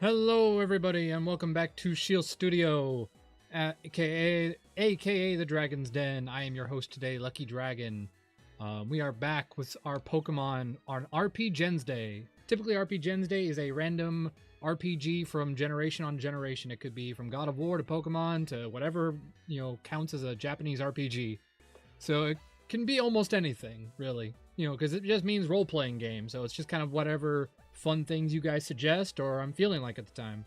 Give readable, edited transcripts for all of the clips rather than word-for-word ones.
Hello everybody and welcome back to Shield Studio, aka the Dragon's Den. I am your host today, Lucky Dragon. We are back with our Pokemon on RPGensday. Typically RPGensday is a random RPG from generation on generation. It could be from God of War to Pokemon to whatever, counts as a Japanese RPG. So it can be almost anything, really. Because it just means role-playing game, so it's just kind of whatever fun things you guys suggest or I'm feeling like at the time.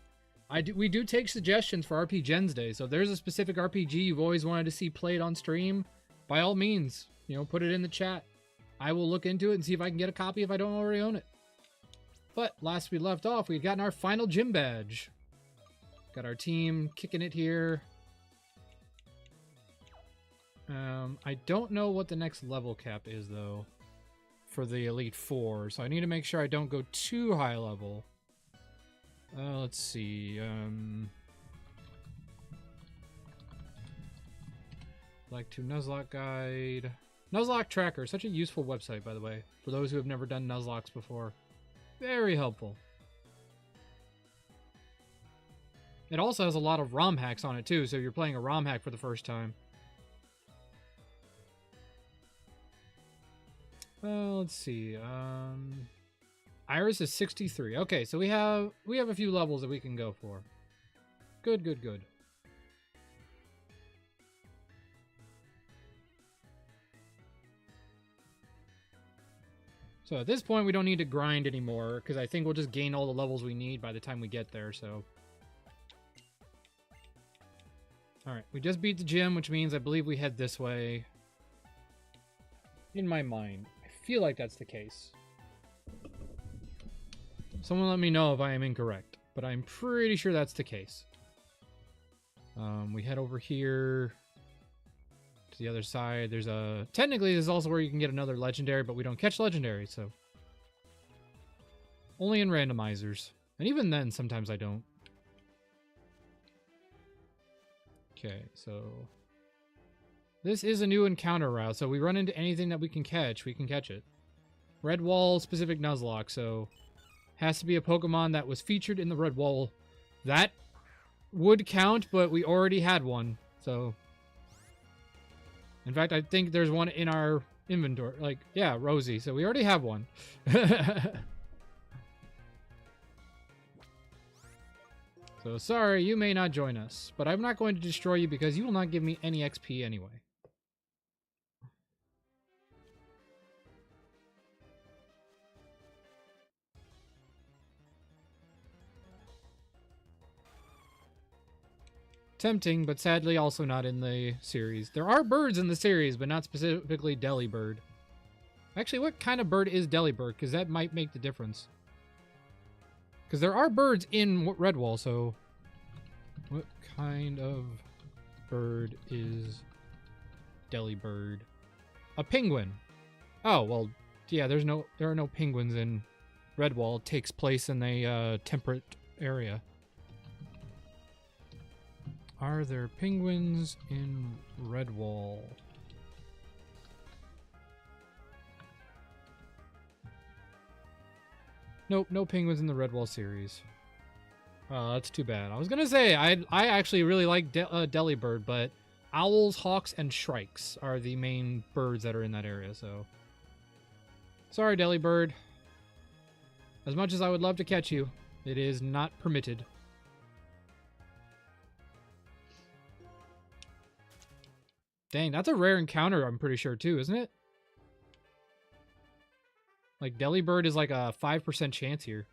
We do take suggestions for RPGensday, so if there's a specific RPG you've always wanted to see played on stream, by all means, put it in the chat. I will look into it and see if I can get a copy if I don't already own it. But last we left off, we'd gotten our final gym badge. Got our team kicking it here. I don't know what the next level cap is, though, for the Elite Four, so I need to make sure I don't go too high level. Let's see. Like to Nuzlocke guide. Nuzlocke tracker, such a useful website, by the way, for those who have never done Nuzlocks before. Very helpful. It also has a lot of ROM hacks on it too, so you're playing a ROM hack for the first time. Let's see. Iris is 63. Okay, so we have a few levels that we can go for. Good, good, good. So at this point, we don't need to grind anymore, because I think we'll just gain all the levels we need by the time we get there, so. Alright, we just beat the gym, which means I believe we head this way. In my mind. I feel like that's the case. Someone let me know if I am incorrect, but I'm pretty sure that's the case. We head over here to the other side. There's a... Technically, this is also where you can get another legendary, but we don't catch legendary, so... Only in randomizers. And even then, sometimes I don't. Okay, so... This is a new encounter route, so we run into anything that we can catch it. Redwall specific Nuzlocke, so has to be a Pokemon that was featured in the Redwall. That would count, but we already had one, so... In fact, I think there's one in our inventory. Like, yeah, Rosie, so we already have one. So, sorry, you may not join us, but I'm not going to destroy you because you will not give me any XP anyway. Tempting, but sadly also not in the series. There are birds in the series, but not specifically Delibird. Actually, what kind of bird is Delibird? Because that might make the difference. Because there are birds in Redwall, so... What kind of bird is Delibird? A penguin. Oh, well, yeah, there are no penguins in Redwall. It takes place in a temperate area. Are there penguins in Redwall? Nope, no penguins in the Redwall series. Oh, that's too bad. I was gonna say, I actually really like Delibird, but owls, hawks, and shrikes are the main birds that are in that area, so... Sorry, Delibird. As much as I would love to catch you, it is not permitted. Dang, that's a rare encounter, I'm pretty sure, too, isn't it? Like, Delibird is like a 5% chance here.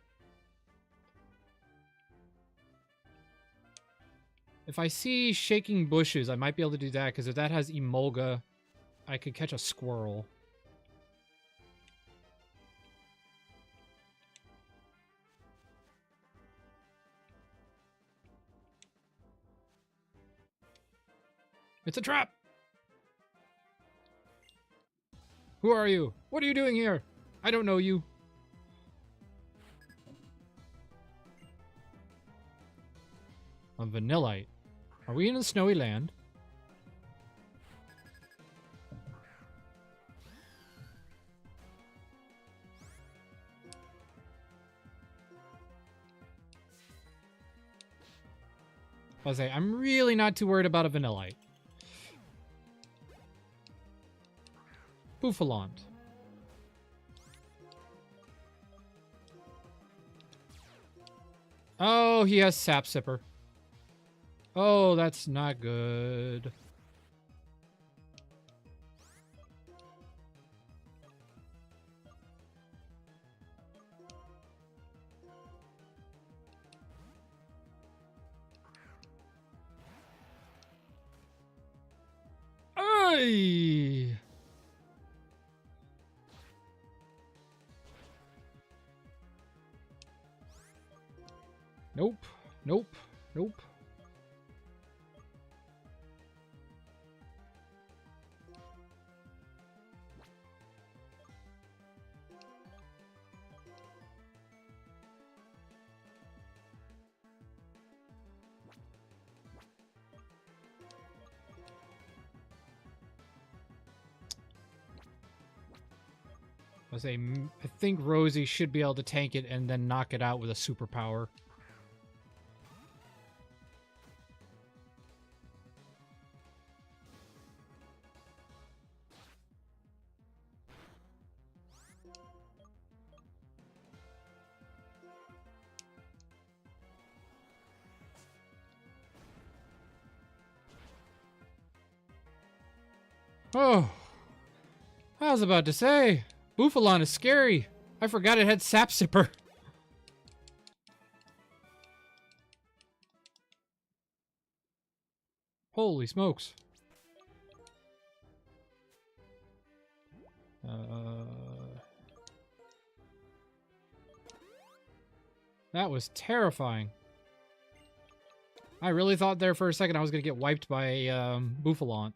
If I see shaking bushes, I might be able to do that, because if that has Emolga, I could catch a squirrel. It's a trap! Who are you? What are you doing here? I don't know you. A Vanillite. Are we in a snowy land? I'll say, I'm really not too worried about a Vanillite. Buffalant. Oh, he has Sap Sipper. Oh, that's not good. Ay! Nope. Nope. Nope. I think Rosie should be able to tank it and then knock it out with a superpower. Oh, I was about to say, Buffalant is scary. I forgot it had Sap Sipper. Holy smokes. That was terrifying. I really thought there for a second I was going to get wiped by Buffalant.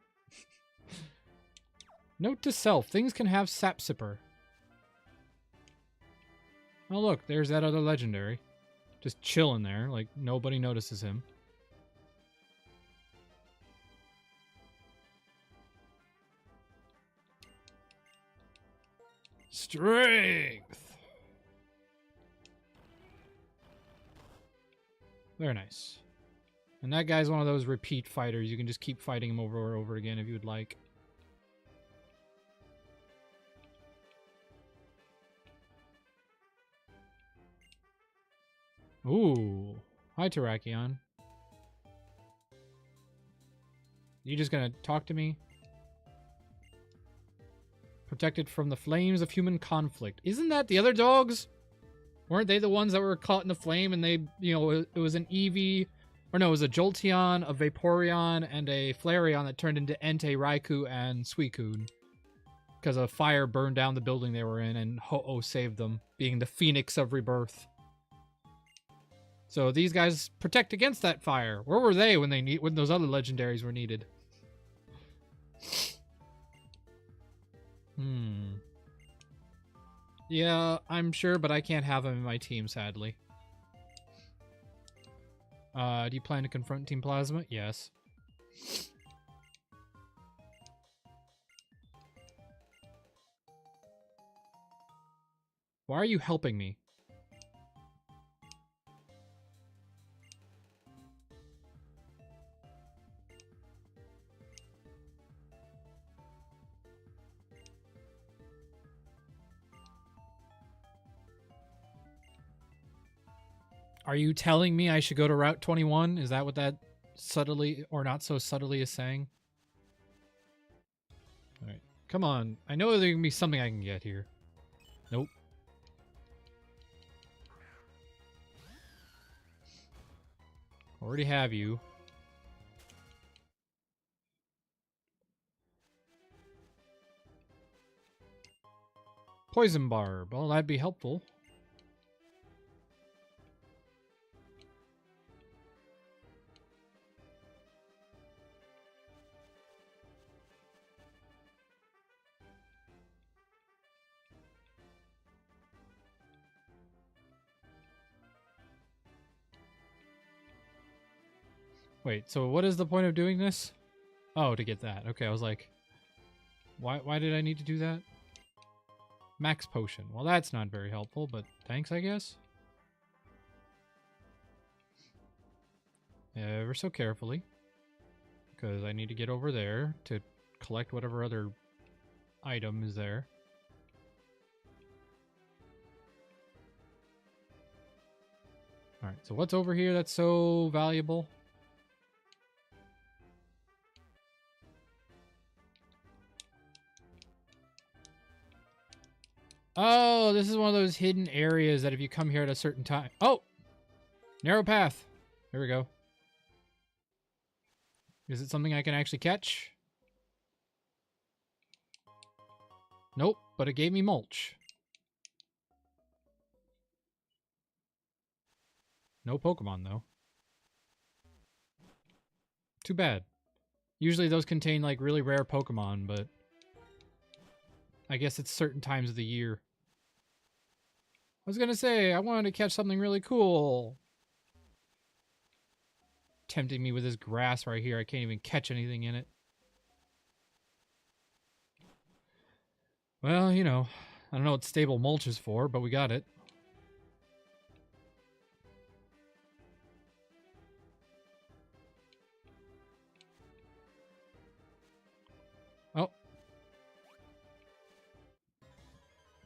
Note to self, things can have Sap Sipper. Oh look, there's that other legendary. Just chilling there, like nobody notices him. Strength! Very nice. And that guy's one of those repeat fighters. You can just keep fighting him over and over again if you would like. Ooh. Hi, Terrakion. You just gonna talk to me? Protected from the flames of human conflict. Isn't that the other dogs? Weren't they the ones that were caught in the flame and they, you know, it was an Eevee, or no, it was a Jolteon, a Vaporeon, and a Flareon that turned into Entei, Raikou, and Suicune. Because a fire burned down the building they were in and Ho-Oh saved them, being the Phoenix of Rebirth. So these guys protect against that fire. Where were they when those other legendaries were needed? Yeah, I'm sure, but I can't have him in my team, sadly. Do you plan to confront Team Plasma? Yes. Why are you helping me? Are you telling me I should go to Route 21? Is that what that subtly or not so subtly is saying? Alright. Come on. I know there can be something I can get here. Nope. Already have you. Poison Barb. Well, that'd be helpful. Wait, so what is the point of doing this? Oh, to get that. Okay, I was like, why did I need to do that? Max potion. Well, that's not very helpful, but thanks, I guess. ever so carefully, because I need to get over there to collect whatever other item is there. Alright, so what's over here that's so valuable? Oh, this is one of those hidden areas that if you come here at a certain time... Oh! Narrow path. There we go. Is it something I can actually catch? Nope, but it gave me mulch. No Pokemon, though. Too bad. Usually those contain, like, really rare Pokemon, but... I guess it's certain times of the year. I was gonna say, I wanted to catch something really cool. Tempting me with this grass right here. I can't even catch anything in it. Well, you know, I don't know what stable mulch is for, but we got it. Oh.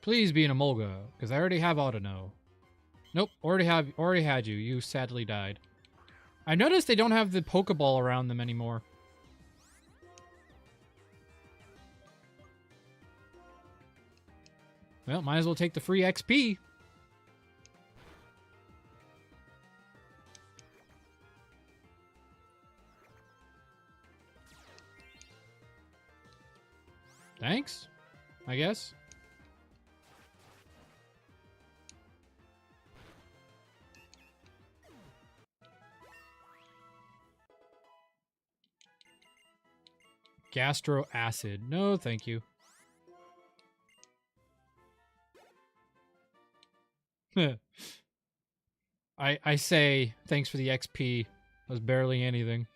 Please be an Emolga, because I already have Autono. Nope, already had you. You sadly died. I noticed they don't have the Pokeball around them anymore. Well, might as well take the free XP. Thanks, I guess. Gastro acid. No, thank you. I say thanks for the XP. That was barely anything.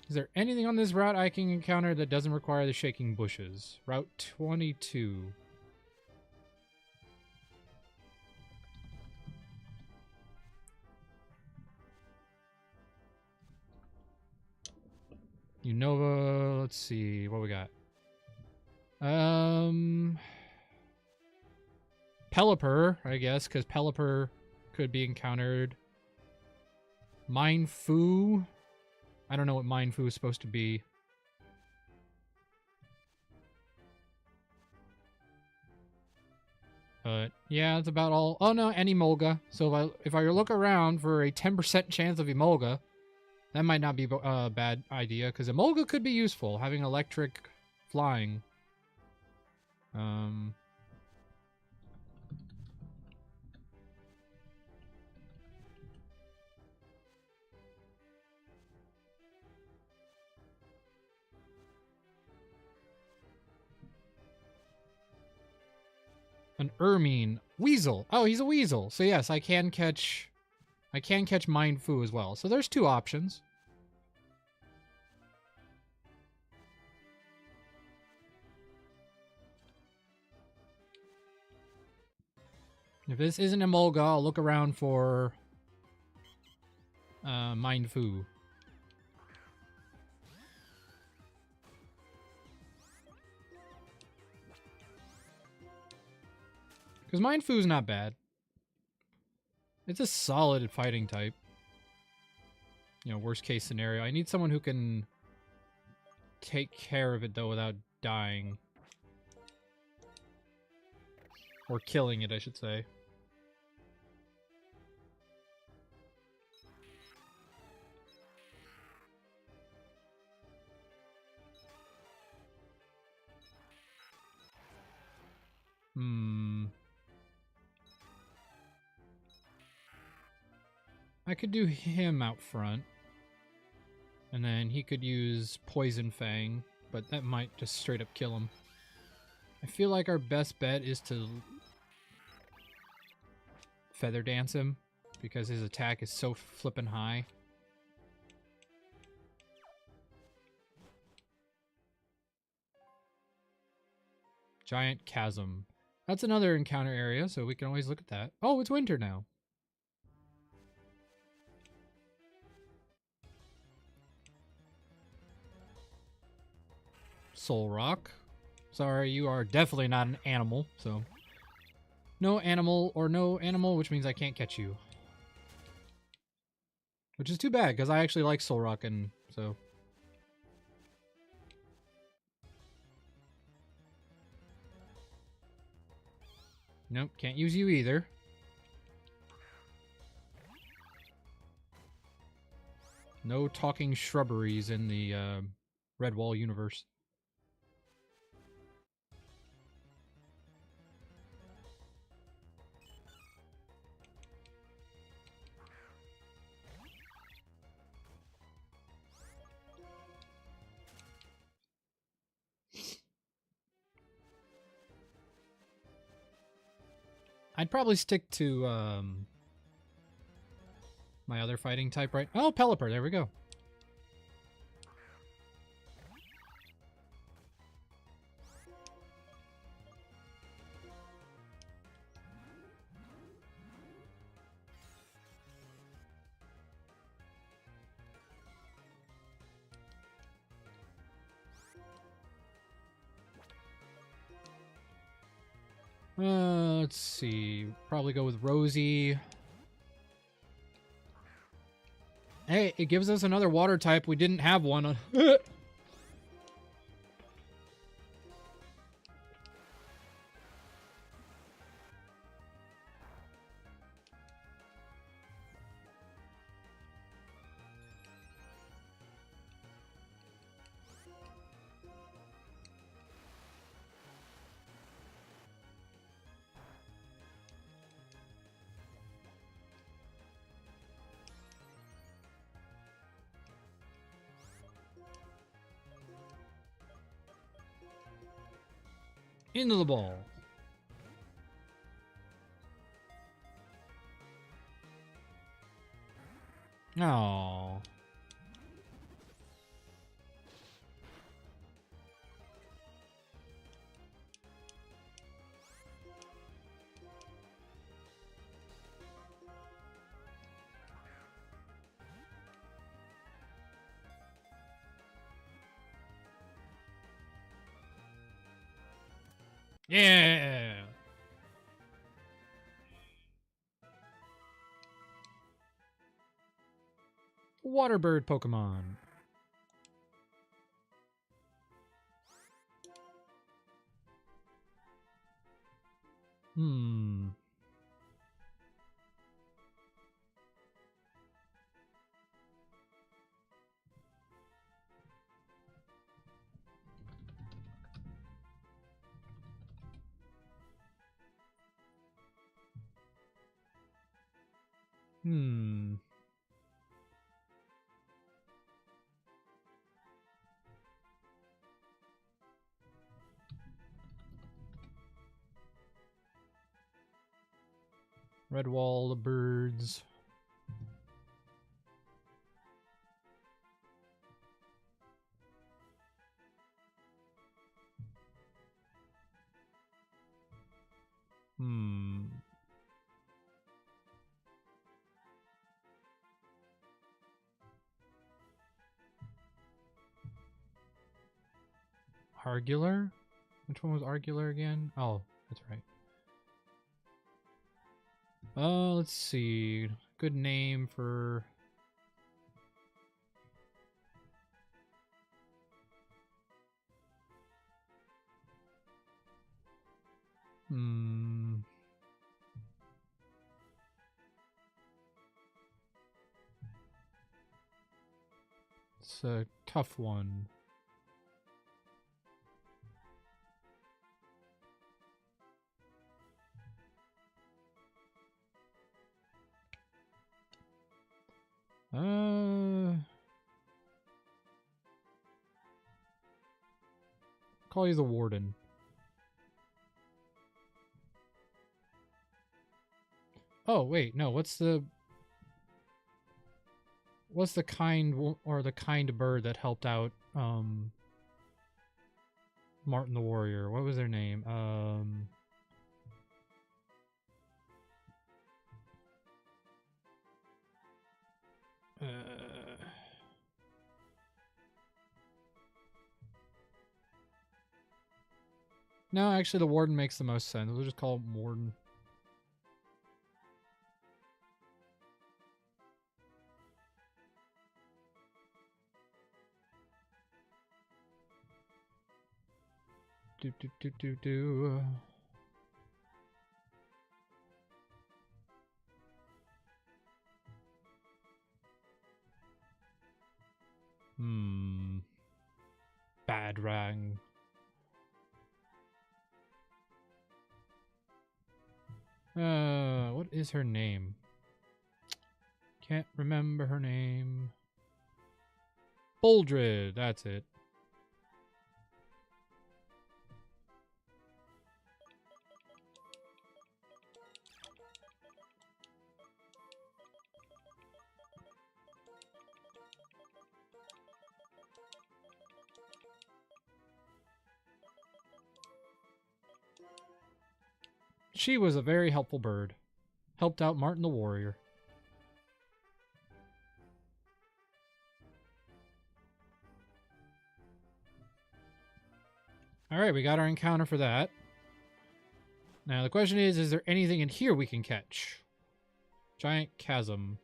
Is there anything on this route I can encounter that doesn't require the shaking bushes? Route 22. Unova, let's see what we got. Pelipper, I guess, because Pelipper could be encountered. Mindfu. I don't know what Mindfu is supposed to be. But yeah, that's about all. Oh no, and Emolga. So if I look around for a 10% chance of Emolga, that might not be a bad idea, because Emolga could be useful, having electric flying. An Ermine. Weasel. Oh, he's a weasel. So yes, I can catch Mindfu as well. So there's two options. If this isn't Emolga, I'll look around for Mindfu. Because Mindfu's not bad. It's a solid fighting type. You know, worst case scenario. I need someone who can take care of it, though, without dying. Or killing it, I should say. I could do him out front. And then he could use Poison Fang, but that might just straight up kill him. I feel like our best bet is to Feather Dance him, because his attack is so flippin' high. Giant Chasm. That's another encounter area, so we can always look at that. Oh, it's winter now. Soul Rock. Sorry, you are definitely not an animal, so... No animal, which means I can't catch you. Which is too bad, because I actually like Soul Rock, and so... Nope, can't use you either. No talking shrubberies in the Redwall universe. I'd probably stick to my other fighting type, right? Oh, Pelipper, there we go. Let's see. Probably go with Rosie. Hey, it gives us another water type. We didn't have one. Into the ball. Oh. Yeah. Waterbird Pokemon. Hmm. Hmm. Redwall, the birds. Hmm. Argular? Which one was Argular again? Oh, that's right. Let's see. Good name for... Hmm. It's a tough one. Call you the Warden. Oh, wait, no, what's the kind bird that helped out Martin the Warrior? What was their name? No, actually the warden makes the most sense. We'll just call him warden. Do. Bad rang. What is her name? Can't remember her name. Boldred, that's it. She was a very helpful bird. Helped out Martin the warrior. Alright, we got our encounter for that. Now the question is there anything in here we can catch? Giant chasm.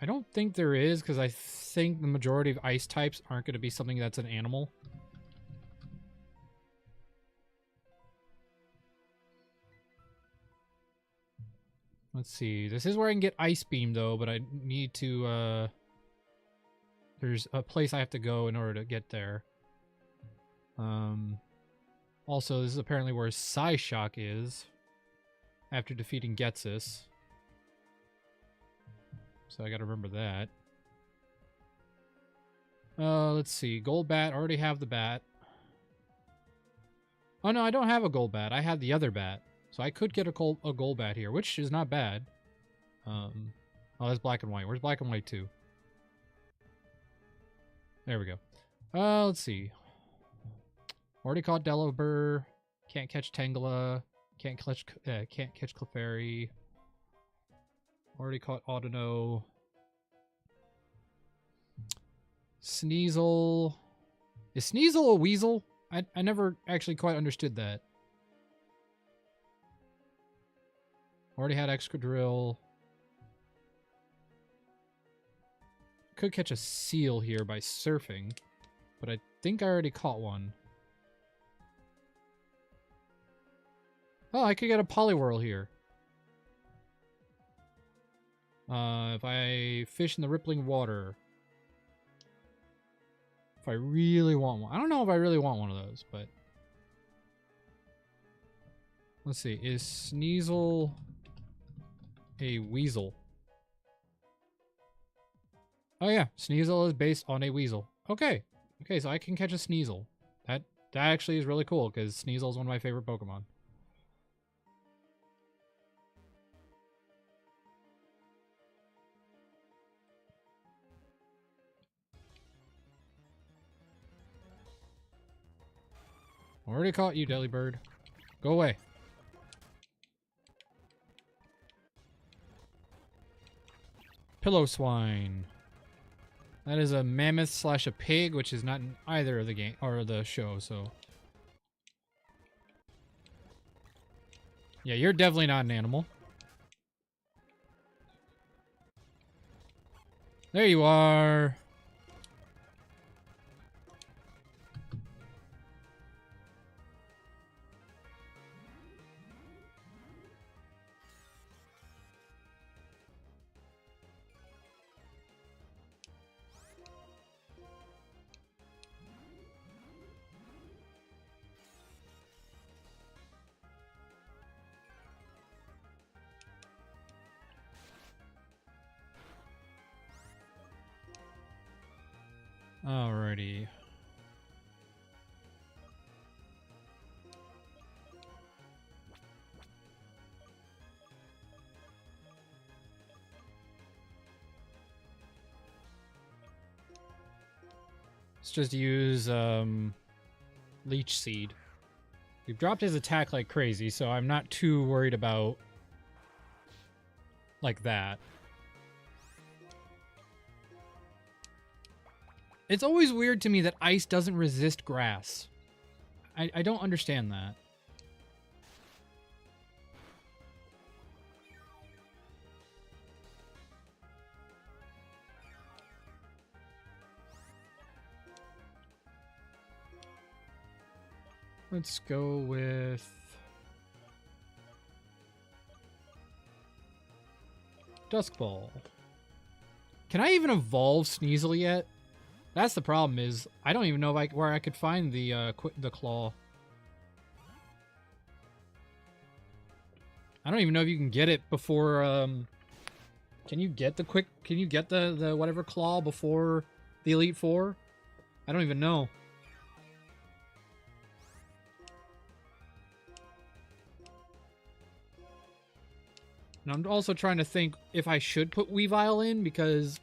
I don't think there is, because I think the majority of ice types aren't going to be something that's an animal. Let's see. This is where I can get Ice Beam, though, but I need to, there's a place I have to go in order to get there. Also, this is apparently where Psyshock is after defeating Ghetsis. So I gotta remember that. Let's see. Gold bat. Already have the bat. Oh, no, I don't have a gold bat. I had the other bat. So I could get a gold bat here, which is not bad. Oh, that's black and white. Where's black and white 2? There we go. Let's see. Already caught Delibur. Can't catch Tangela. Can't catch Clefairy. Already caught Audino. Sneasel. Is Sneasel a weasel? I never actually quite understood that. Already had Excadrill. Could catch a seal here by surfing, but I think I already caught one. Oh, I could get a Poliwhirl here. If I fish in the rippling water. If I really want one. I don't know if I really want one of those, but... Let's see. Is Sneasel a weasel? Oh yeah, Sneasel is based on a weasel. Okay. Okay, so I can catch a Sneasel. That actually is really cool, because Sneasel is one of my favorite Pokemon. Already caught you, Delibird. Go away. Pillow Swine. That is a mammoth slash a pig, which is not in either of the game or the show, so. Yeah, you're definitely not an animal. There you are. Alrighty. Let's just use Leech Seed. We've dropped his attack like crazy, so I'm not too worried about like that. It's always weird to me that ice doesn't resist grass. I don't understand that. Let's go with... Duskball. Can I even evolve Sneasel yet? That's the problem, is I don't even know if where I could find the claw. I don't even know if you can get it before, can you get the whatever claw before the Elite Four? I don't even know. And I'm also trying to think if I should put Weavile in, because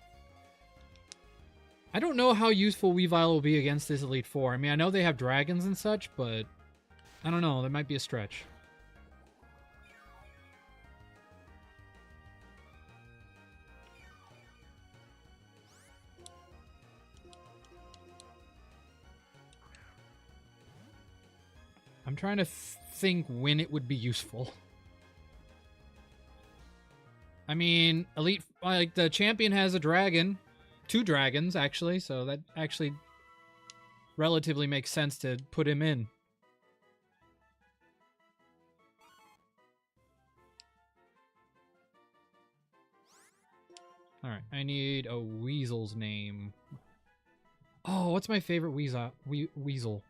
I don't know how useful Weavile will be against this Elite Four. I mean, I know they have dragons and such, but I don't know. That might be a stretch. I'm trying to think when it would be useful. I mean, Elite, like, the champion has a dragon. 2 dragons, actually, so that actually relatively makes sense to put him in. Alright, I need a weasel's name. Oh, what's my favorite weasel?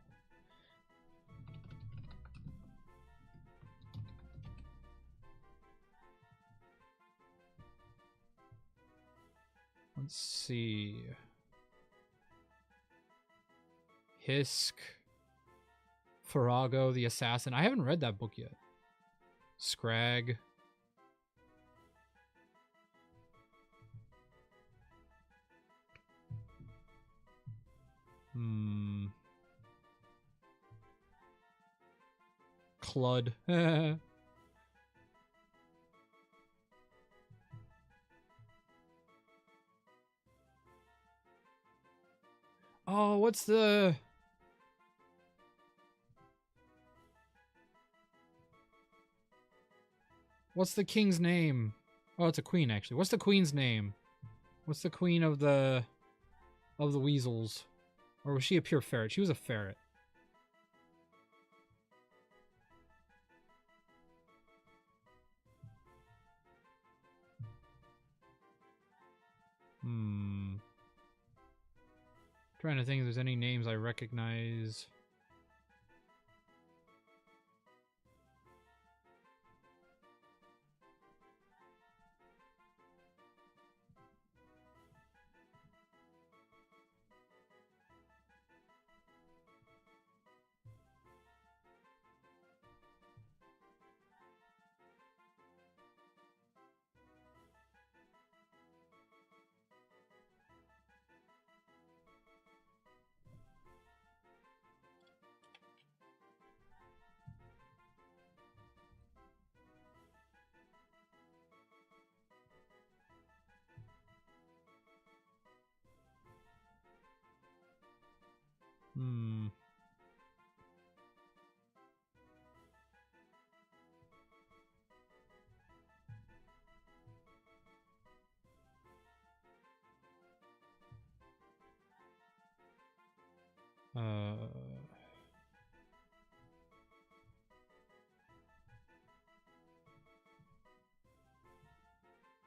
Let's see. Hisk. Farago the Assassin. I haven't read that book yet. Scrag. Clud. Oh, what's the... What's the king's name? Oh, it's a queen, actually. What's the queen's name? What's the queen of the weasels? Or was she a pure ferret? She was a ferret. Trying to think if there's any names I recognize.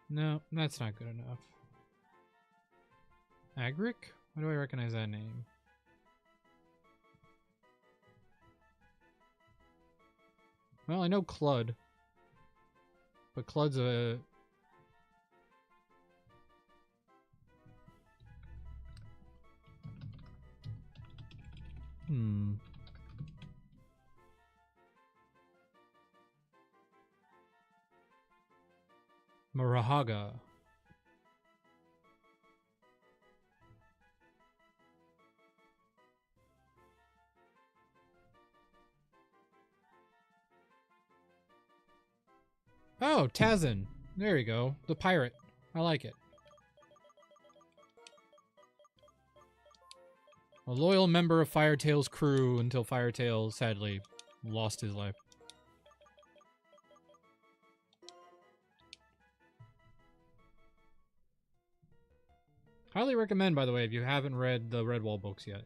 No, that's not good enough. Agric? Why do I recognize that name? Well, I know Clud. But Clud's a... Marahaga. Oh, Tazin. There we go. The pirate. I like it. A loyal member of Firetail's crew until Firetail sadly lost his life. Highly recommend, by the way, if you haven't read the Redwall books yet.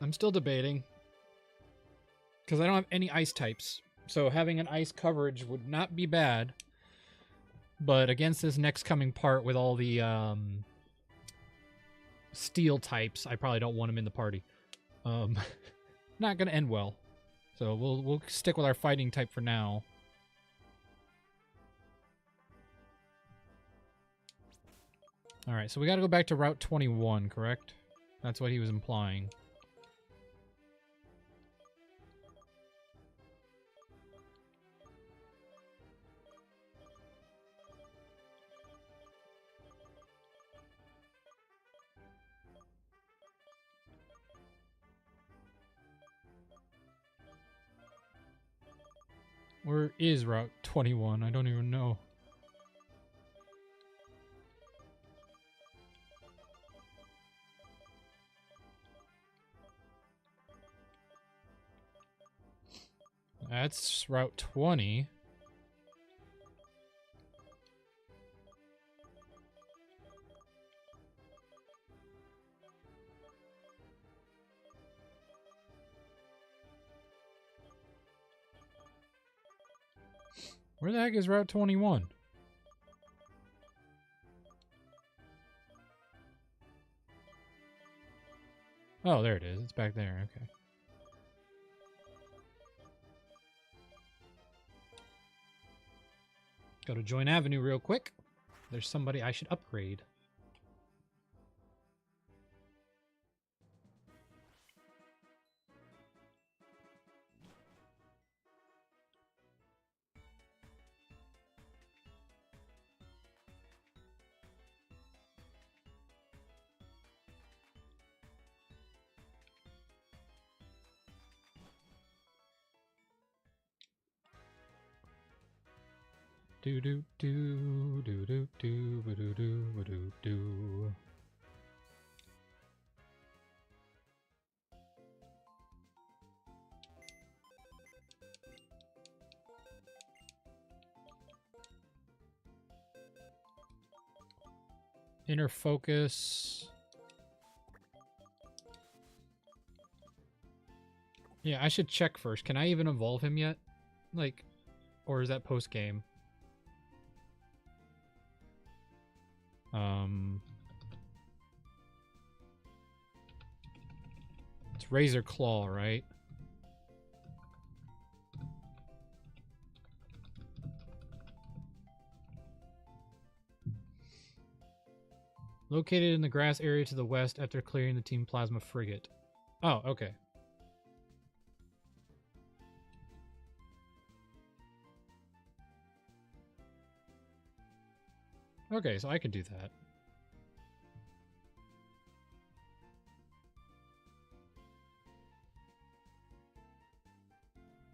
I'm still debating, because I don't have any ice types, so having an ice coverage would not be bad. But against this next coming part with all the steel types, I probably don't want him in the party. Not gonna end well. So we'll stick with our fighting type for now. Alright, so we gotta go back to Route 21, correct? That's what he was implying. Where is Route 21? I don't even know. That's Route 20. Where the heck is Route 21? Oh, there it is. It's back there. Okay. Go to Join Avenue real quick. There's somebody I should upgrade. Do do do do do do do do do do. Inner focus. Yeah, I should check first. Can I even evolve him yet? Like, or is that post game? It's Razor Claw, right? Located in the grass area to the west after clearing the Team Plasma frigate. Oh, okay. Okay, so I could do that.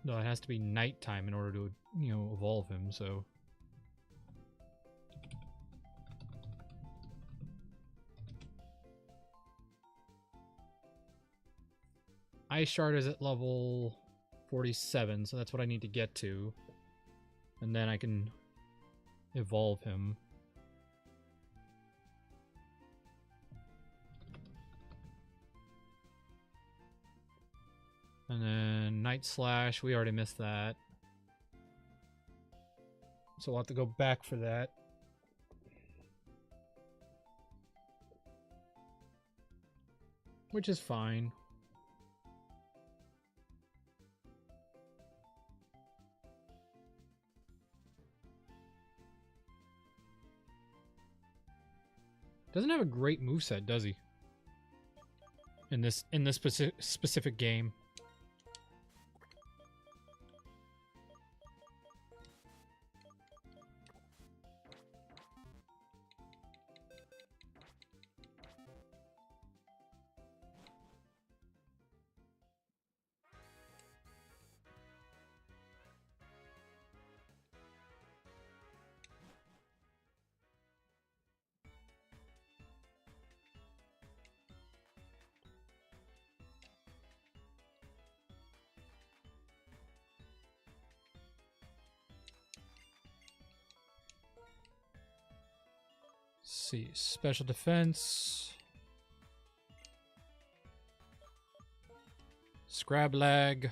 No, it has to be nighttime in order to, you know, evolve him, so... Ice Shard is at level 47, so that's what I need to get to. And then I can evolve him. And then Night Slash, we already missed that. So we'll have to go back for that. Which is fine. Doesn't have a great moveset, does he? In this specific game. see, special defense. Scrab lag.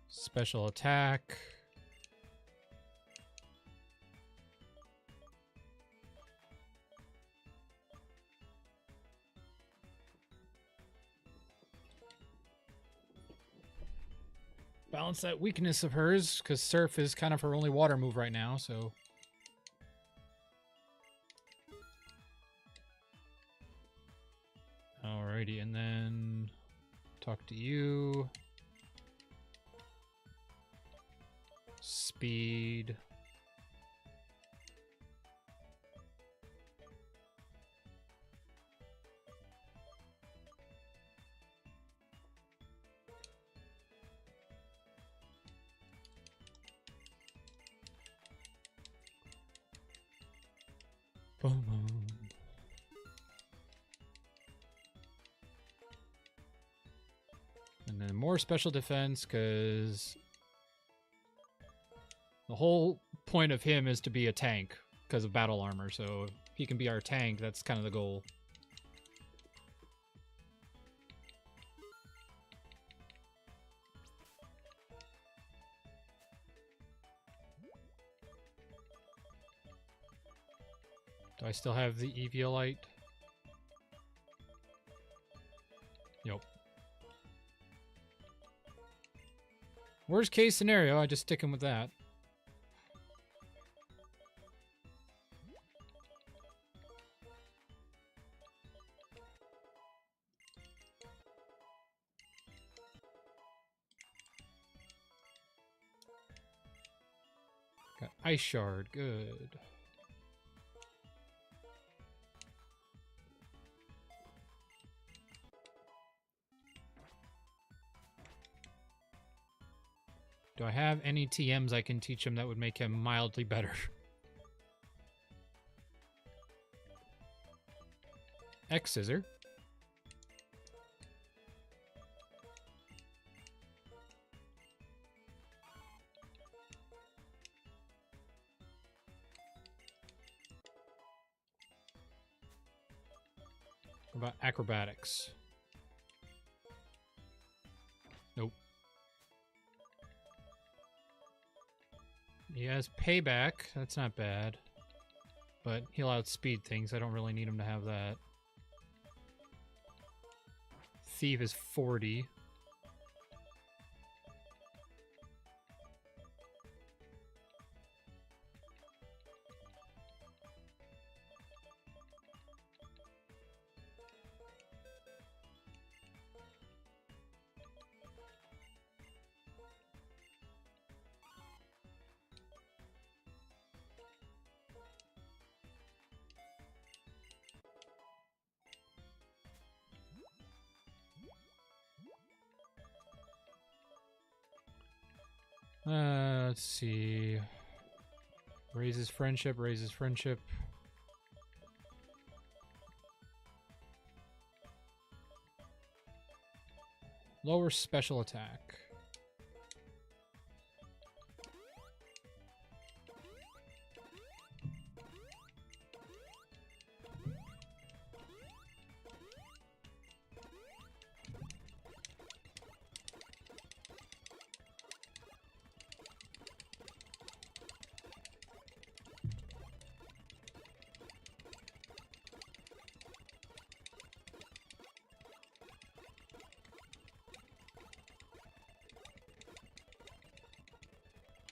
Special attack. Balance that weakness of hers, because Surf is kind of her only water move right now, so... Alrighty, and then... Talk to you. Speed. Boom. And then more special defense, because the whole point of him is to be a tank because of battle armor. So if he can be our tank, that's kind of the goal. Do I still have the Eviolite? Yep. Worst case scenario, I just stick him with that. Got Ice Shard, good. Do I have any TMs I can teach him that would make him mildly better? X-Scissor. What about Acrobatics? Nope. He has Payback. That's not bad. But he'll outspeed things. I don't really need him to have that. Thief is 40. Let's see. Raises friendship, raises friendship. Lower special attack.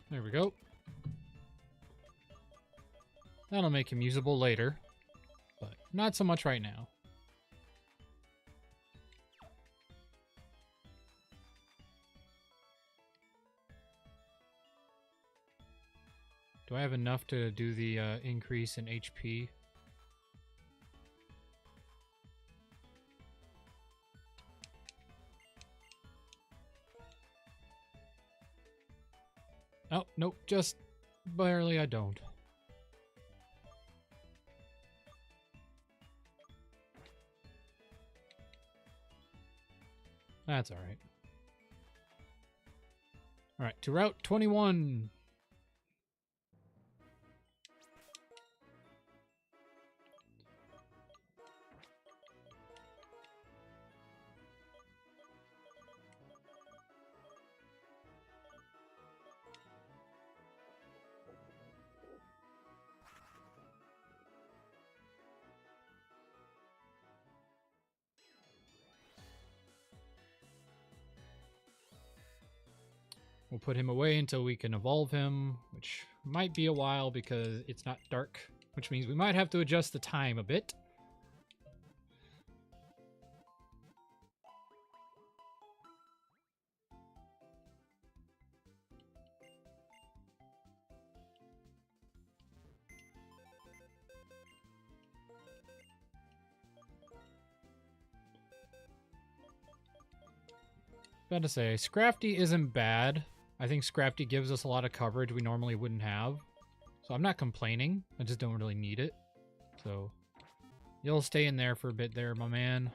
There we go. That'll make him usable later, but not so much right now. Do I have enough to do the increase in HP? Oh, nope, just barely I don't. That's alright. Alright, to Route 21. We'll put him away until we can evolve him, which might be a while because it's not dark, which means we might have to adjust the time a bit. About to say, Scrafty isn't bad. I think Scrafty gives us a lot of coverage we normally wouldn't have. So I'm not complaining. I just don't really need it. So you'll stay in there for a bit there, my man.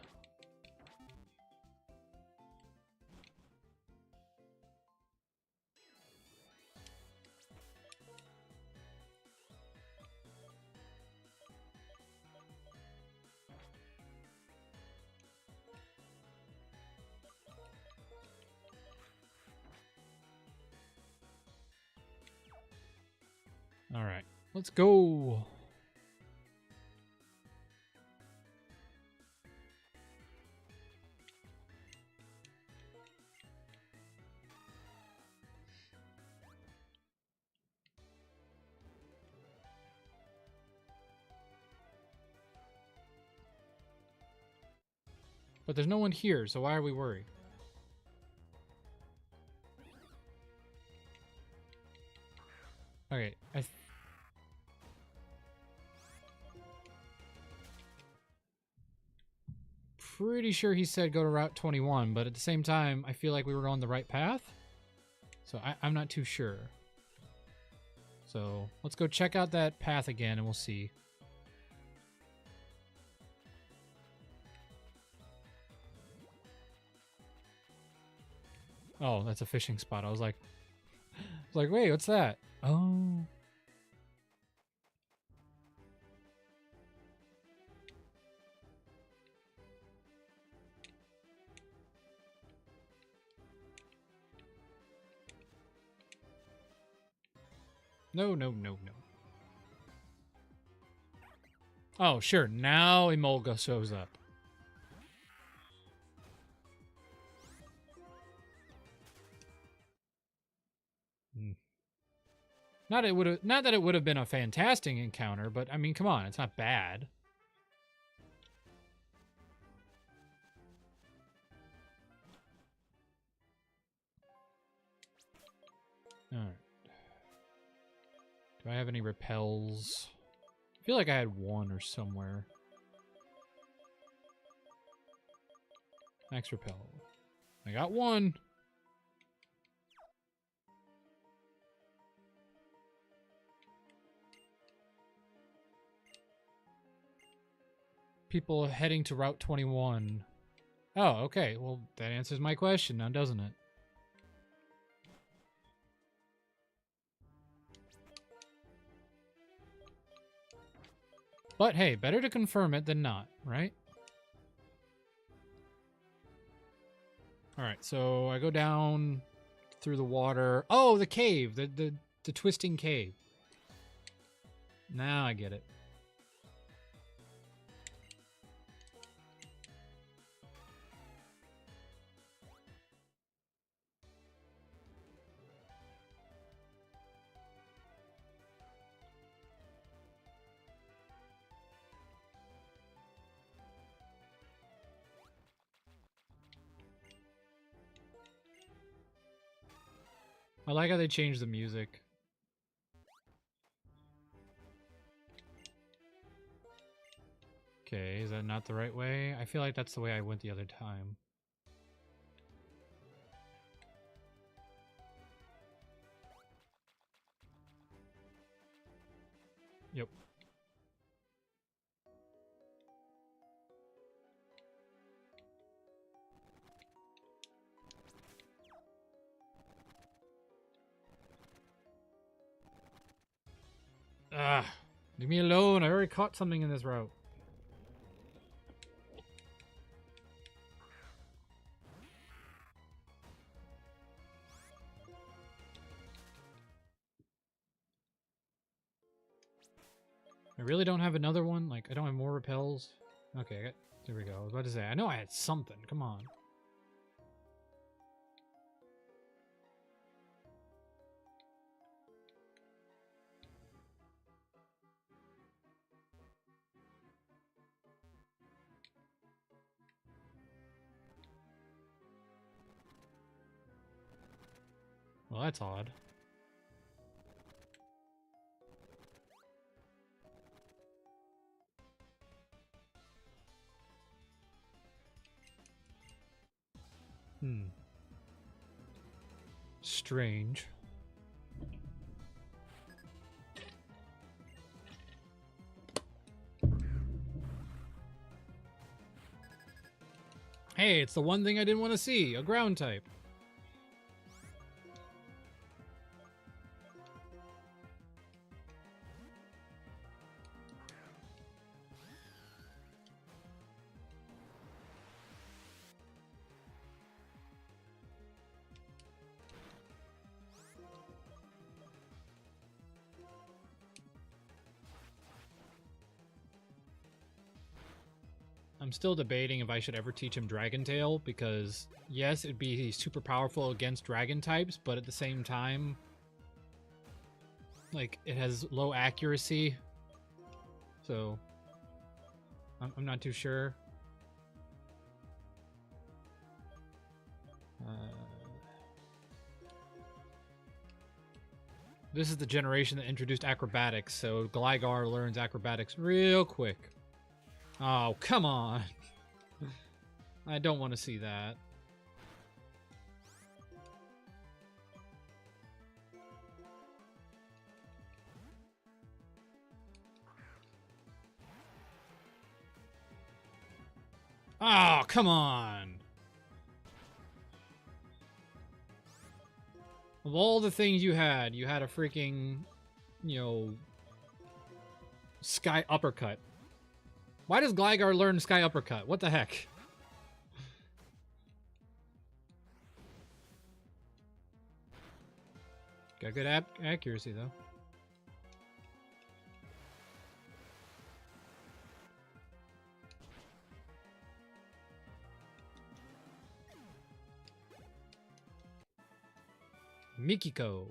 All right, let's go. But there's no one here, so why are we worried? Okay, pretty sure he said go to Route 21, but at the same time, I feel like we were on the right path. So I'm not too sure. So let's go check out that path again and we'll see. Oh, that's a fishing spot. I was like, wait, what's that? Oh. No, no, no, no. Oh, sure. Now Emolga shows up. Not that it would have been a fantastic encounter, but I mean, come on, it's not bad. All right. Do I have any repels? I feel like I had one or somewhere. Max repel. I got one. People heading to Route 21. Oh, okay. Well, that answers my question now, doesn't it? But hey, better to confirm it than not, right? Alright, so I go down through the water. Oh, the cave! The twisting cave. Now I get it. I like how they changed the music. Okay, is that not the right way? I feel like that's the way I went the other time. Yep. Leave me alone. I already caught something in this route. I really don't have another one? Like, I don't have more repels? Okay, there we go. I was about to say, I know I had something. Come on. Well, that's odd. Strange. Hey, it's the one thing I didn't want to see. A ground type. I'm still debating if I should ever teach him Dragon Tail, because yes, it'd be super powerful against dragon types, but at the same time, like, it has low accuracy, so I'm not too sure. This is the generation that introduced acrobatics, so Gligar learns acrobatics real quick. Oh, come on. I don't want to see that. Oh, come on. Of all the things you had a freaking, you know, Sky Uppercut. Why does Gligar learn Sky Uppercut? What the heck? Got good accuracy, though. Mikiko.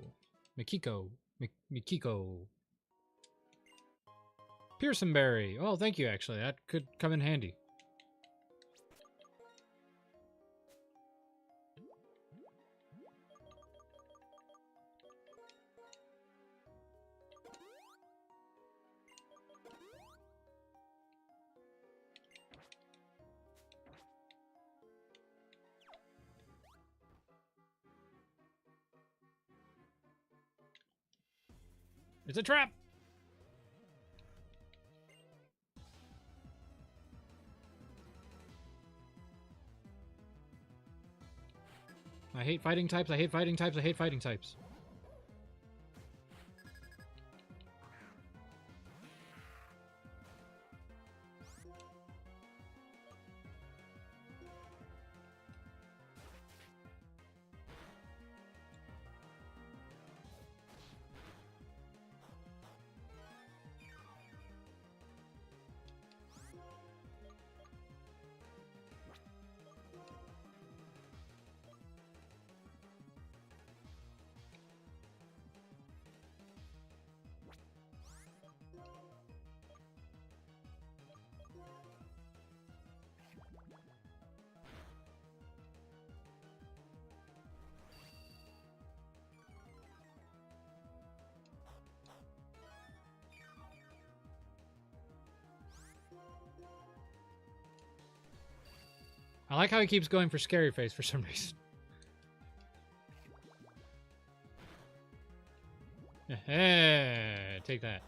Pearson Berry. Oh, thank you, actually. That could come in handy. It's a trap! I hate fighting types, I hate fighting types, I hate fighting types. I like how he keeps going for Scary Face for some reason. Hey, take that.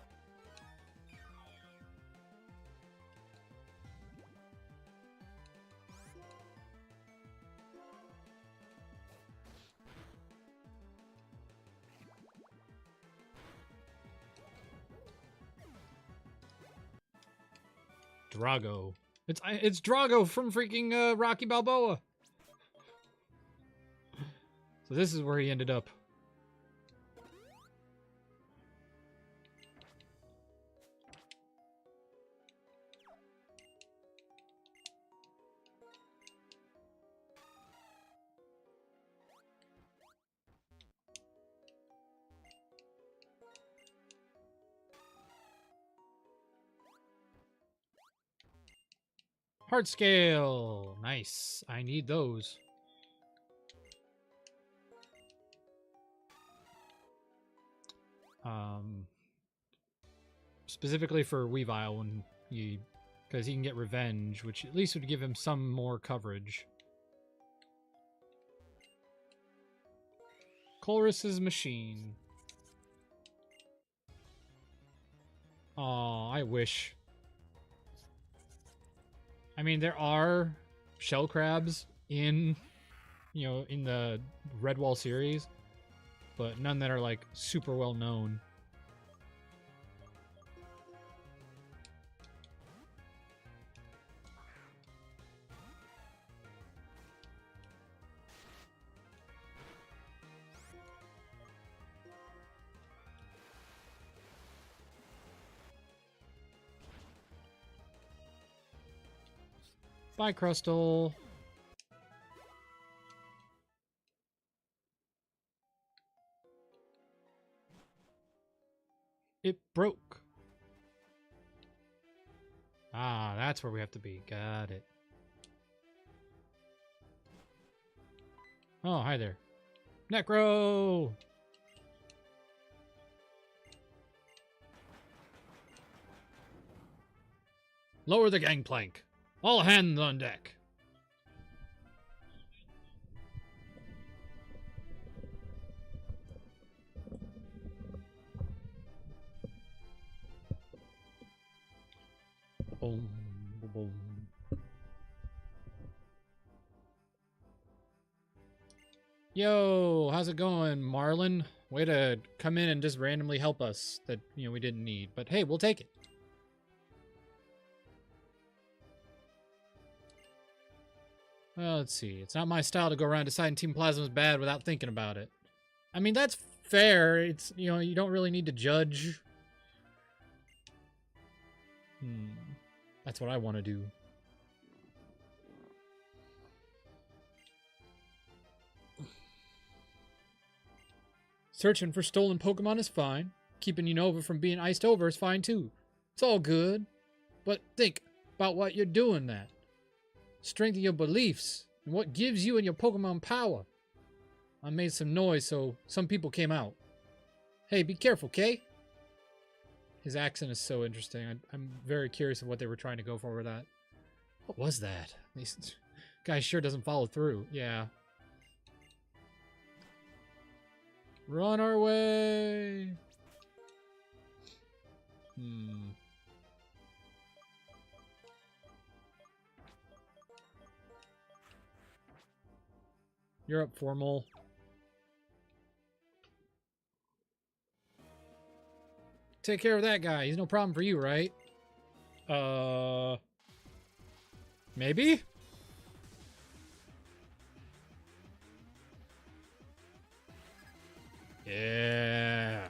Drago. It's Drago from freaking Rocky Balboa. So this is where he ended up. Heart scale. Nice. I need those. Specifically for Weavile when because he can get revenge, which at least would give him some more coverage. Colress's machine. Aw, I wish. I mean, there are shell crabs in, in the Redwall series, but none that are, like, super well known. Bye, Crustal. It broke. Ah, that's where we have to be. Got it. Oh, hi there. Necro! Lower the gangplank. All hands on deck. Boom, boom. Yo, how's it going, Marlin? Way to come in and just randomly help us that, we didn't need. But hey, we'll take it. Well, let's see. It's not my style to go around deciding Team Plasma's bad without thinking about it. I mean, that's fair. It's, you don't really need to judge. That's what I want to do. Searching for stolen Pokemon is fine. Keeping Unova from being iced over is fine too. It's all good. But think about what you're doing that. Strengthen your beliefs and what gives you and your Pokemon power. I made some noise, so some people came out. Hey, be careful, okay? His accent is so interesting. I'm very curious of what they were trying to go for with that. What was that? This guy sure doesn't follow through. Yeah. Run our way! You're up, Formal. Take care of that guy. He's no problem for you, right? Maybe? Yeah.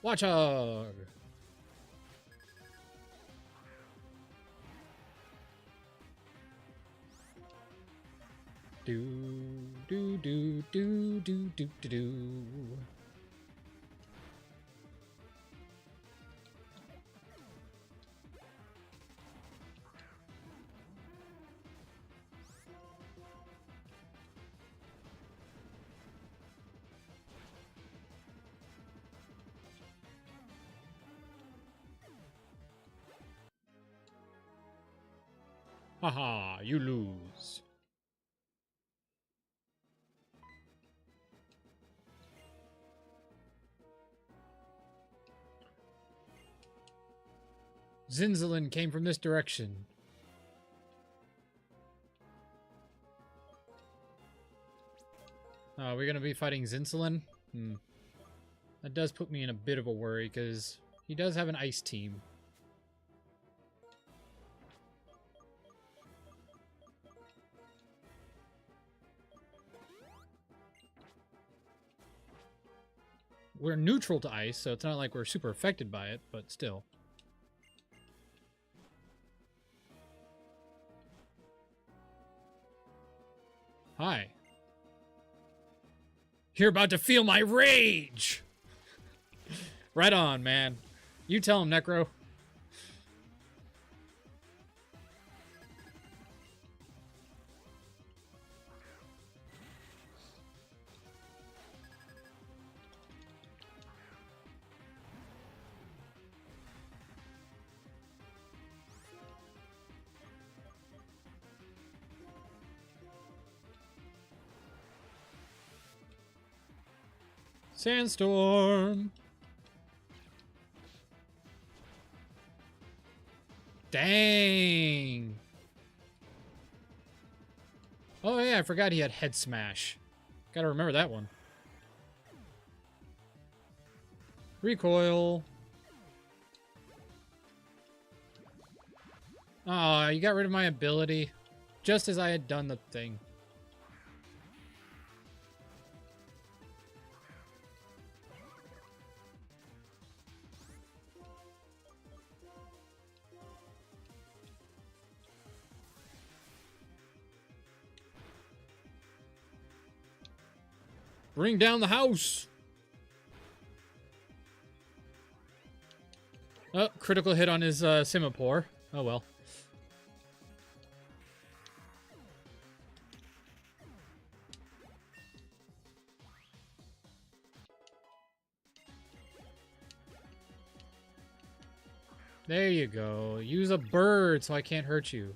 Watch hog. Do do do do do do do do. Haha, you lose. Zinzalin came from this direction. We're gonna be fighting Zinzalin? That does put me in a bit of a worry, because he does have an ice team. we're neutral to ice, so it's not like we're super affected by it, but still. Hi. You're about to feel my rage! Right on, man. You tell him, Necro. Sandstorm. Dang. Oh yeah, I forgot he had head smash. Gotta remember that one. Recoil. Aw, you got rid of my ability. Just as I had done the thing. Bring down the house! Oh, critical hit on his Simipour. Oh well. There you go. Use a bird so I can't hurt you.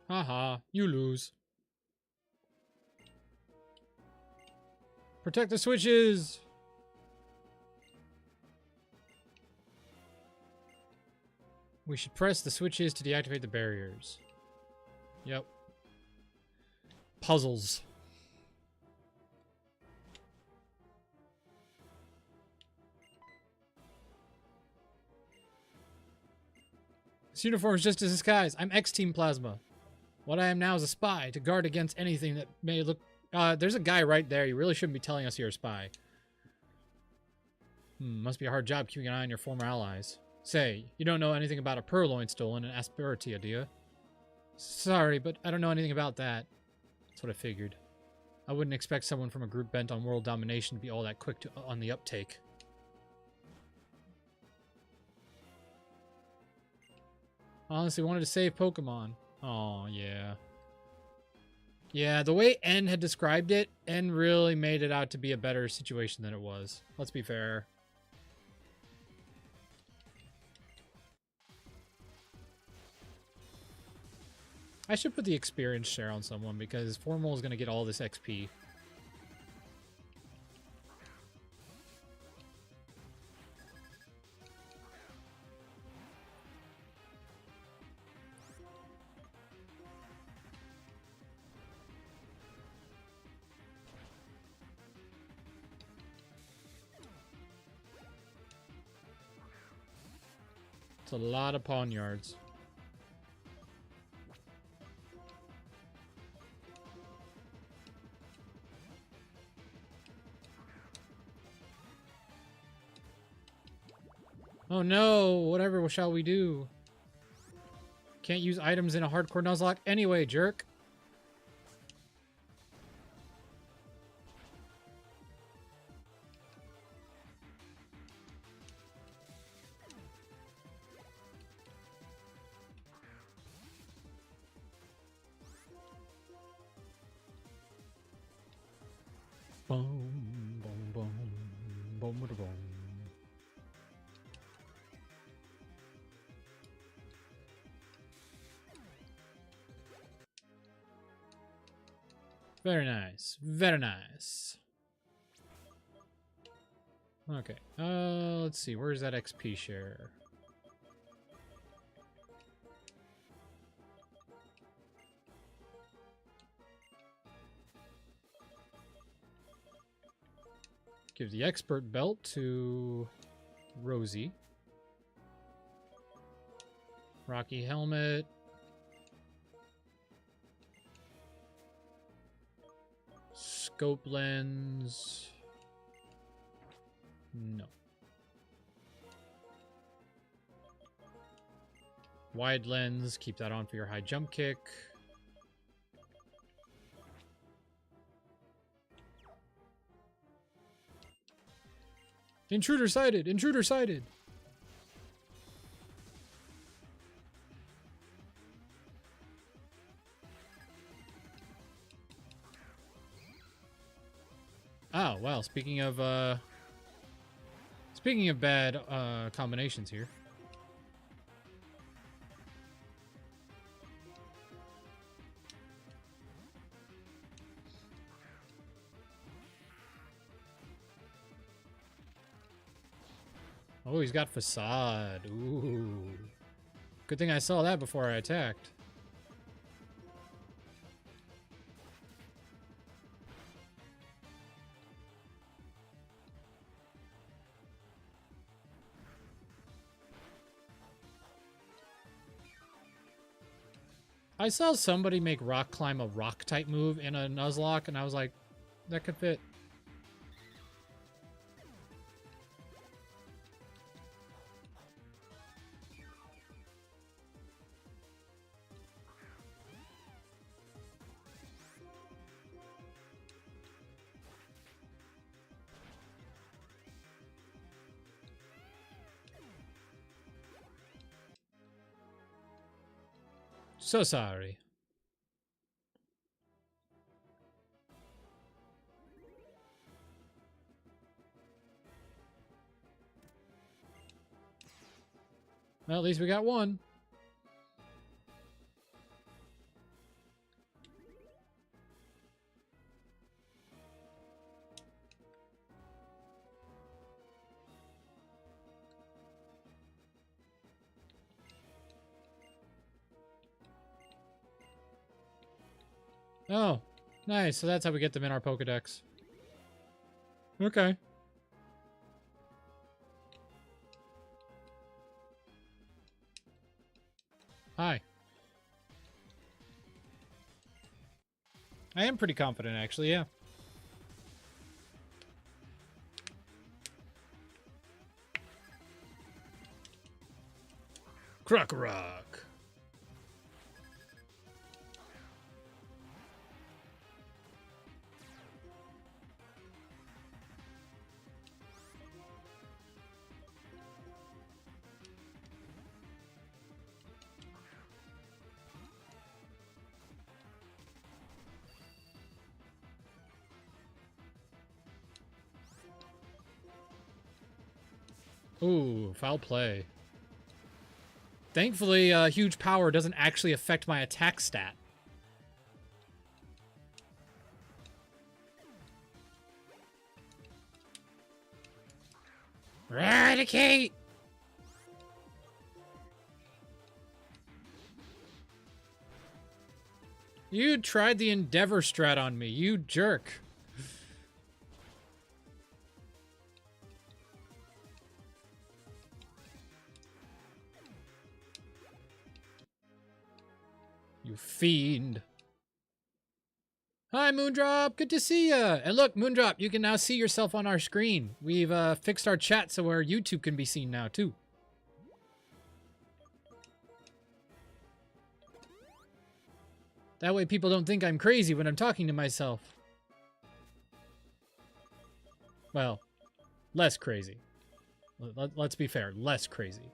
Haha, you lose. Protect the switches! We should press the switches to deactivate the barriers. Yep. Puzzles. This uniform is just a disguise. I'm X-Team Plasma. What I am now is a spy, to guard against anything that may look... there's a guy right there. You really shouldn't be telling us you're a spy. Must be a hard job keeping an eye on your former allies. Say, you don't know anything about a purloin stolen in Asperitia, do you? Sorry, but I don't know anything about that. That's what I figured. I wouldn't expect someone from a group bent on world domination to be all that quick on the uptake. Honestly, wanted to save Pokemon. Oh, yeah. Yeah, the way N had described it, N really made it out to be a better situation than it was. Let's be fair. I should put the experience share on someone because Formal is going to get all this XP. It's a lot of pawn yards. Oh no, whatever shall we do? Can't use items in a hardcore Nuzlocke anyway, jerk. Boom, boom, boom, boom, boom, boom. Very nice. Very nice. Okay. Let's see. Where's that XP share? Give the expert belt to Rosie. Rocky helmet. Scope lens. No. Wide lens. Keep that on for your high jump kick. Intruder sighted! Intruder sighted! Oh, well, speaking of bad combinations here. Oh, he's got facade. Ooh. Good thing I saw that before I attacked. I saw somebody make rock climb a rock type move in a Nuzlocke, and I was like, that could fit. So sorry. Well, at least we got one. Oh, nice. So that's how we get them in our Pokedex. Okay. Hi. I am pretty confident, actually, yeah. Krokorok. Ooh, foul play. Thankfully, huge power doesn't actually affect my attack stat. Eradicate! You tried the Endeavor strat on me, you jerk. You fiend. Hi, Moondrop. Good to see ya. And look, Moondrop, you can now see yourself on our screen. We've fixed our chat so our YouTube can be seen now, too. That way people don't think I'm crazy when I'm talking to myself. Well, less crazy. Let's be fair, less crazy.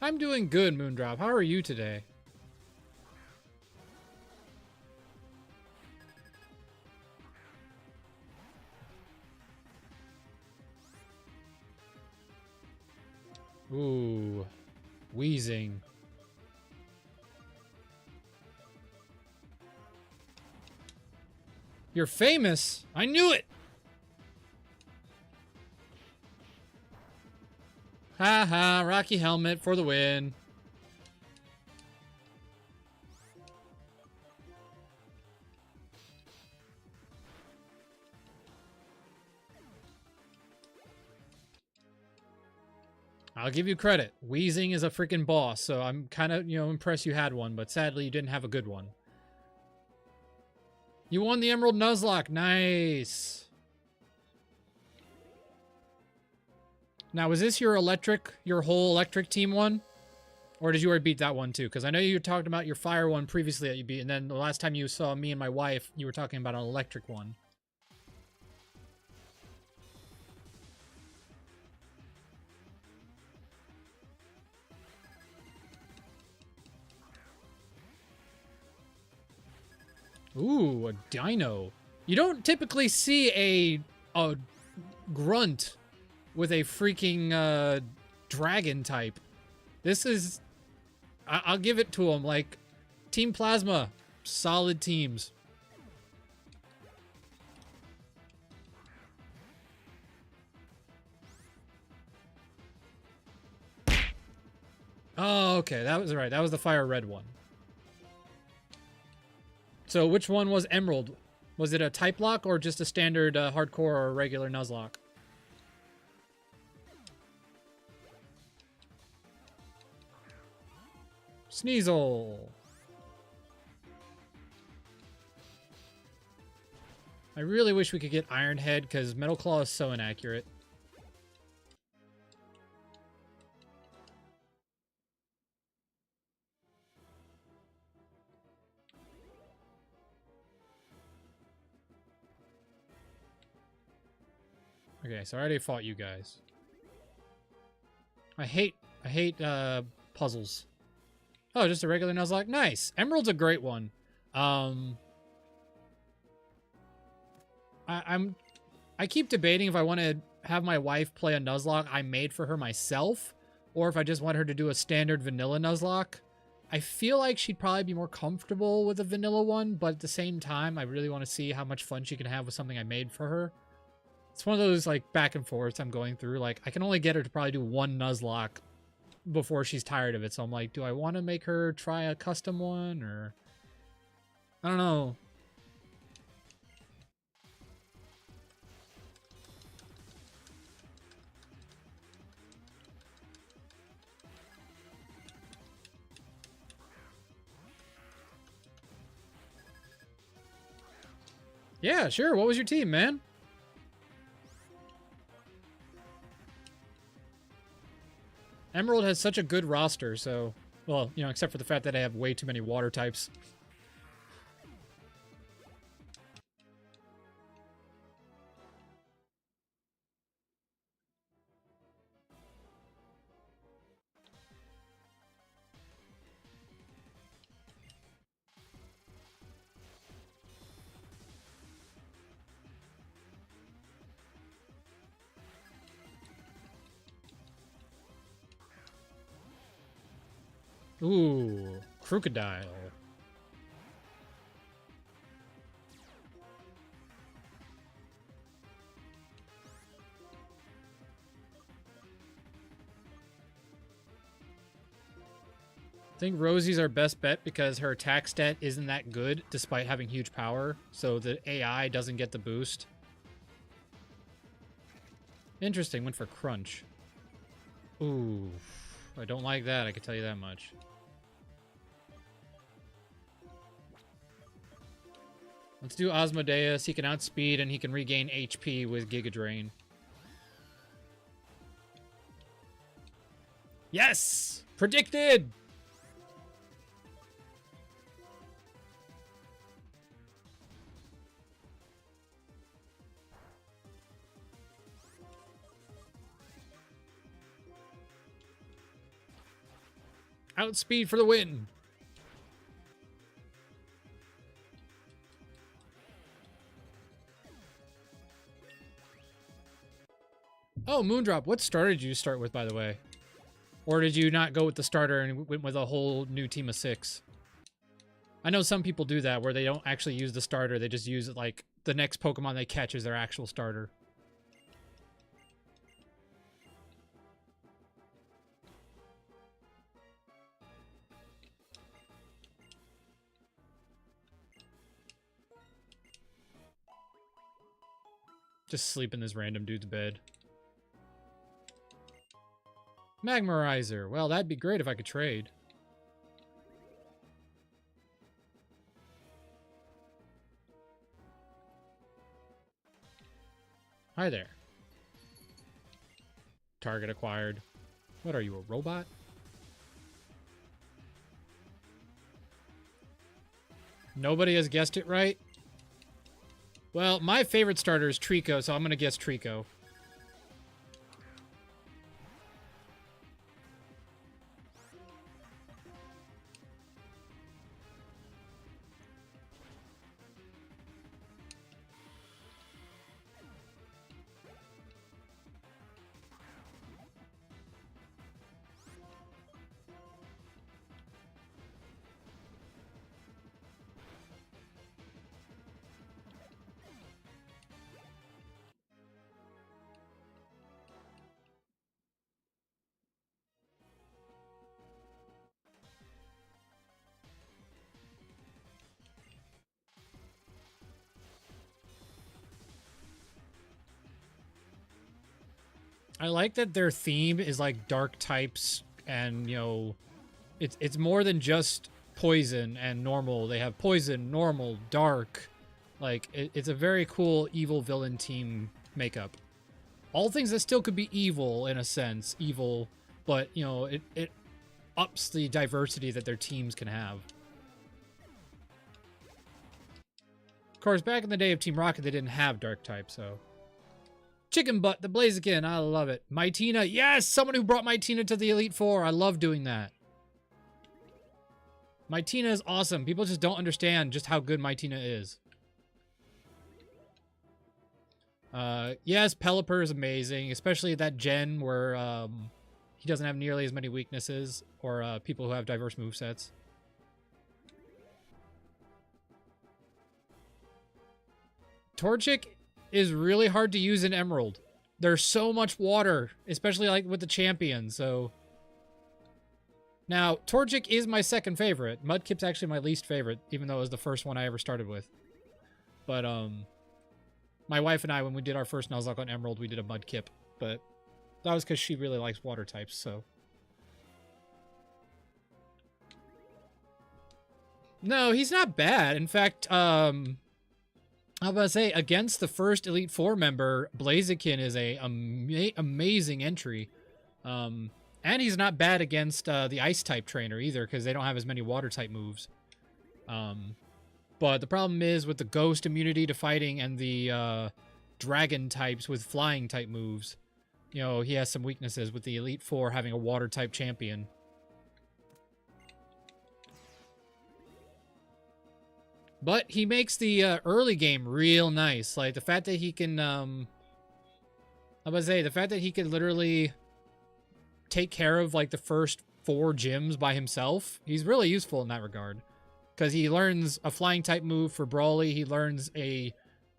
I'm doing good, Moondrop. How are you today? Ooh, wheezing. You're famous? I knew it! Ha ha, Rocky Helmet for the win. I'll give you credit. Wheezing is a freaking boss, so I'm kind of, impressed you had one, but sadly you didn't have a good one. You won the Emerald Nuzlocke. Nice. Now, was this your whole electric team one? Or did you already beat that one too? Because I know you talked about your fire one previously that you beat, and then the last time you saw me and my wife, you were talking about an electric one. Ooh, a dino. You don't typically see a grunt with a freaking dragon type. This is... I'll give it to them. Like, Team Plasma, solid teams. Oh, okay. That was right. That was the fire red one. So which one was Emerald? Was it a type lock or just a standard hardcore or regular Nuzlocke? Sneasel. I really wish we could get Iron Head because Metal Claw is so inaccurate. Okay, so I already fought you guys. I hate puzzles. Oh, just a regular Nuzlocke? Nice. Emerald's a great one. I keep debating if I want to have my wife play a Nuzlocke I made for her myself, or if I just want her to do a standard vanilla Nuzlocke. I feel like she'd probably be more comfortable with a vanilla one, but at the same time, I really want to see how much fun she can have with something I made for her. It's one of those, like, back and forths I'm going through. Like, I can only get her to probably do one Nuzlocke before she's tired of it. So I'm like, do I want to make her try a custom one, or... I don't know. Yeah, sure. What was your team, man? Emerald has such a good roster, so... Well, except for the fact that I have way too many water types. Ooh, crocodile. I think Rosie's our best bet because her attack stat isn't that good despite having huge power, so the AI doesn't get the boost. Interesting, went for Crunch. Ooh, I don't like that, I can tell you that much. Let's do Osmodeus. He can outspeed and he can regain HP with Giga Drain. Yes! Predicted! Outspeed for the win! Oh, Moondrop, what starter did you start with, by the way? Or did you not go with the starter and went with a whole new team of 6? I know some people do that, where they don't actually use the starter, they just use, like, the next Pokemon they catch as their actual starter. Just sleep in this random dude's bed. Magmarizer. Well, that'd be great if I could trade. Hi there. Target acquired. What are you, a robot? Nobody has guessed it right? Well, my favorite starter is Trico, so I'm going to guess Trico. I like that their theme is like dark types and, you know, it's more than just poison and normal. They have poison, normal, dark. Like, it's a very cool evil villain team makeup. All things that still could be evil in a sense, evil, but, you know, it ups the diversity that their teams can have. Of course, back in the day of Team Rocket, they didn't have dark type, so... Chicken Butt, the Blaziken, I love it. Mightina, yes! Someone who brought Mightina to the Elite Four. I love doing that. Mightina is awesome. People just don't understand just how good Mightina is. Yes, Pelipper is amazing, especially that gen where he doesn't have nearly as many weaknesses, or people who have diverse movesets. Torchic is really hard to use in Emerald. There's so much water, especially like with the champion, so... Now, Torchic is my second favorite. Mudkip's actually my least favorite, even though it was the first one I ever started with. But, my wife and I, when we did our first Nuzlocke on Emerald, we did a Mudkip. But that was because she really likes water types, so... No, he's not bad. In fact, I was about to say, against the first Elite Four member, Blaziken is a amazing entry. And he's not bad against the Ice-type trainer either, because they don't have as many Water-type moves. But the problem is with the Ghost immunity to fighting and the Dragon types with Flying-type moves. You know, he has some weaknesses with the Elite Four having a Water-type champion. But he makes the early game real nice. Like, the fact that he can, I was about to say, the fact that he can literally take care of, like, the first 4 gyms by himself, he's really useful in that regard. Because he learns a flying-type move for Brawly, he learns a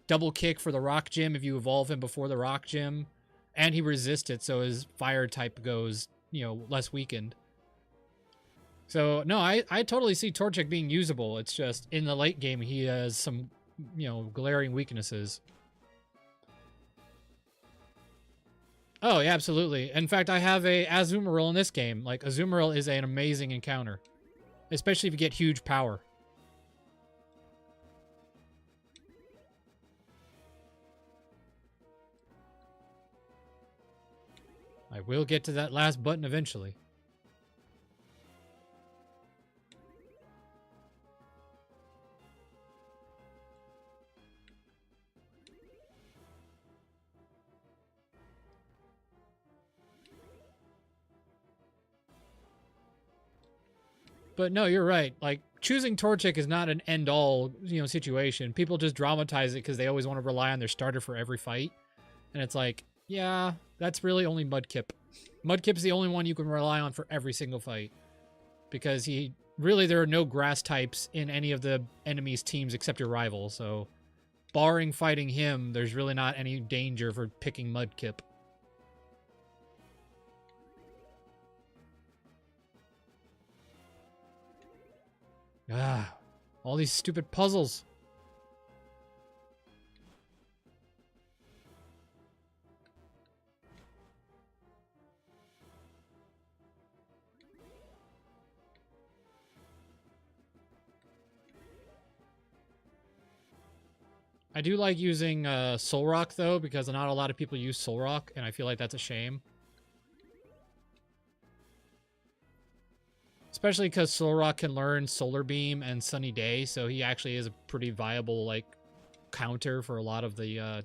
double kick for the Rock Gym if you evolve him before the Rock Gym, and he resists it, so his Fire-type goes, you know, less weakened. So, no, I totally see Torchic being usable. It's just, in the late game, he has some, you know, glaring weaknesses. Oh, yeah, absolutely. In fact, I have a Azumarill in this game. Like, Azumarill is an amazing encounter. Especially if you get huge power. I will get to that last button eventually. But no, you're right. Like, choosing Torchic is not an end-all, you know, situation. People just dramatize it because they always want to rely on their starter for every fight. And it's like, yeah, that's really only Mudkip. Mudkip's the only one you can rely on for every single fight. Because really, there are no grass types in any of the enemy's teams except your rival, so... Barring fighting him, there's really not any danger for picking Mudkip. Ah, all these stupid puzzles. I do like using Soul Rock, though, because not a lot of people use Soul Rock, and I feel like that's a shame. Especially because Soul Rock can learn Solar Beam and Sunny Day, so he actually is a pretty viable, like, counter for a lot of the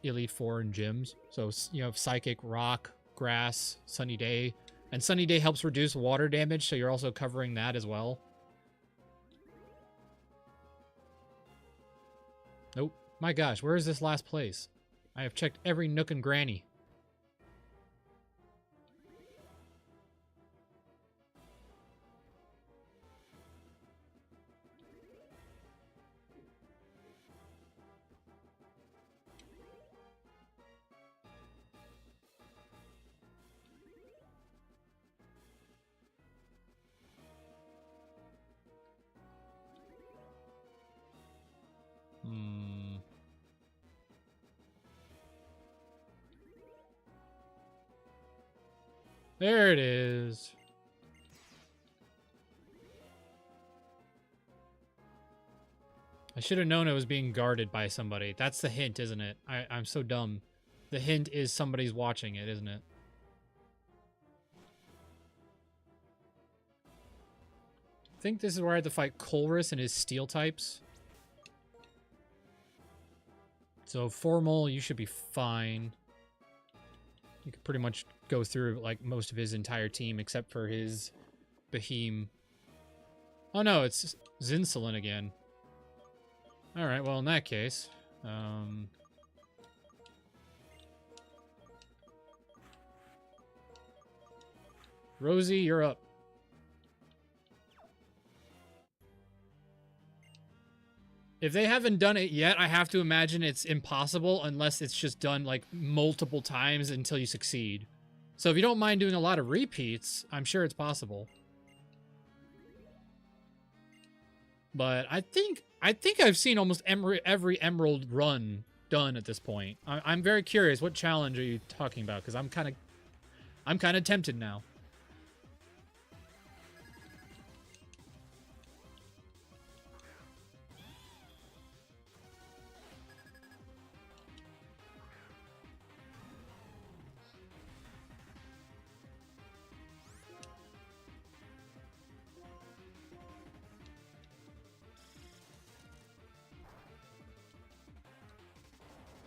Elite Four and gyms. So, you have Psychic, Rock, Grass, Sunny Day. And Sunny Day helps reduce water damage, so you're also covering that as well. Nope. My gosh, where is this last place? I have checked every nook and cranny. There it is. I should have known it was being guarded by somebody. That's the hint, isn't it? I'm so dumb. The hint is somebody's watching it, isn't it? I think this is where I have to fight Colrus and his steel types. So Formal, you should be fine. You could pretty much go through like most of his entire team except for his Beheem. Oh no, it's Zinsulin again. Alright, well in that case, Rosie, you're up. If they haven't done it yet, I have to imagine it's impossible unless it's just done like multiple times until you succeed. So if you don't mind doing a lot of repeats, I'm sure it's possible. But I think I've seen almost every Emerald run done at this point. I'm very curious. What challenge are you talking about? Because I'm kind of tempted now.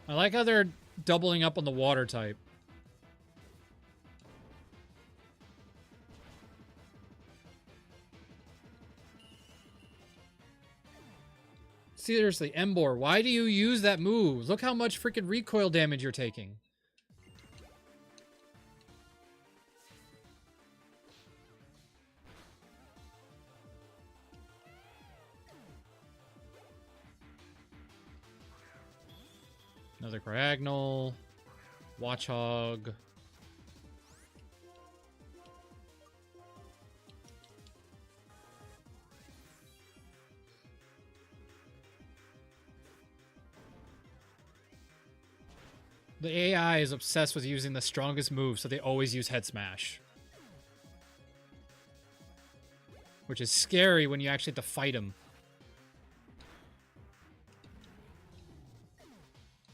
I like how they're doubling up on the water type. Seriously, Embor, why do you use that move? Look how much freaking recoil damage you're taking. Another Cryogonal. Watchhog. The AI is obsessed with using the strongest move, so they always use Head Smash. Which is scary when you actually have to fight him.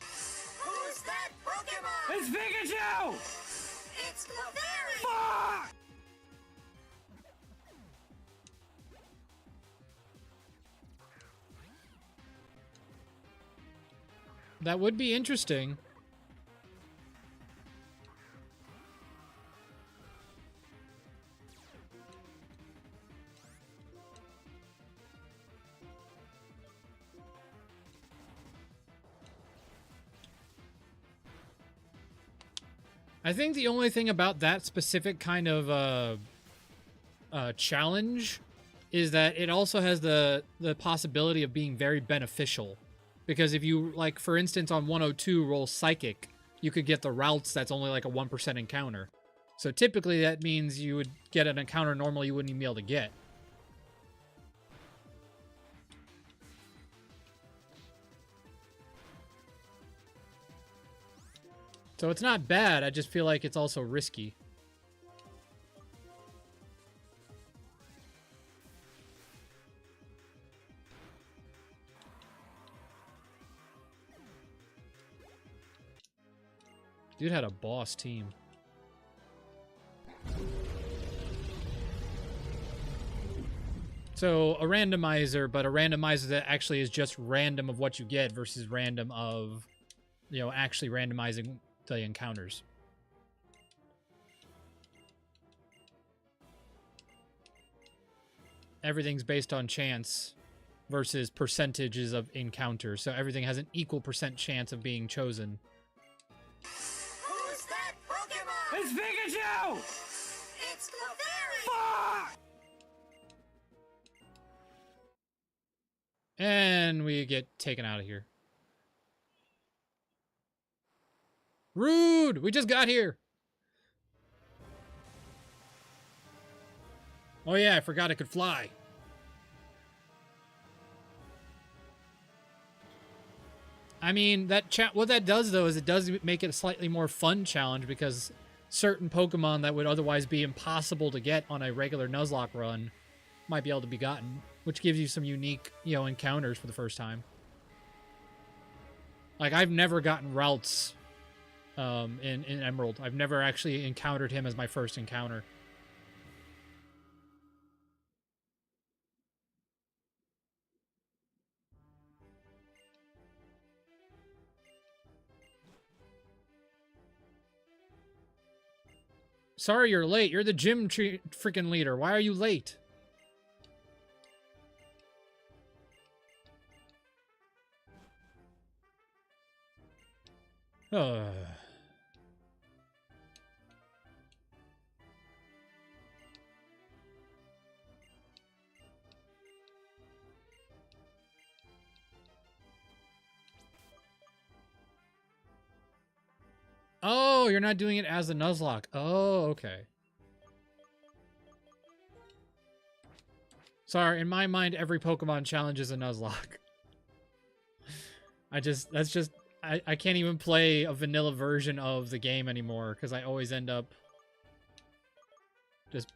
Who's that Pokemon? It's Pikachu! It's Clefairy! Fuck! That would be interesting. I think the only thing about that specific kind of challenge is that it also has the possibility of being very beneficial. Because if you, like, for instance, on 102 roll Psychic, you could get the routes that's only like a 1% encounter. So typically that means you would get an encounter normally you wouldn't even be able to get. So it's not bad, I just feel like it's also risky. Dude had a boss team. So a randomizer, but a randomizer that actually is just random of what you get versus random of, you know, actually randomizing the encounters. Everything's based on chance versus percentages of encounters. So everything has an equal % chance of being chosen. Who's that Pokemon? It's Pikachu! It's Clefairy! Fuck! And we get taken out of here. Rude! We just got here! Oh yeah, I forgot it could fly. I mean, what that does, though, is it does make it a slightly more fun challenge because certain Pokemon that would otherwise be impossible to get on a regular Nuzlocke run might be able to be gotten, which gives you some unique, you know, encounters for the first time. Like, I've never gotten Routes in Emerald. I've never actually encountered him as my first encounter. Sorry you're late. You're the gym freaking leader. Why are you late? Oh, you're not doing it as a Nuzlocke. Oh, okay. Sorry, in my mind, every Pokemon challenge is a Nuzlocke. I can't even play a vanilla version of the game anymore because I always end up just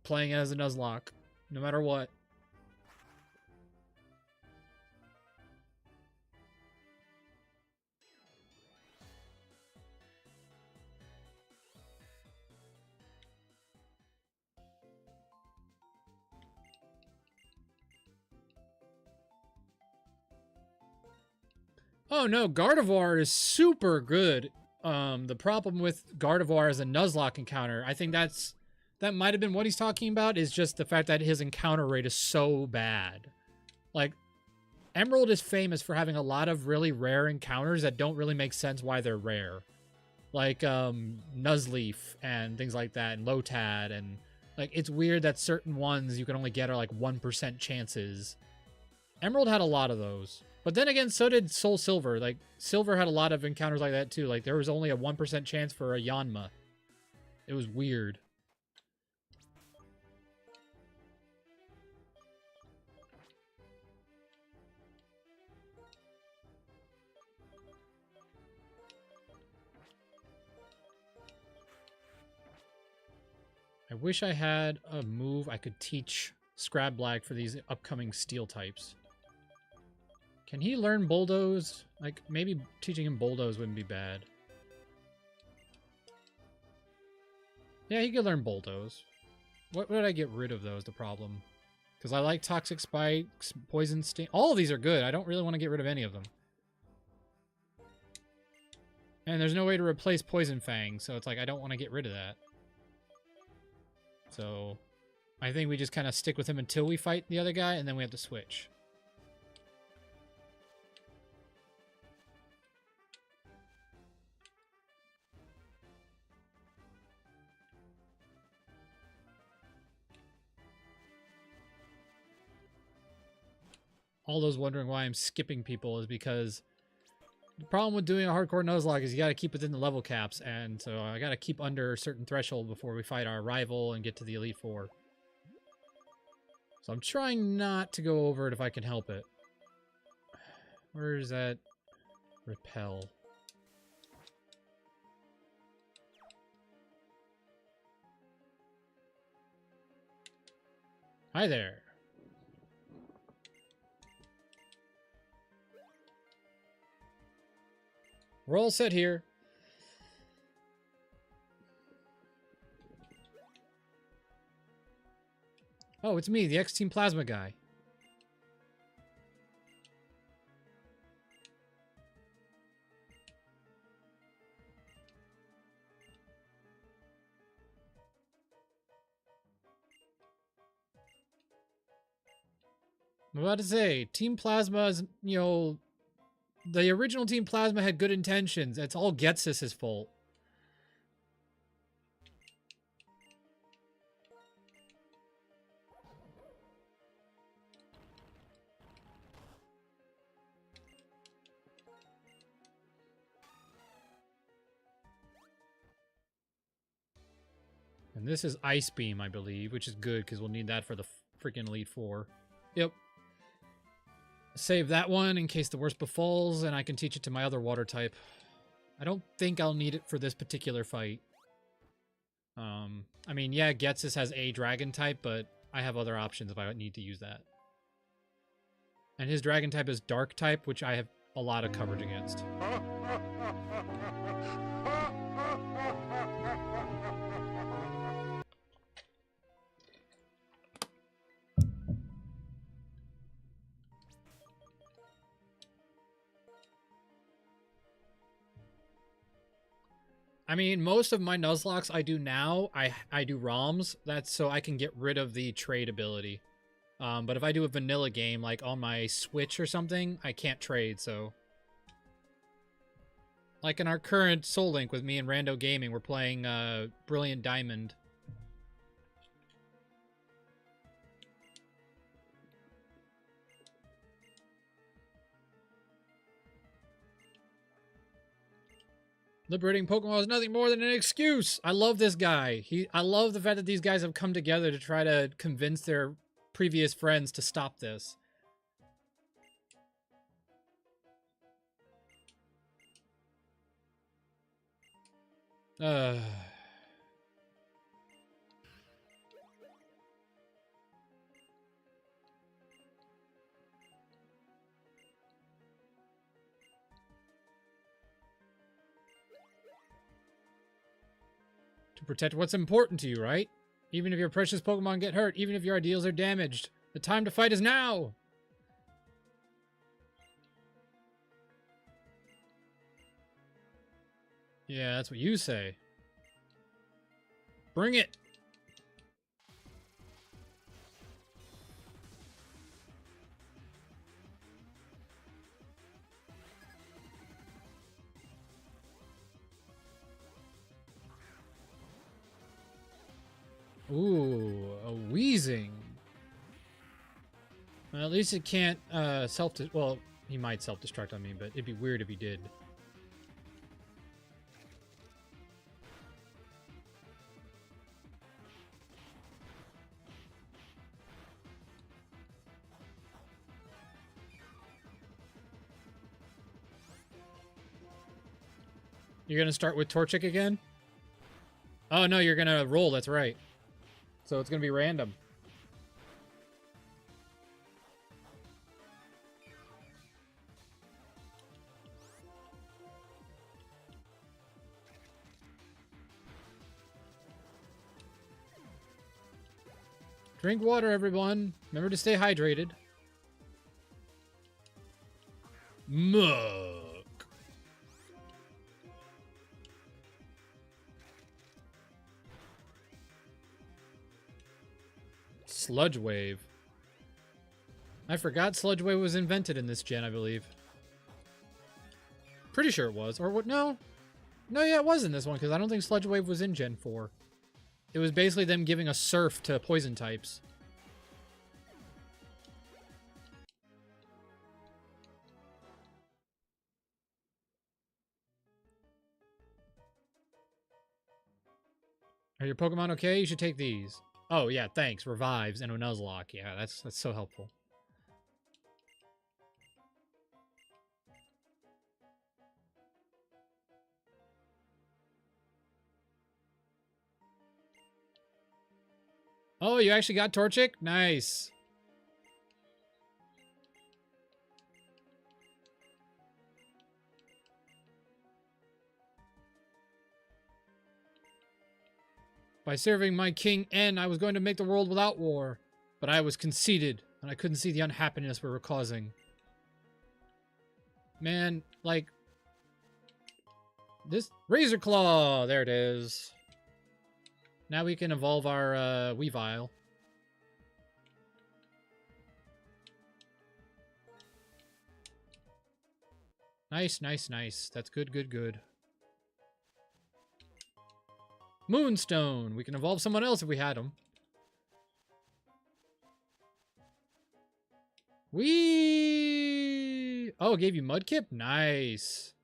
playing it as a Nuzlocke, no matter what. Oh no, Gardevoir is super good. The problem with Gardevoir as a Nuzlocke encounter, I think that might have been what he's talking about, is just the fact that his encounter rate is so bad. Like, Emerald is famous for having a lot of really rare encounters that don't really make sense why they're rare. Like, Nuzleaf and things like that, and Lotad, and, like, it's weird that certain ones you can only get are, like, 1% chances. Emerald had a lot of those. But then again, so did Soul Silver. Like, Silver had a lot of encounters like that, too. Like, there was only a 1% chance for a Yanma. It was weird. I wish I had a move I could teach Scrablag for these upcoming steel types. Can he learn Bulldoze? Like, maybe teaching him Bulldoze wouldn't be bad. Yeah, he could learn Bulldoze. What would I get rid of, though, is the problem. Because I like Toxic Spikes, Poison Sting. All of these are good. I don't really want to get rid of any of them. And there's no way to replace Poison Fang, so it's like, I don't want to get rid of that. So, I think we just kind of stick with him until we fight the other guy, and then we have to switch. All those wondering why I'm skipping people is because the problem with doing a hardcore Nuzlocke is you got to keep within the level caps, and so I got to keep under a certain threshold before we fight our rival and get to the Elite Four. So I'm trying not to go over it if I can help it. Where is that repel? Hi there. We're all set here. Oh, it's me, the X-Team Plasma guy. I'm about to say, Team Plasma is, you know, the original Team Plasma had good intentions. It's all Ghetsis' fault. And this is Ice Beam, I believe, which is good because we'll need that for the freaking Elite Four. Yep. Save that one in case the worst befalls, and I can teach it to my other water type. I don't think I'll need it for this particular fight. I mean, yeah, Ghetsis has a dragon type, but I have other options if I need to use that. And his dragon type is dark type, which I have a lot of coverage against. I mean, most of my Nuzlocks I do now, I do ROMs. That's so I can get rid of the trade ability. But if I do a vanilla game, like on my Switch or something, I can't trade, so... Like in our current Soul Link with me and Rando Gaming, we're playing Brilliant Diamond. Liberating Pokemon is nothing more than an excuse. I love this guy. I love the fact that these guys have come together to try to convince their previous friends to stop this. To protect what's important to you, right? Even if your precious Pokemon get hurt, even if your ideals are damaged. The time to fight is now! Yeah, that's what you say. Bring it! Ooh, a wheezing. Well, at least it can't well, he might self-destruct on me, but it'd be weird if he did. You're gonna start with Torchic again? Oh no, you're gonna roll, that's right. So it's gonna be random. Drink water, everyone. Remember to stay hydrated. Mug. Sludge Wave. I forgot Sludge Wave was invented in this gen, I believe. Pretty sure it was. Or what? No. No, yeah, it was in this one, because I don't think Sludge Wave was in Gen 4. It was basically them giving a surf to poison types. Are your Pokemon okay? You should take these. Oh, yeah, thanks. Revives and a Nuzlocke. Yeah, that's so helpful. Oh, you actually got Torchic? Nice. By serving my King N, I was going to make the world without war. but I was conceited, and I couldn't see the unhappiness we were causing. Man, like... This Razor Claw! There it is. Now we can evolve our Weavile. Nice, nice, nice. That's good, good, good. Moonstone! We can evolve someone else if we had them. Whee! Oh, it gave you Mudkip? Nice.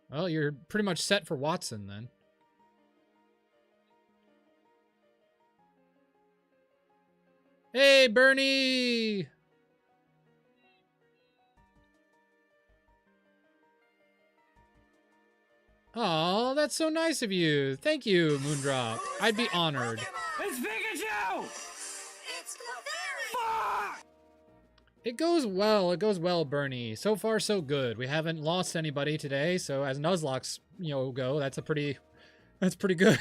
Well, you're pretty much set for Watson, then. Hey, Bernie! Oh, that's so nice of you. Thank you, Moondrop. I'd be honored. It's Pikachu! It's Clefairy! Fuck! It goes well, Bernie. So far, so good. We haven't lost anybody today, so as Nuzlocke's, go, that's pretty good.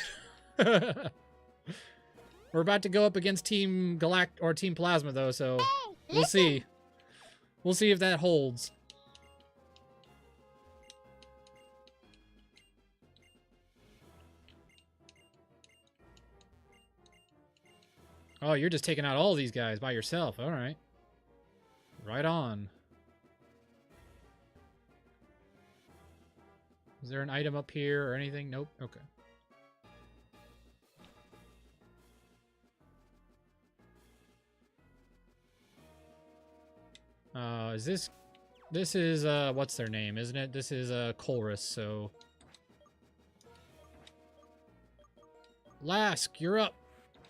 We're about to go up against Team Team Plasma, though, so we'll see. We'll see if that holds. Oh, you're just taking out all these guys by yourself. All right. Right on. Is there an item up here or anything? Nope. Okay. This is, what's their name, isn't it? This is, Colrus, so... Lask, you're up.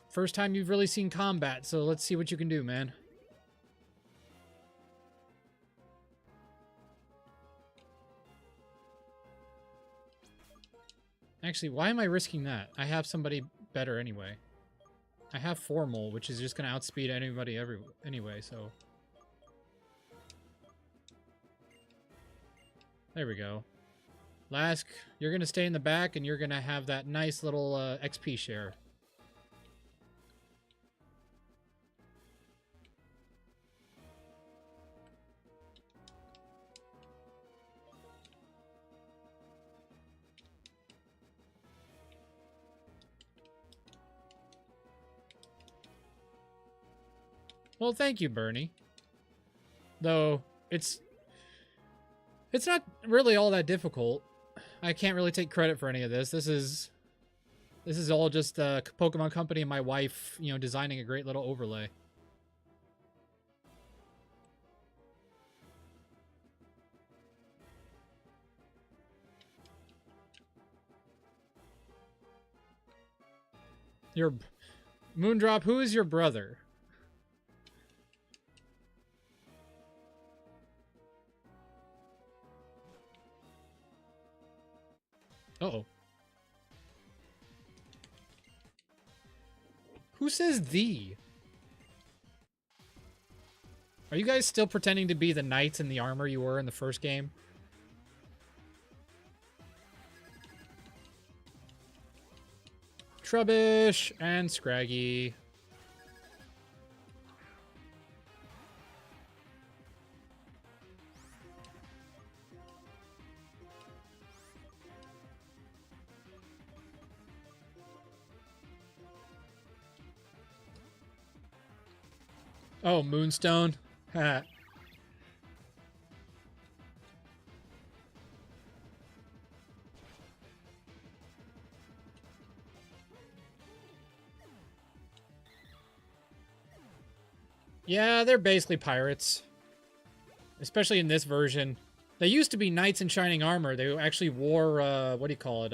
First time you've really seen combat, so let's see what you can do, man. Actually, why am I risking that? I have somebody better anyway. I have Formal, which is just going to outspeed anybody anyway, so... There we go. Lask, you're going to stay in the back, and you're going to have that nice little XP share. Well, thank you, Bernie. Though, it's not really all that difficult. I can't really take credit for any of this. This is all just the Pokemon Company and my wife, designing a great little overlay. Your Moondrop, who is your brother? Uh-oh. Who says thee? Are you guys still pretending to be the knights in the armor you were in the first game? Trubbish and Scraggy. Oh, Moonstone. Ha. Yeah, they're basically pirates. Especially in this version. They used to be knights in shining armor. They actually wore, what do you call it?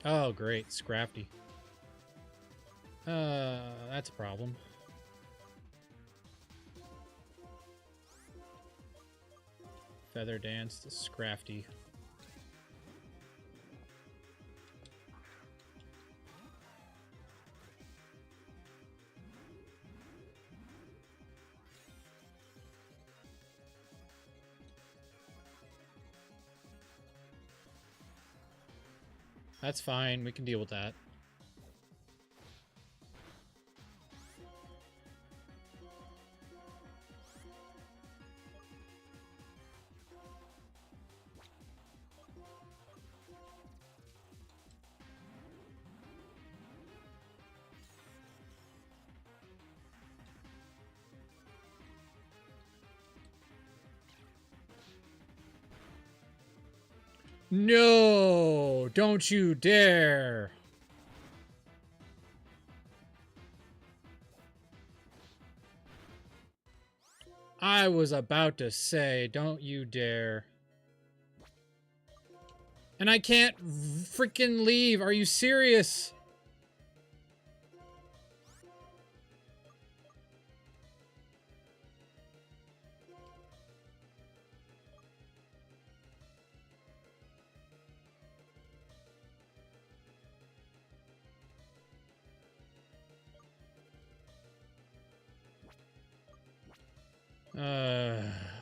Oh, great. Scrafty. That's a problem. Feather Dance to Scrafty. That's fine. We can deal with that. No! Don't you dare! I was about to say, don't you dare. And I can't freaking leave. Are you serious?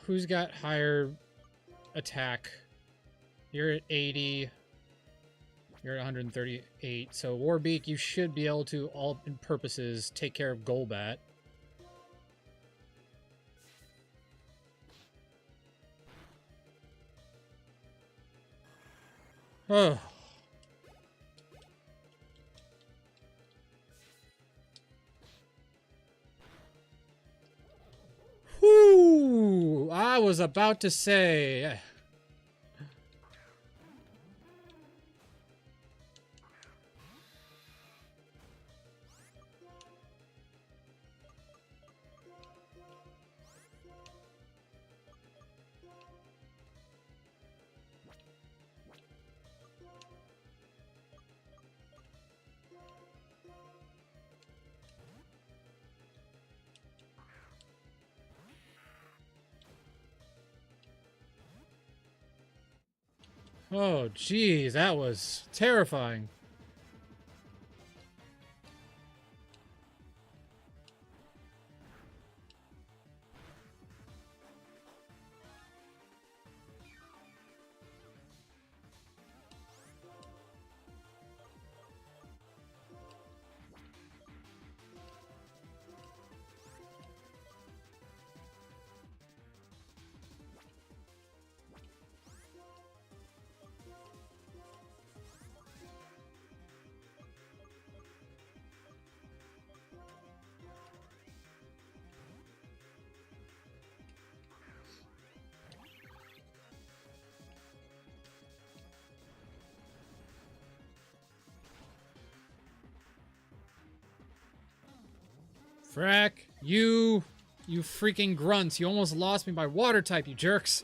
Who's got higher attack? You're at 80. You're at 138. So Warbeak, you should be able to, all in purposes, take care of Golbat. Oh. Whoo! I was about to say. Oh, geez, that was terrifying. Frack, you freaking grunts. You almost lost me by water type, you jerks.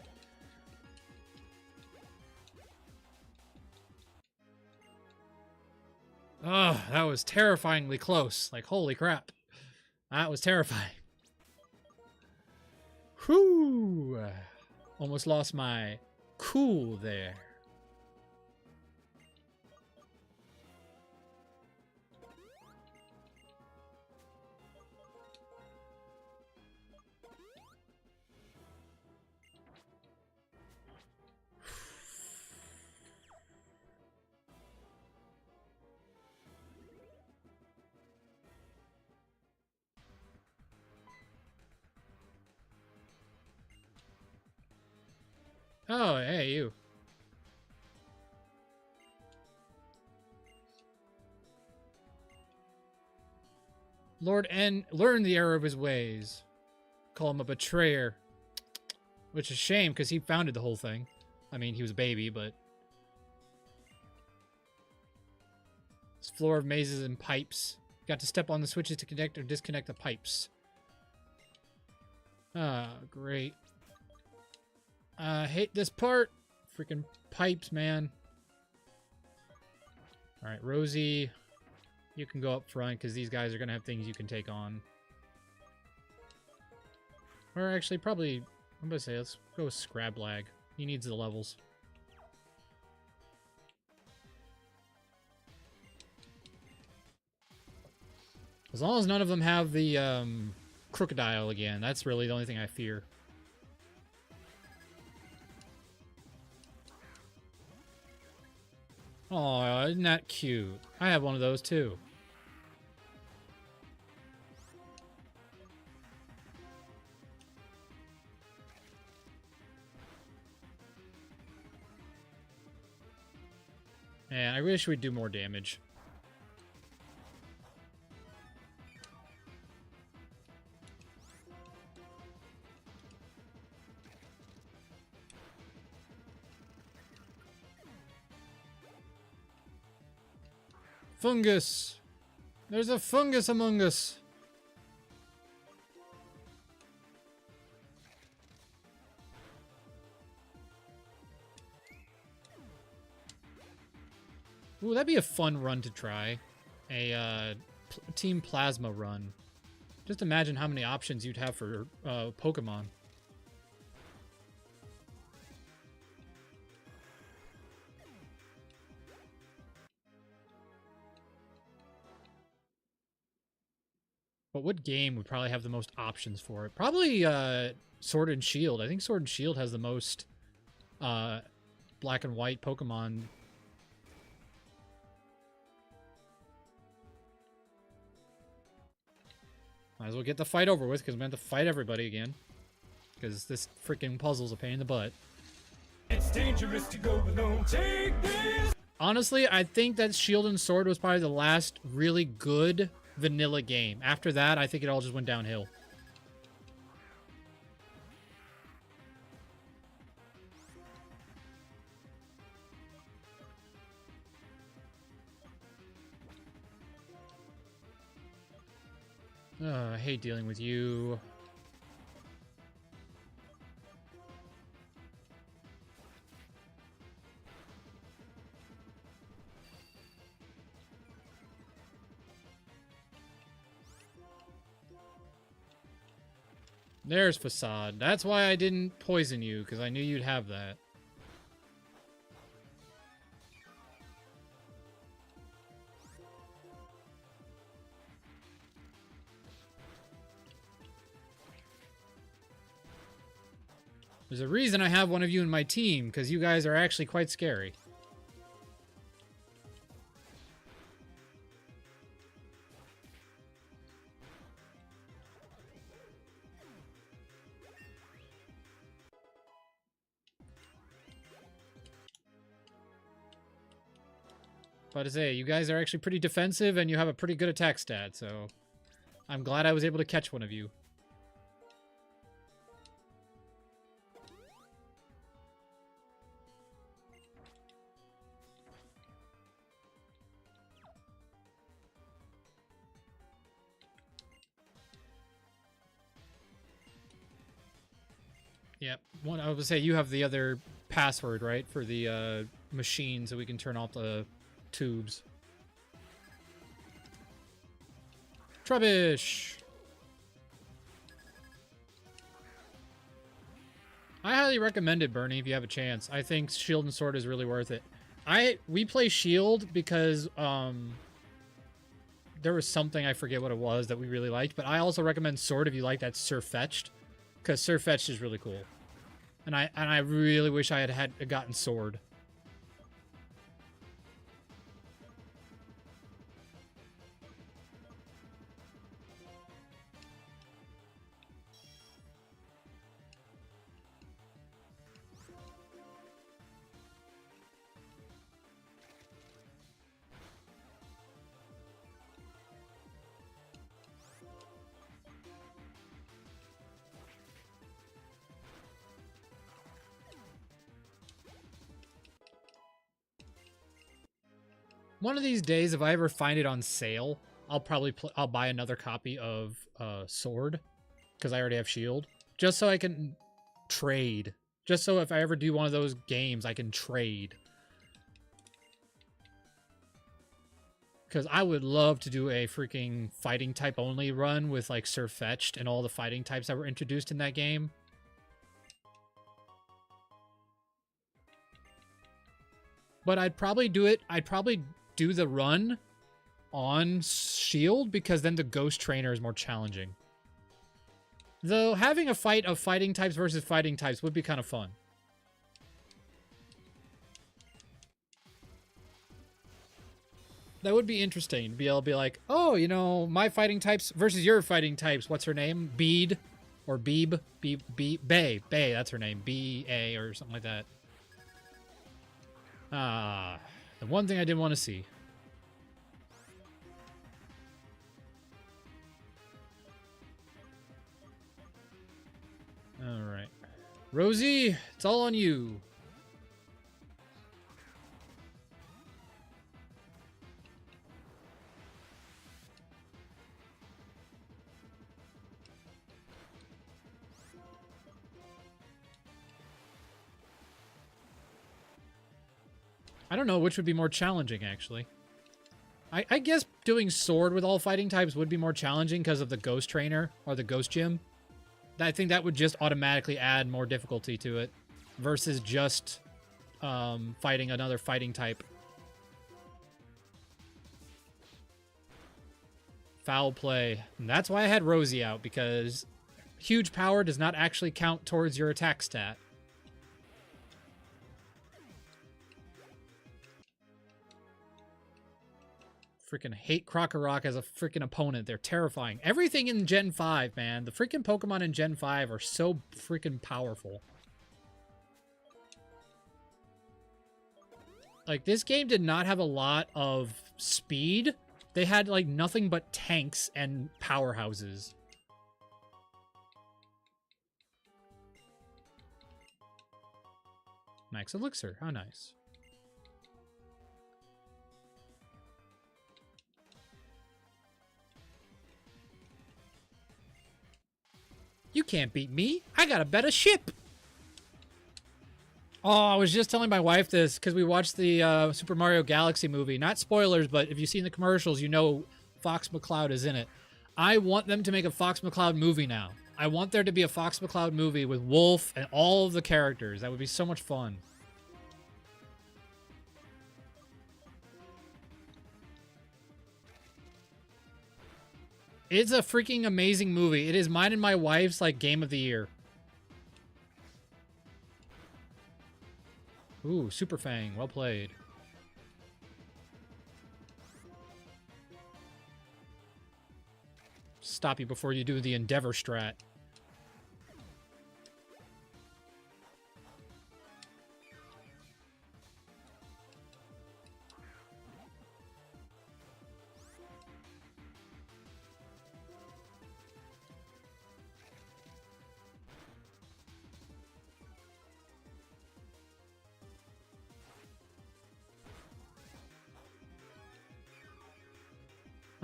Oh, that was terrifyingly close. Like, holy crap. That was terrifying. Whew. Almost lost my cool there. Oh, hey, you. Lord N learned the error of his ways. Call him a betrayer. Which is a shame, because he founded the whole thing. I mean, he was a baby, but... This floor of mazes and pipes. Got to step on the switches to connect or disconnect the pipes. Ah, great. I hate this part. Freaking pipes, man. Alright, Rosie. You can go up front, because these guys are going to have things you can take on. Or actually, probably... I'm going to say, let's go with Scrablag. He needs the levels. As long as none of them have the crocodile again, that's really the only thing I fear. Oh, isn't that cute? I have one of those too. Man, I wish we'd do more damage. Fungus! There's a fungus among us! Ooh, that'd be a fun run to try. A Team Plasma run. Just imagine how many options you'd have for Pokemon. But what game would probably have the most options for it? Probably Sword and Shield. I think Sword and Shield has the most black and white Pokemon. Might as well get the fight over with, because I'm going to have to fight everybody again. Because this freaking puzzle's a pain in the butt. It's dangerous to go alone. Take this. Honestly, I think that Shield and Sword was probably the last really good vanilla game. After that, I think it all just went downhill. I hate dealing with you. There's Facade. That's why I didn't poison you, because I knew you'd have that. There's a reason I have one of you in my team, because you guys are actually quite scary. But to say, you guys are actually pretty defensive, and you have a pretty good attack stat, so I'm glad I was able to catch one of you. Yep. One, I would say you have the other password, right, for the machine, so we can turn off the tubes. Trubbish! I highly recommend it, Bernie, if you have a chance. I think Shield and Sword is really worth it. We play Shield because there was something, I forget what it was, that we really liked, but I also recommend Sword if you like that Surfetched, because Surfetched is really cool. And I really wish I had gotten Sword. One of these days, if I ever find it on sale, I'll probably I'll buy another copy of Sword, because I already have Shield, just so I can trade. Just so if I ever do one of those games, I can trade. Because I would love to do a freaking fighting type only run with like Surfetched and all the fighting types that were introduced in that game. But I'd probably do it. I'd probably do the run on Shield, because then the Ghost Trainer is more challenging. Though having a fight of fighting types versus fighting types would be kind of fun. That would be interesting to be able to be like, oh, you know, my fighting types versus your fighting types. What's her name? Beed or Beeb? Bay, that's her name. B-A or something like that. Ah, the one thing I didn't want to see. All right. Rosie, it's all on you. I don't know which would be more challenging, actually. I guess doing sword with all fighting types would be more challenging because of the ghost trainer or the ghost gym. I think that would just automatically add more difficulty to it versus just fighting another fighting type. Foul play. And that's why I had Rosie out, because huge power does not actually count towards your attack stat. Freaking hate Krokorok as a freaking opponent. They're terrifying. Everything in Gen 5, man. The freaking Pokemon in Gen 5 are so freaking powerful. Like, this game did not have a lot of speed. They had, like, nothing but tanks and powerhouses. Max Elixir. How nice. You can't beat me. I got a better ship. Oh, I was just telling my wife this because we watched the Super Mario Galaxy movie. Not spoilers, but if you've seen the commercials, you know Fox McCloud is in it. I want them to make a Fox McCloud movie now. I want there to be a Fox McCloud movie with Wolf and all of the characters. That would be so much fun. It's a freaking amazing movie. It is mine and my wife's, like, game of the year. Ooh, Super Fang. Well played. Stop you before you do the Endeavor strat.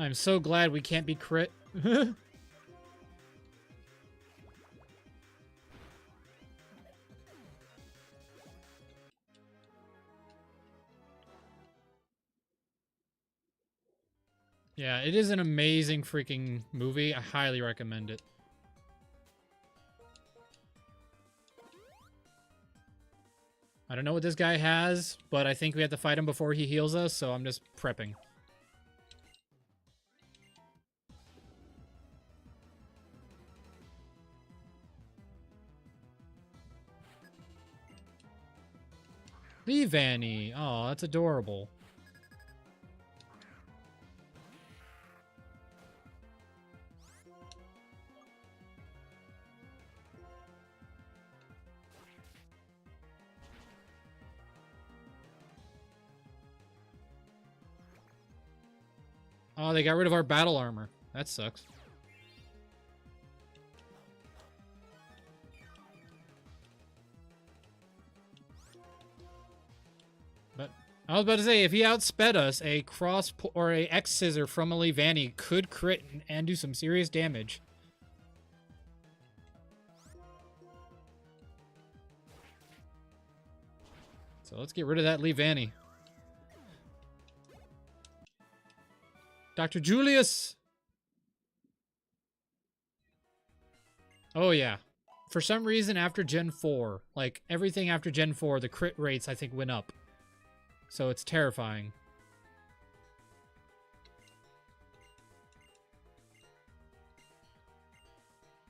I'm so glad we can't be crit. Yeah, it is an amazing freaking movie. I highly recommend it. I don't know what this guy has, but I think we have to fight him before he heals us, so I'm just prepping. Leavanny. Oh, that's adorable. Oh, they got rid of our battle armor. That sucks. But I was about to say, if he outsped us, a cross or a X scissor from a Leavanny could crit and do some serious damage. So let's get rid of that Leavanny. Dr. Julius! Oh, yeah. For some reason, after Gen 4, like, everything after Gen 4, the crit rates, I think, went up. So it's terrifying.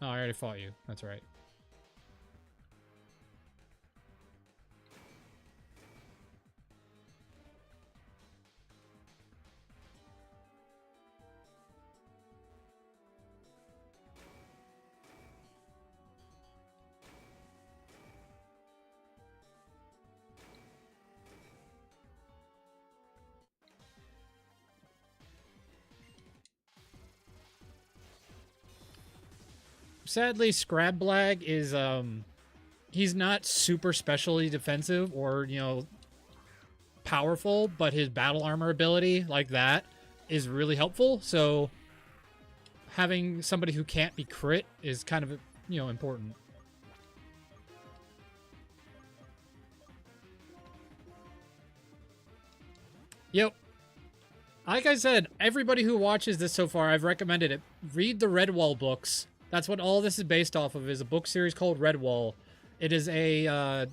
Oh, I already fought you. That's right. Sadly, Scrablag is, he's not super specially defensive or, you know, powerful, but his battle armor ability, like that, is really helpful. So, having somebody who can't be crit is kind of, you know, important. Yep. Like I said, everybody who watches this so far, I've recommended it. Read the Redwall books. That's what all this is based off of, is a book series called Redwall. It is a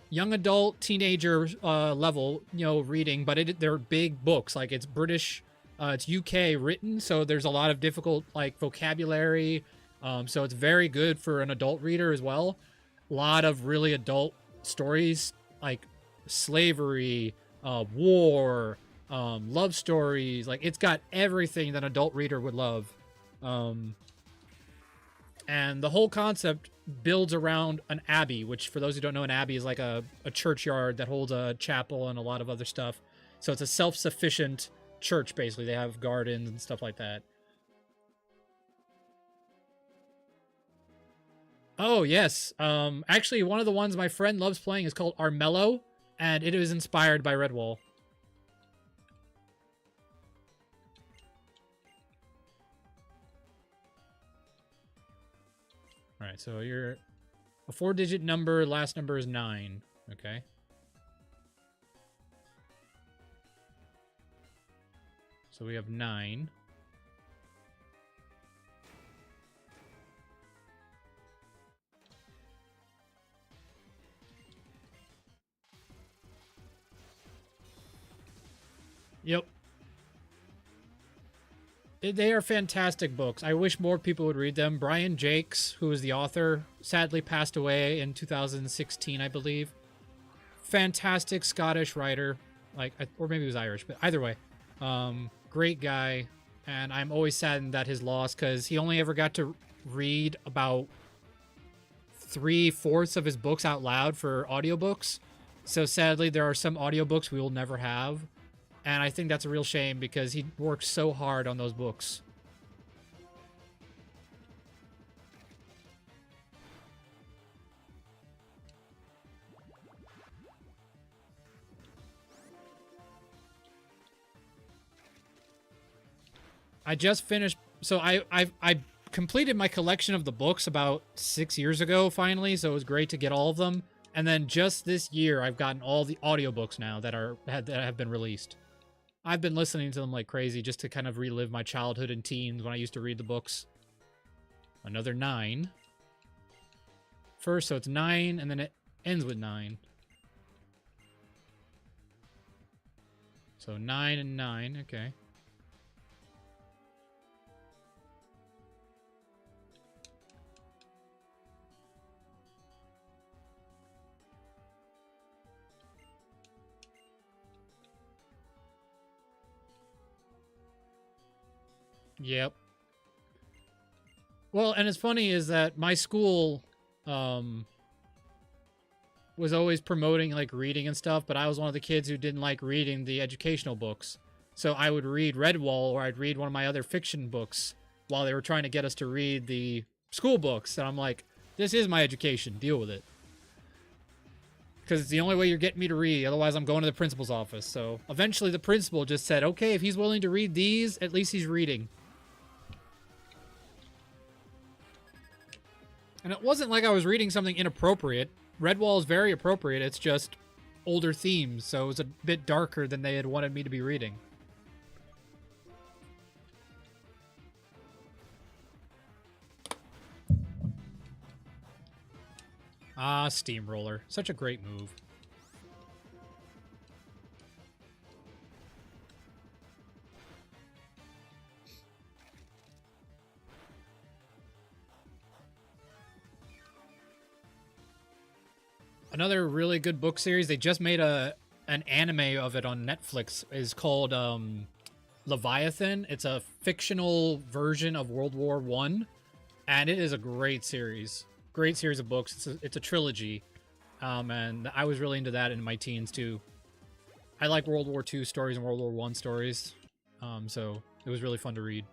young adult, teenager level, reading, but they're big books. Like, it's British, it's UK written, so there's a lot of difficult, like, vocabulary. So it's very good for an adult reader as well. A lot of really adult stories, like slavery, war, love stories. Like, it's got everything that an adult reader would love. And the whole concept builds around an abbey, which, for those who don't know, an abbey is like a churchyard that holds a chapel and a lot of other stuff. So it's a self-sufficient church, basically. They have gardens and stuff like that. Oh, yes. Actually, one of the ones my friend loves playing is called Armello, and it is inspired by Redwall. Alright, so you're a 4-digit number, last number is 9. Okay. So we have 9. Yep. They are fantastic books. I wish more people would read them. Brian Jakes, who is the author, sadly passed away in 2016, I believe. Fantastic Scottish writer. Or maybe he was Irish, but either way. Great guy. And I'm always saddened at his loss, because he only ever got to read about 3/4 of his books out loud for audiobooks. So sadly, there are some audiobooks we will never have. And I think that's a real shame, because he worked so hard on those books. I just finished... So I completed my collection of the books about 6 years ago, finally, so it was great to get all of them. And then just this year, I've gotten all the audiobooks now that have been released. I've been listening to them like crazy just to kind of relive my childhood and teens when I used to read the books. Another 9. First, so it's 9, and then it ends with 9. So 9 and 9, okay. Yep. Well, and it's funny is that my school was always promoting, like, reading and stuff, but I was one of the kids who didn't like reading the educational books. So I would read Redwall, or I'd read one of my other fiction books while they were trying to get us to read the school books. And I'm like, this is my education. Deal with it. Because it's the only way you're getting me to read. Otherwise, I'm going to the principal's office. So eventually the principal just said, okay, if he's willing to read these, at least he's reading. And it wasn't like I was reading something inappropriate. Redwall is very appropriate. It's just older themes, so it was a bit darker than they had wanted me to be reading. Ah, Steamroller. Such a great move. Another really good book series, they just made an anime of it on Netflix, is called Leviathan. It's a fictional version of World War I, and it is a great series. Great series of books. It's a trilogy, and I was really into that in my teens too. I like World War II stories and World War I stories, so it was really fun to read.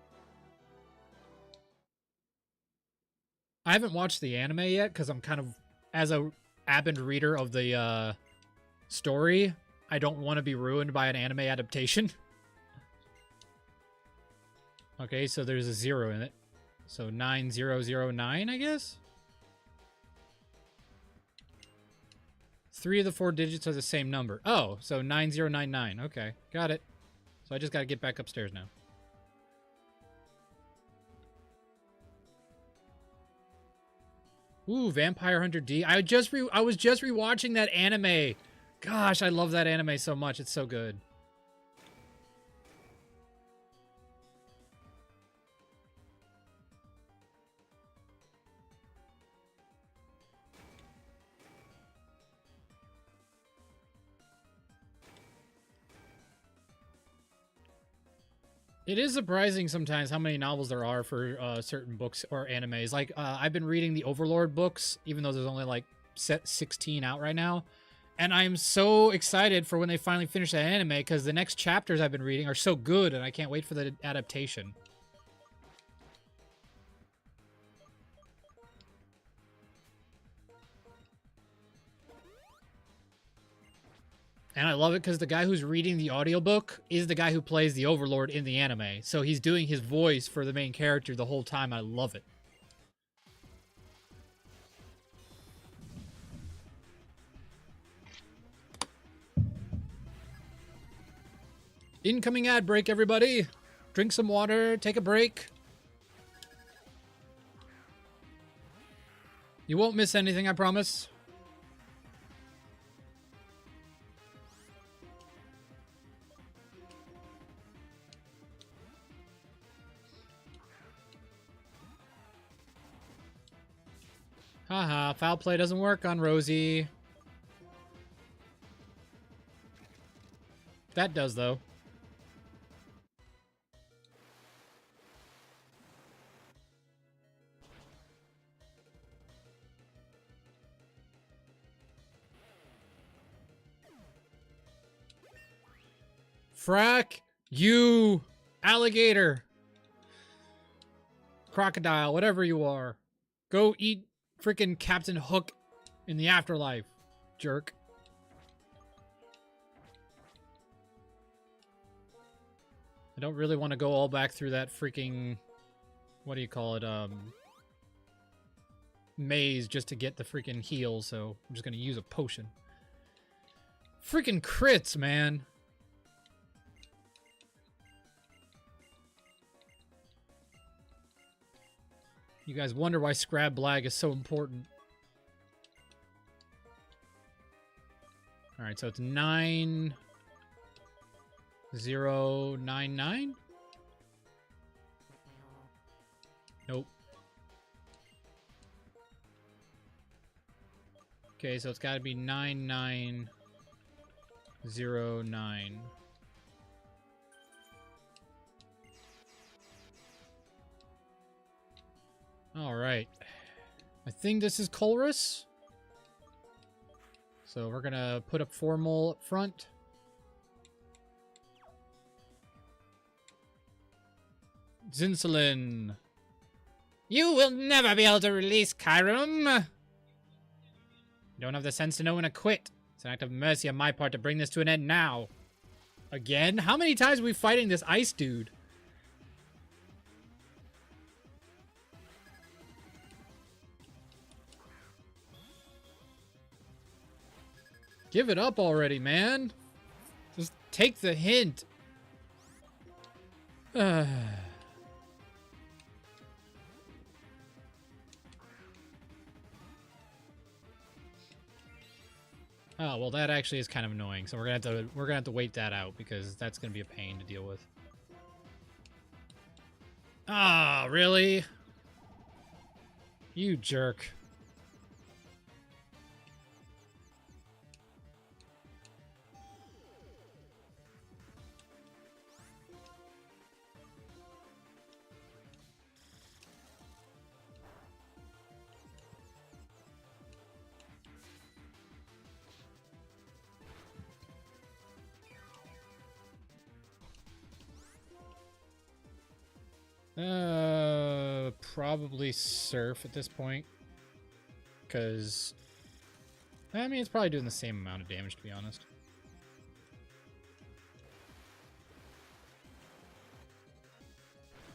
I haven't watched the anime yet because I'm kind of, as a avid reader of the story, I don't want to be ruined by an anime adaptation. Okay, so there's a 0 in it. So 9009, I guess? 3 of the 4 digits are the same number. Oh, so 9099. Okay, got it. So I just got to get back upstairs now. Ooh, Vampire Hunter D. I was just rewatching that anime. Gosh, I love that anime so much. It's so good. It is surprising sometimes how many novels there are for certain books or animes. Like, I've been reading the Overlord books, even though there's only, like, set 16 out right now. And I'm so excited for when they finally finish that anime, because the next chapters I've been reading are so good, and I can't wait for the adaptation. And I love it because the guy who's reading the audiobook is the guy who plays the Overlord in the anime. So he's doing his voice for the main character the whole time. I love it. Incoming ad break, everybody. Drink some water, take a break. You won't miss anything, I promise. Haha, foul play doesn't work on Rosie. That does, though. Frack, you alligator. Crocodile, whatever you are. Go eat freaking Captain Hook in the afterlife, jerk. I don't really want to go all back through that freaking, what do you call it, maze just to get the freaking heal, so I'm just gonna use a potion. Freaking crits, man. You guys wonder why Scrab Blag is so important. Alright, so it's 9099? Nope. Okay, so it's gotta be 9909. Alright. I think this is Colrus. So we're gonna put up formal up front. Zinsulin. You will never be able to release Kyrum. Don't have the sense to know when to quit. It's an act of mercy on my part to bring this to an end now. Again? How many times are we fighting this ice dude? Give it up already, man. Just take the hint. Oh, well, that actually is kind of annoying. So we're gonna have to wait that out because that's gonna be a pain to deal with. Ah, really? You jerk. Probably Surf at this point. Because, I mean, it's probably doing the same amount of damage, to be honest.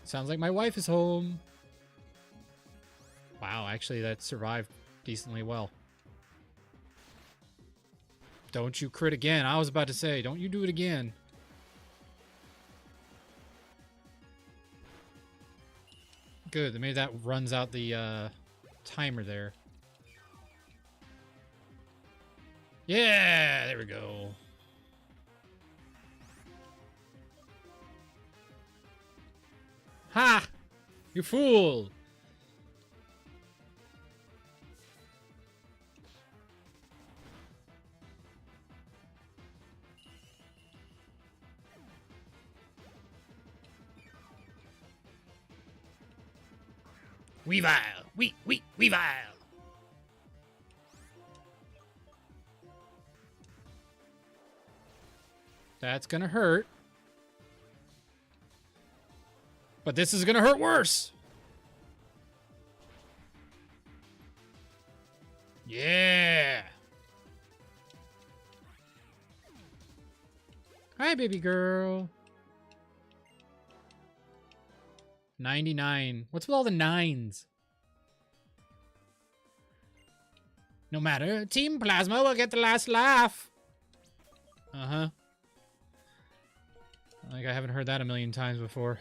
Sounds like my wife is home. Wow, actually, that survived decently well. Don't you crit again. I was about to say, don't you do it again. Good. Maybe that runs out the timer there. Yeah, there we go. Ha! You fool! Weavile! Weavile! That's gonna hurt. But this is gonna hurt worse! Yeah! Hi, baby girl. 99. What's with all the nines? No matter. Team Plasma will get the last laugh. Uh-huh. Like, I haven't heard that a million times before.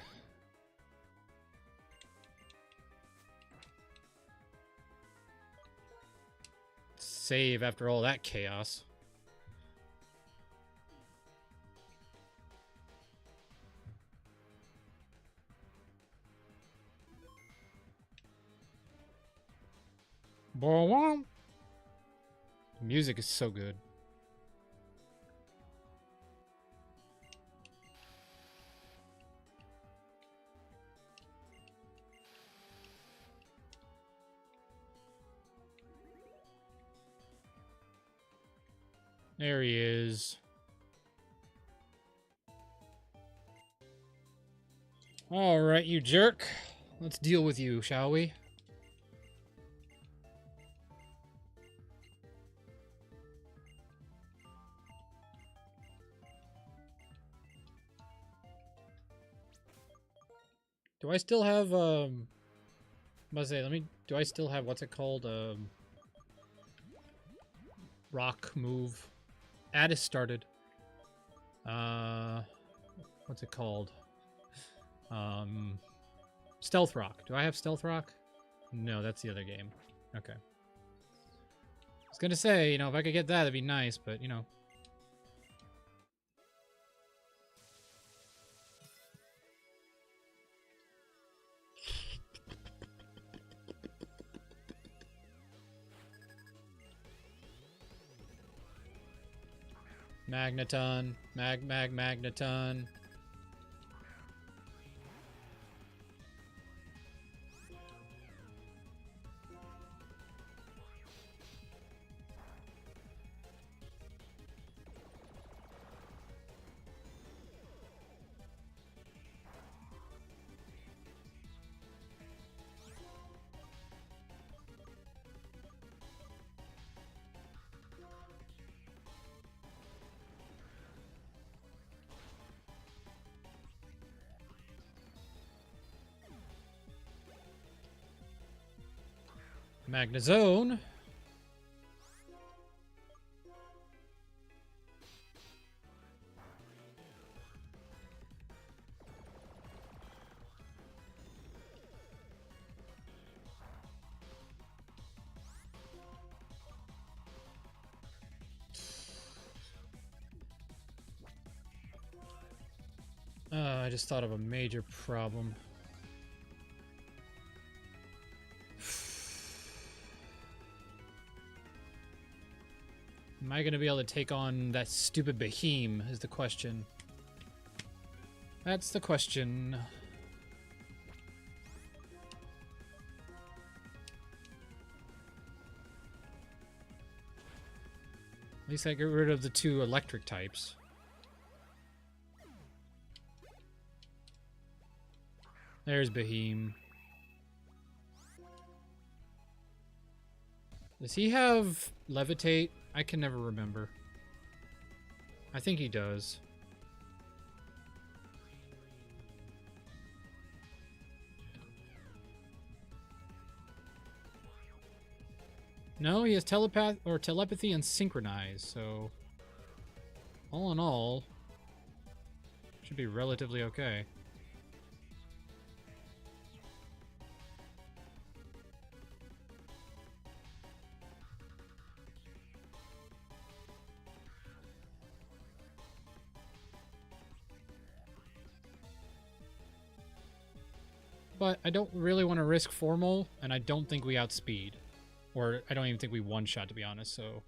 Save after all that chaos. The music is so good. There he is. All right, you jerk. Let's deal with you, shall we? Do I still have, must say, do I still have, what's it called, rock move? Addis started. What's it called? Stealth rock. Do I have stealth rock? No, that's the other game. Okay. I was gonna say, you know, if I could get that, that'd be nice, but, you know. Magneton. Magneton. Magnezone. I just thought of a major problem. Am I going to be able to take on that stupid Beheem is the question. That's the question. At least I get rid of the two electric types. There's Beheem. Does he have Levitate? I can never remember. I think he does. No, he has telepathy and synchronize, so all in all, should be relatively okay. But I don't really want to risk formal, and I don't think we outspeed. Or I don't even think we one-shot, to be honest, so...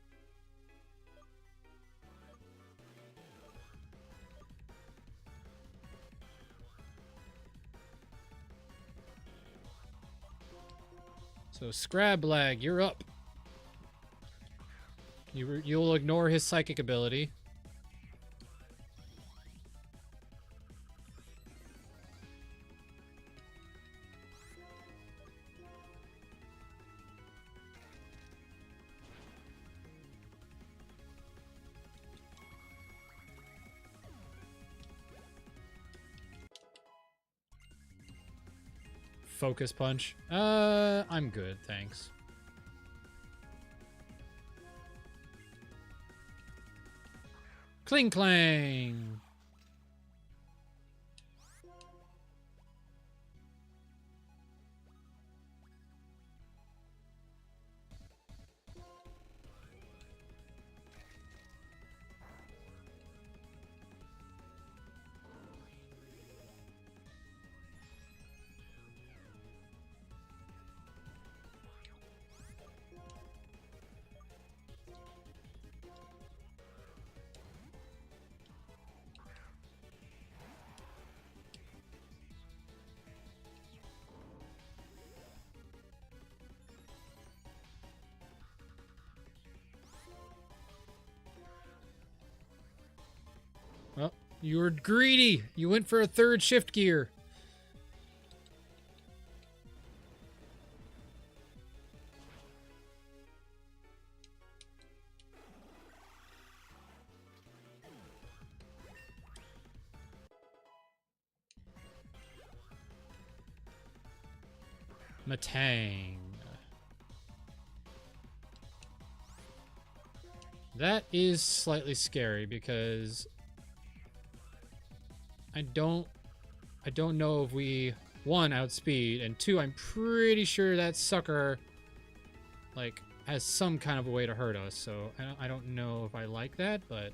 So, Scrablag, you're up. You'll ignore his psychic ability. Focus punch. I'm good, thanks. Cling clang. Well, you were greedy. You went for a third shift gear. Matang. That is slightly scary because I don't know if we, one, outspeed, and two, I'm pretty sure that sucker, like, has some kind of a way to hurt us, so I don't know if I like that, but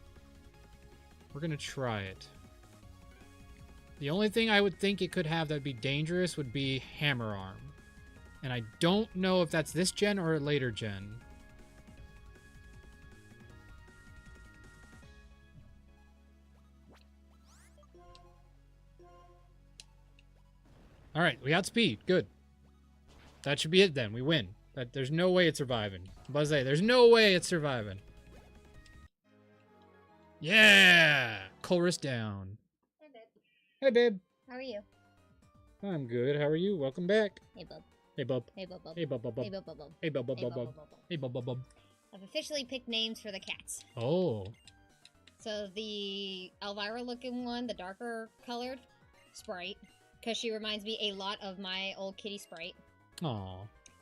we're gonna try it. The only thing I would think it could have that'd be dangerous would be Hammer Arm. And I don't know if that's this gen or a later gen. Alright, we outspeed. Good. That should be it then. We win. There's no way it's surviving. I'm about to say, there's no way it's surviving. Yeah! Chorus down. Hey, babe. Hey, babe. How are you? I'm good. How are you? Welcome back. Hey, bub. Hey, bub. Hey, bub, bub. Hey, bub, bub, bub. Hey, bub, bub, bub. Hey, bub, bub, Hey, bub, bub, bub. bub, bub. Hey, bub, bub, bub. I've officially picked names for the cats. Oh. So the Elvira-looking one, the darker colored, Sprite, because she reminds me a lot of my old kitty Sprite. Aw.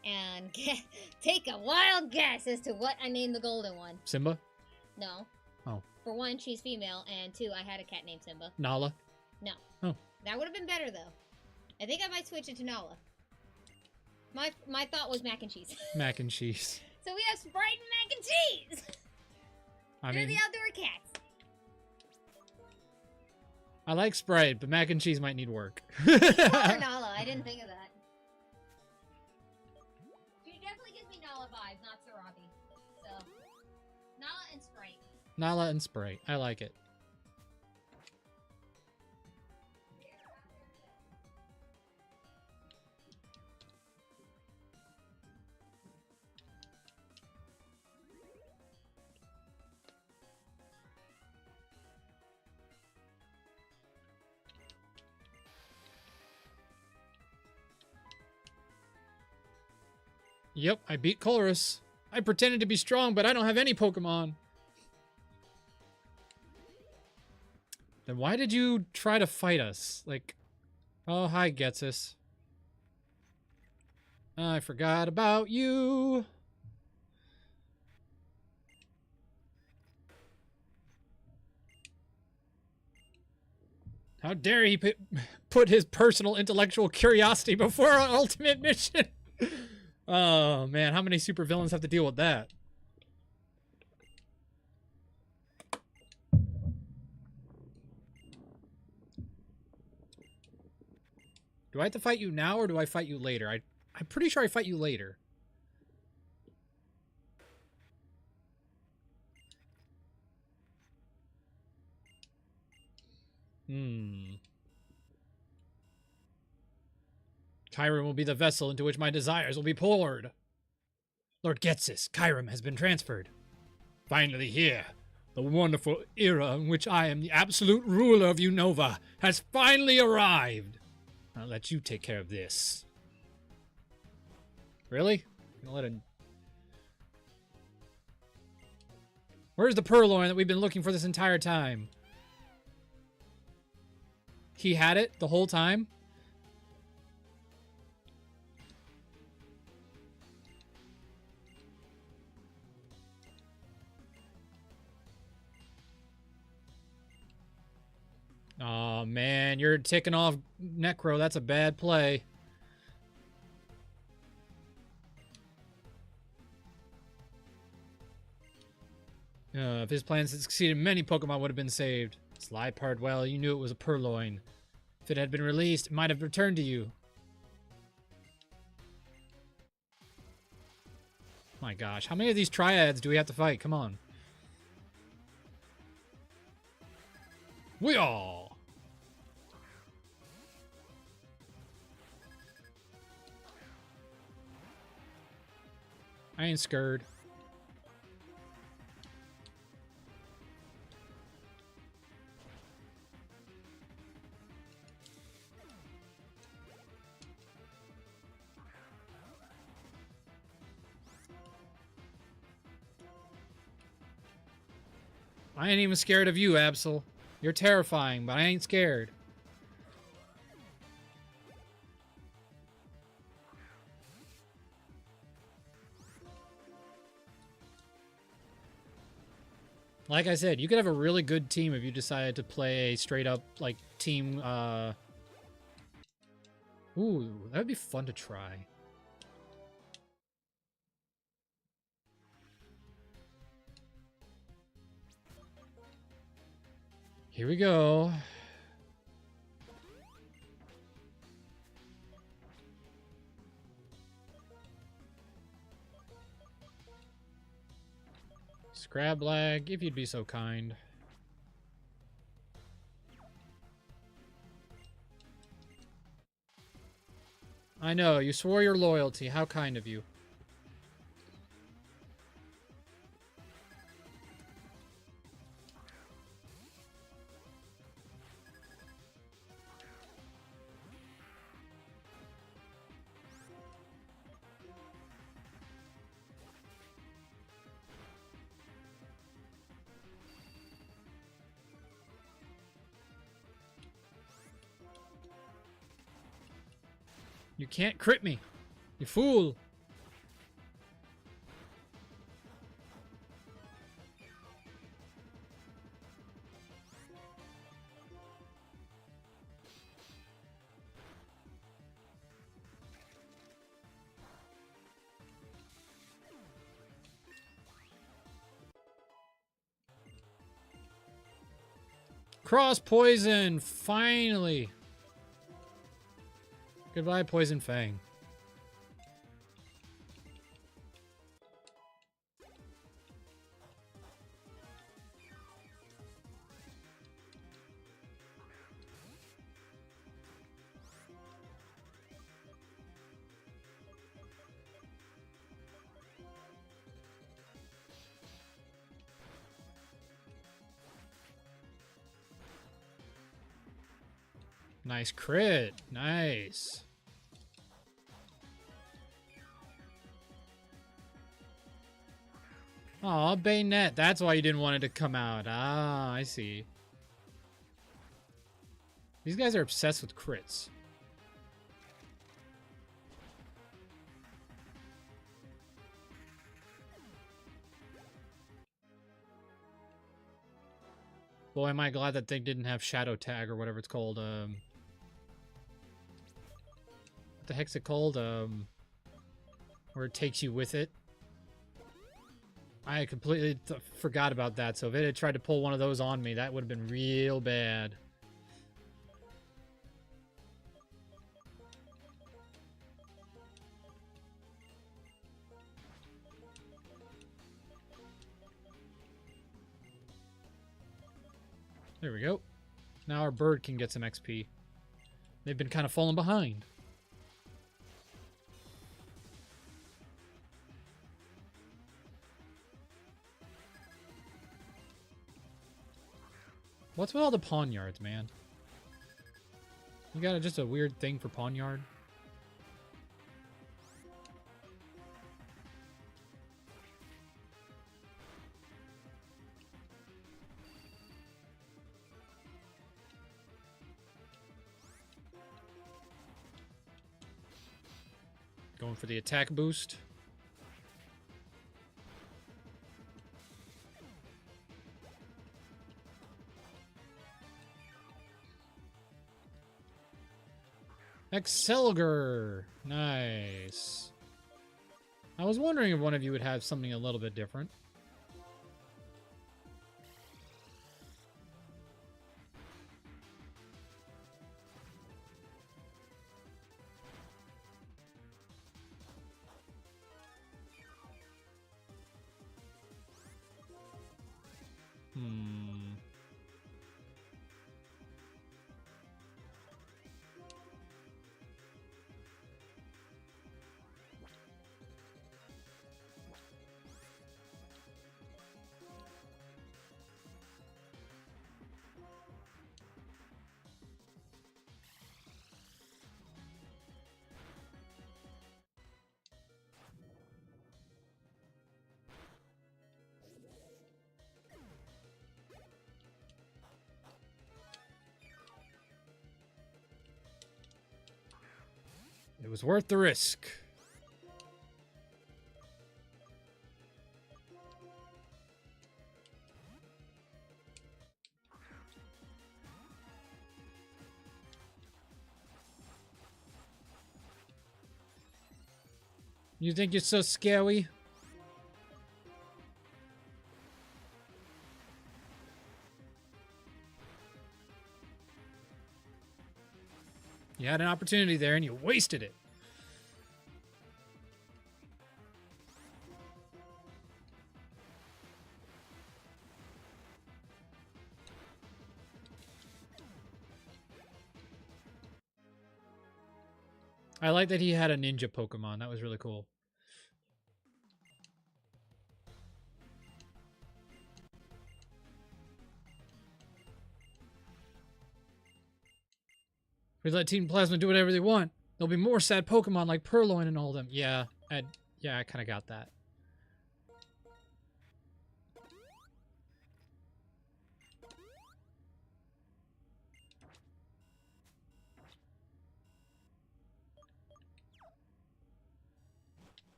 And take a wild guess as to what I named the golden one. Simba? No. Oh. For one, she's female, and two, I had a cat named Simba. Nala? No. Oh. That would have been better, though. I think I might switch it to Nala. My thought was mac and cheese. Mac and cheese. So we have Sprite and mac and cheese! I They're mean, the outdoor cats. I like Sprite, but mac and cheese might need work. Call her Nala. I didn't think of that. She definitely gives me Nala vibes, not Sarabi. So, Nala and Sprite. Nala and Sprite. I like it. Yep, I beat Chorus. I pretended to be strong, but I don't have any Pokemon. Then why did you try to fight us? Like, oh, hi, Ghetsis. I forgot about you. How dare he put his personal intellectual curiosity before our ultimate mission? Oh, man. How many supervillains have to deal with that? Do I have to fight you now, or do I fight you later? I'm pretty sure I fight you later. Kyram will be the vessel into which my desires will be poured. Lord Ghetsis, Kyram has been transferred. Finally here. The wonderful era in which I am the absolute ruler of Unova has finally arrived. I'll let you take care of this. Really? I'm gonna let him... Where's the purloin that we've been looking for this entire time? He had it the whole time? Oh man, you're ticking off Necro. That's a bad play. If his plans had succeeded, many Pokemon would have been saved. Sly part well, you knew it was a purloin. If it had been released, it might have returned to you. My gosh, how many of these triads do we have to fight? Come on. We all. I ain't scared. I ain't even scared of you, Absol. You're terrifying, but I ain't scared. Like I said, you could have a really good team if you decided to play a straight up, like, team, Ooh, that would be fun to try. Here we go. Scrablag, if you'd be so kind. I know, you swore your loyalty. How kind of you. You can't crit me, you fool. Cross poison, finally. Goodbye, Poison Fang. Nice crit. Nice. Aw, Bayonet. That's why you didn't want it to come out. Ah, I see. These guys are obsessed with crits. Boy, am I glad that they didn't have Shadow Tag or whatever it's called. What the heck's it called? Where it takes you with it. I completely forgot about that, so if it had tried to pull one of those on me, that would have been real bad. There we go. Now our bird can get some XP. They've been kind of falling behind. What's with all the pawn yards, man? You got just a weird thing for pawn yard? Going for the attack boost. Excelger! Nice. I was wondering if one of you would have something a little bit different. It was worth the risk. You think you're so scary? You had an opportunity there and you wasted it. I like that he had a ninja Pokemon. That was really cool. We let Team Plasma do whatever they want. There'll be more sad Pokemon like Purloin and all of them. Yeah, I kind of got that.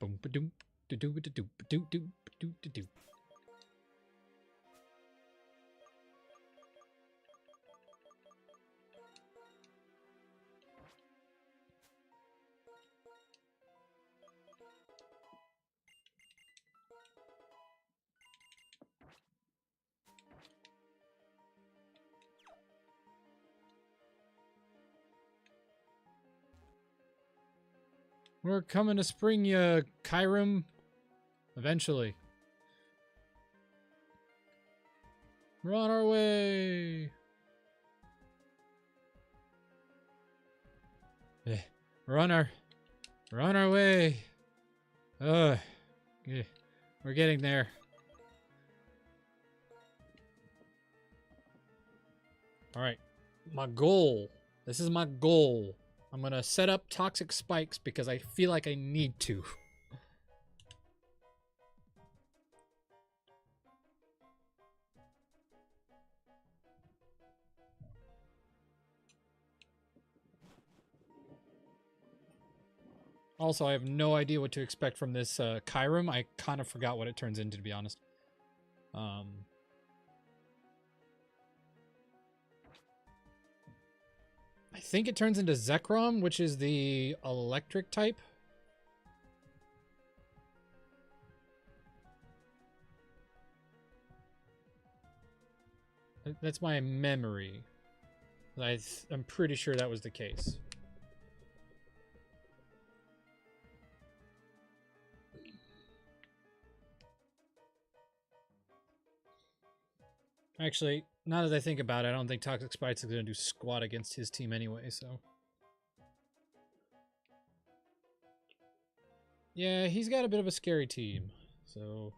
Boom ba doom do do do do do do do do do. We're coming to spring you, Kyurem. Eventually. We're on our way. We're on our way. Yeah, we're getting there. All right. My goal. This is my goal. I'm going to set up toxic spikes because I feel like I need to. Also, I have no idea what to expect from this Kyurem. I kind of forgot what it turns into, to be honest. think it turns into Zekrom, which is the electric type. That's my memory. I'm pretty sure that was the case. Actually, now that I think about it, I don't think Toxic Spikes is going to do squat against his team anyway, so... Yeah, he's got a bit of a scary team, so...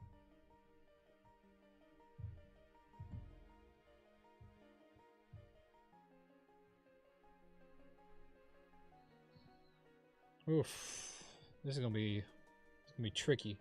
Oof. This is gonna be tricky.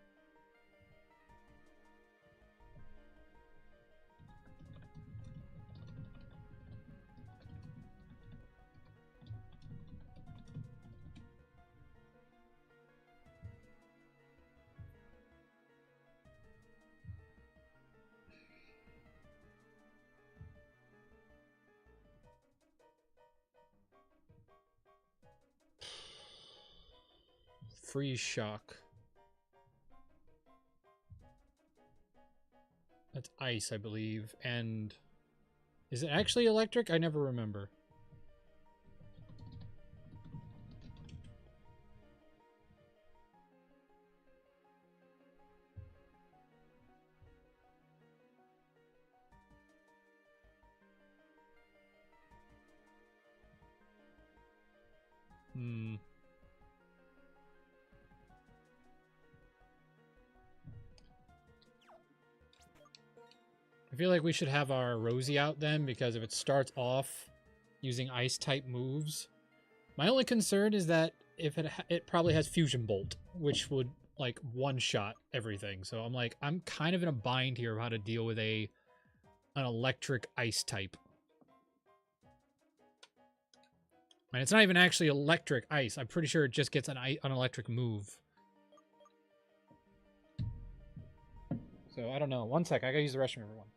Freeze shock. That's ice, I believe. And is it actually electric? I never remember. I feel like we should have our Rosie out then, because if it starts off using ice-type moves... My only concern is that if it probably has Fusion Bolt, which would, like, one-shot everything. So I'm kind of in a bind here of how to deal with an electric ice type. And it's not even actually electric ice. I'm pretty sure it just gets an electric move. So, I don't know. One sec. I gotta use the restroom, everyone.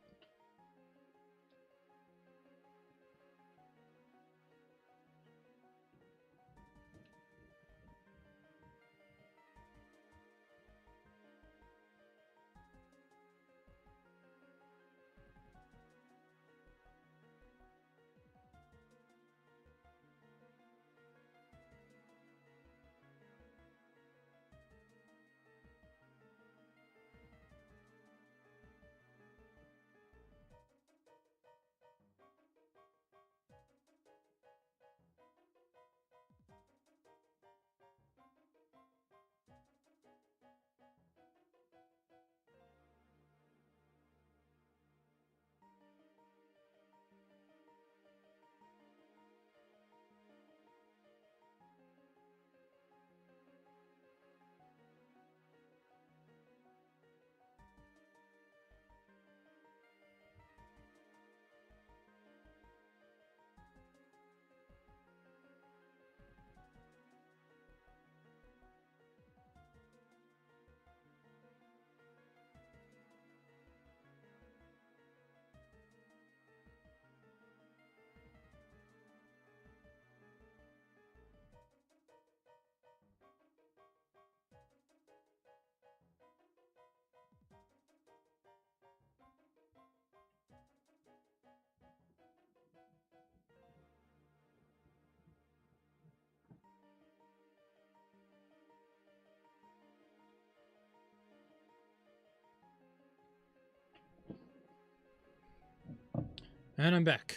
And I'm back.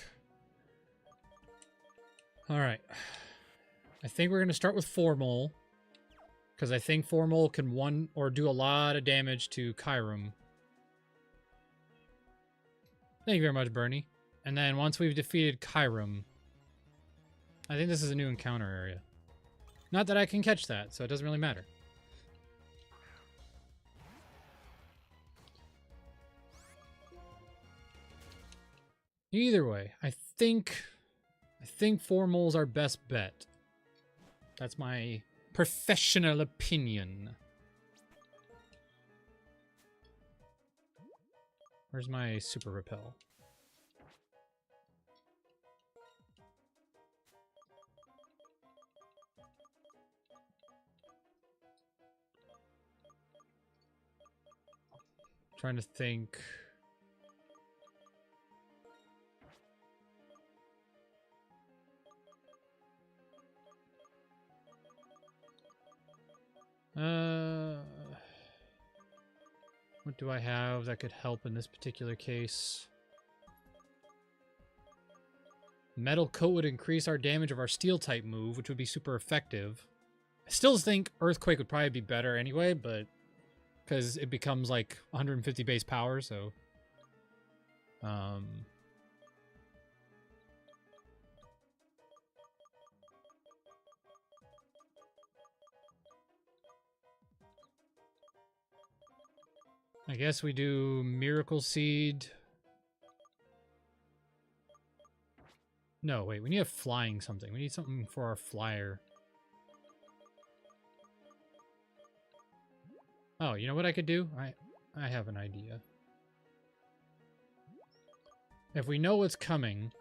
Alright. I think we're going to start with Formol. Because I think Formol can do a lot of damage to Kyurem. Thank you very much, Bernie. And then once we've defeated Kyurem, I think this is a new encounter area. Not that I can catch that, so it doesn't really matter. Either way, I think Formol's our best bet. That's my professional opinion. Where's my super repel? Trying to think. What do I have that could help in this particular case? Metal coat would increase our damage of our steel type move, which would be super effective. I still think Earthquake would probably be better anyway, but because it becomes like 150 base power, so I guess we do Miracle Seed. No, wait, we need a flying something. We need something for our flyer. Oh, you know what I could do? I have an idea. If we know what's coming,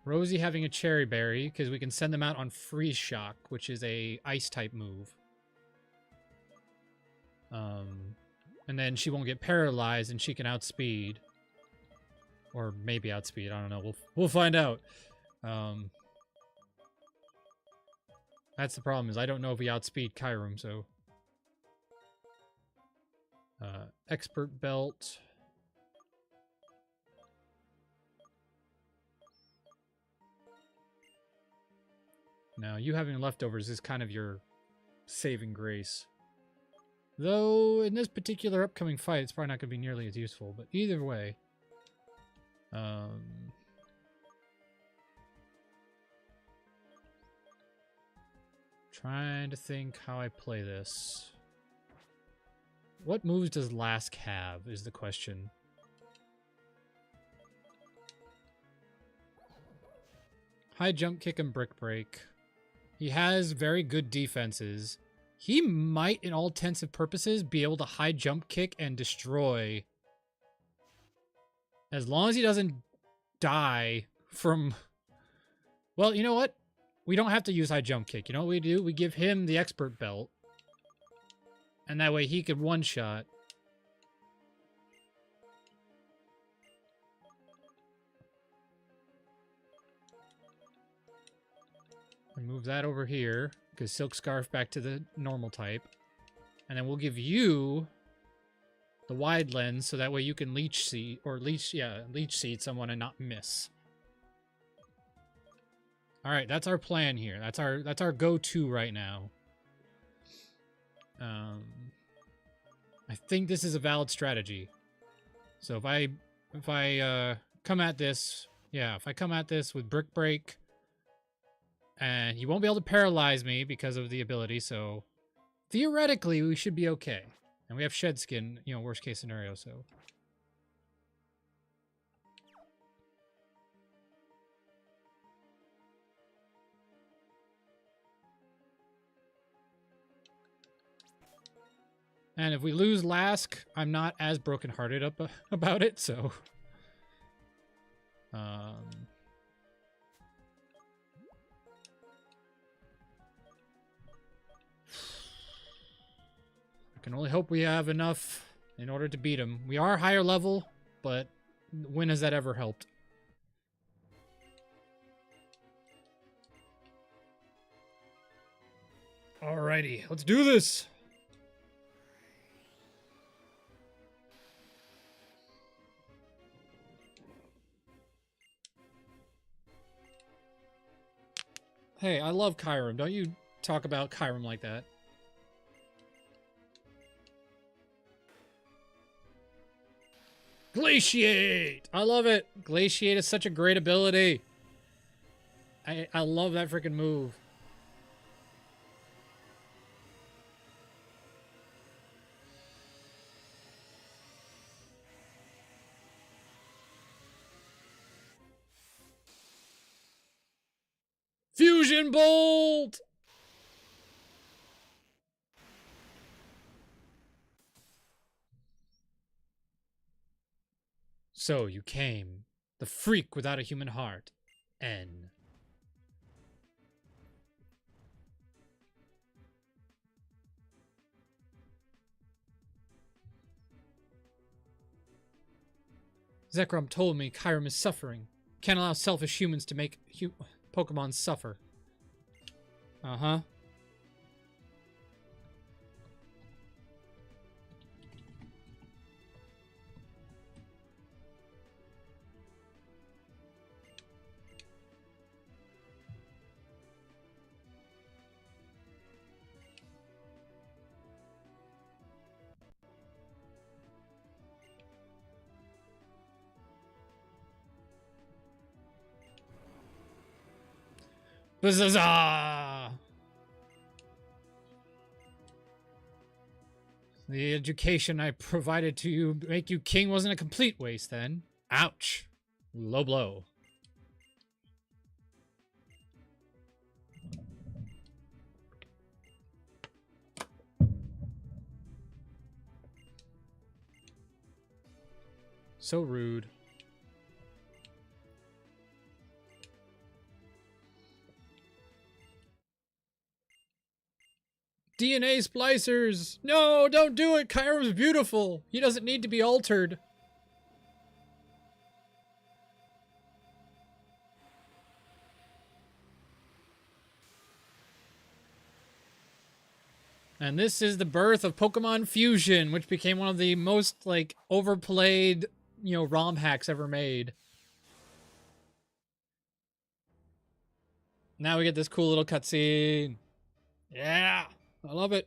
Rosie having a cherry berry, because we can send them out on freeze shock, which is a ice type move. And then she won't get paralyzed and she can outspeed. Or maybe outspeed, I don't know. We'll find out. That's the problem, is I don't know if we outspeed Kyurem, so. Expert belt. Now, you having leftovers is kind of your saving grace. Though, in this particular upcoming fight, it's probably not going to be nearly as useful, but either way. Trying to think how I play this. What moves does Lask have, is the question. High jump kick and brick break. He has very good defenses. He might, in all intents and purposes, be able to high jump kick and destroy. As long as he doesn't die from... Well, you know what? We don't have to use high jump kick. You know what we do? We give him the expert belt. And that way he could one-shot. And move that over here, because Silk Scarf back to the normal type. And then we'll give you the wide lens, so that way you can leech seed someone and not miss. All right, that's our plan here. That's our go-to right now. I think this is a valid strategy. So if I come at this, if I come at this with Brick Break, and he won't be able to paralyze me because of the ability, so theoretically we should be okay. And we have Shed Skin, you know, worst case scenario, so. And if we lose Lask, I'm not as brokenhearted about it, so. I can only hope we have enough in order to beat him. We are higher level, but when has that ever helped? Alrighty, let's do this! Hey, I love Kyurem. Don't you talk about Kyurem like that. Glaciate! I love it. Glaciate is such a great ability. I love that freaking move. Fusion Bolt! So you came, the freak without a human heart, N. Zekrom told me Kyurem is suffering. Can't allow selfish humans to make Pokemon suffer. Uh-huh. Buzzaza! The education I provided to you make you king wasn't a complete waste then. Ouch. Low blow. So rude. DNA splicers! No, don't do it! Kyurem's beautiful! He doesn't need to be altered. And this is the birth of Pokemon Fusion, which became one of the most, like, overplayed, ROM hacks ever made. Now we get this cool little cutscene. Yeah! I love it.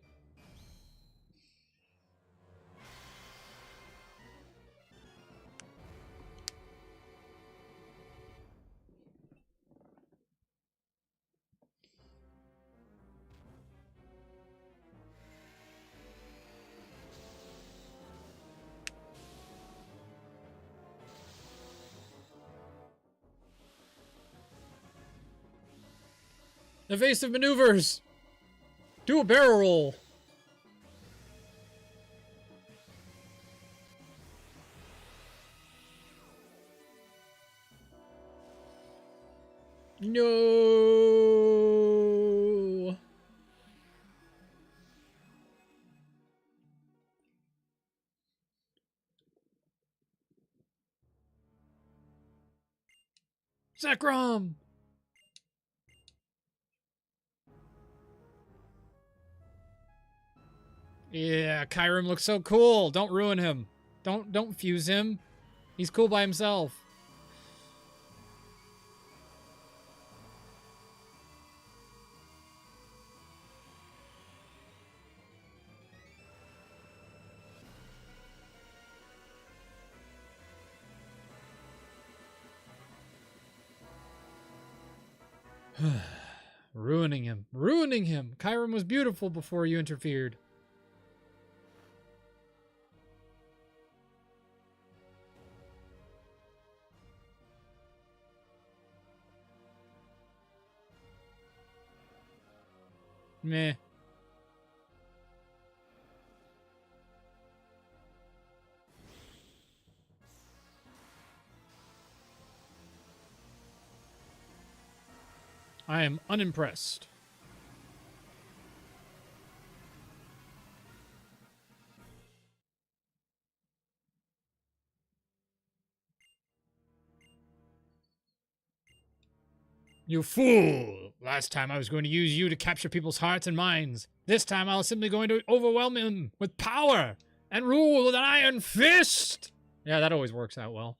Evasive maneuvers! Do a barrel roll! No. Zekrom! Yeah, Kyurem looks so cool. Don't ruin him. Don't fuse him. He's cool by himself. Ruining him. Ruining him. Kyurem was beautiful before you interfered. Meh. I am unimpressed. You fool! Last time I was going to use you to capture people's hearts and minds. This time I was simply going to overwhelm him with power and rule with an iron fist! Yeah, that always works out well.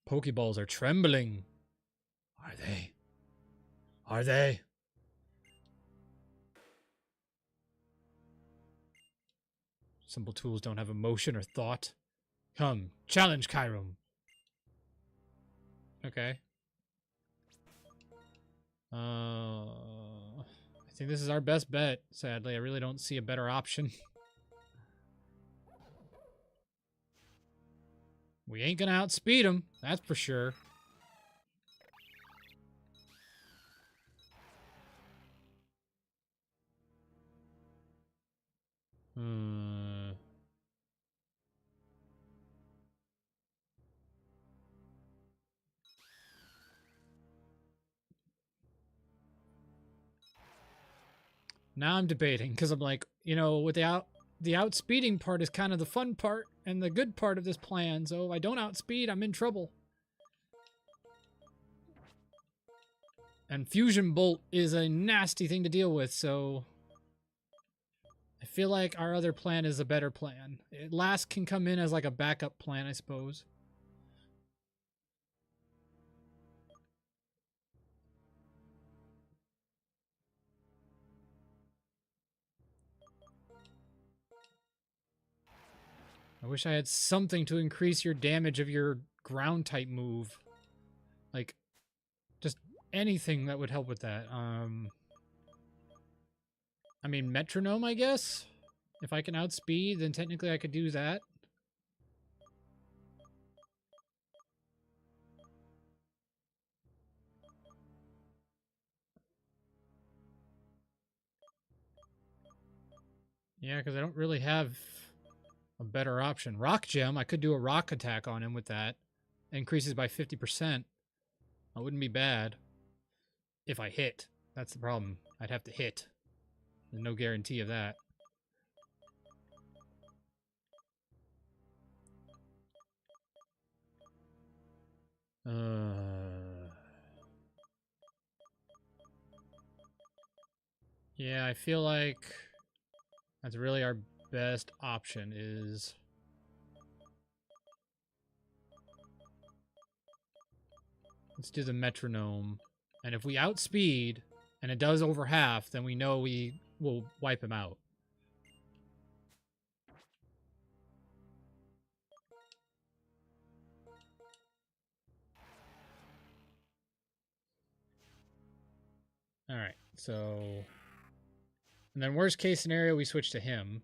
Pokeballs are trembling. Are they? Are they? Simple tools don't have emotion or thought. Come, challenge Kyurem. Okay. I think this is our best bet, sadly. I really don't see a better option. We ain't gonna outspeed him, that's for sure. Now I'm debating because I'm like, you know, with the outspeeding part is kind of the fun part and the good part of this plan. So if I don't outspeed, I'm in trouble. And Fusion Bolt is a nasty thing to deal with, so I feel like our other plan is a better plan. Last can come in as like a backup plan, I suppose. I wish I had something to increase your damage of your ground type move. Like, just anything that would help with that. I mean, metronome, I guess? If I can outspeed, then technically I could do that. Yeah, because I don't really have a better option. Rock Gem, I could do a rock attack on him with that. Increases by 50%. That wouldn't be bad. If I hit. That's the problem. I'd have to hit. There's no guarantee of that. Yeah, I feel like that's really our best option is... Let's do the metronome. And if we outspeed, and it does over half, then we know we will wipe him out. Alright, so... And then worst case scenario, we switch to him.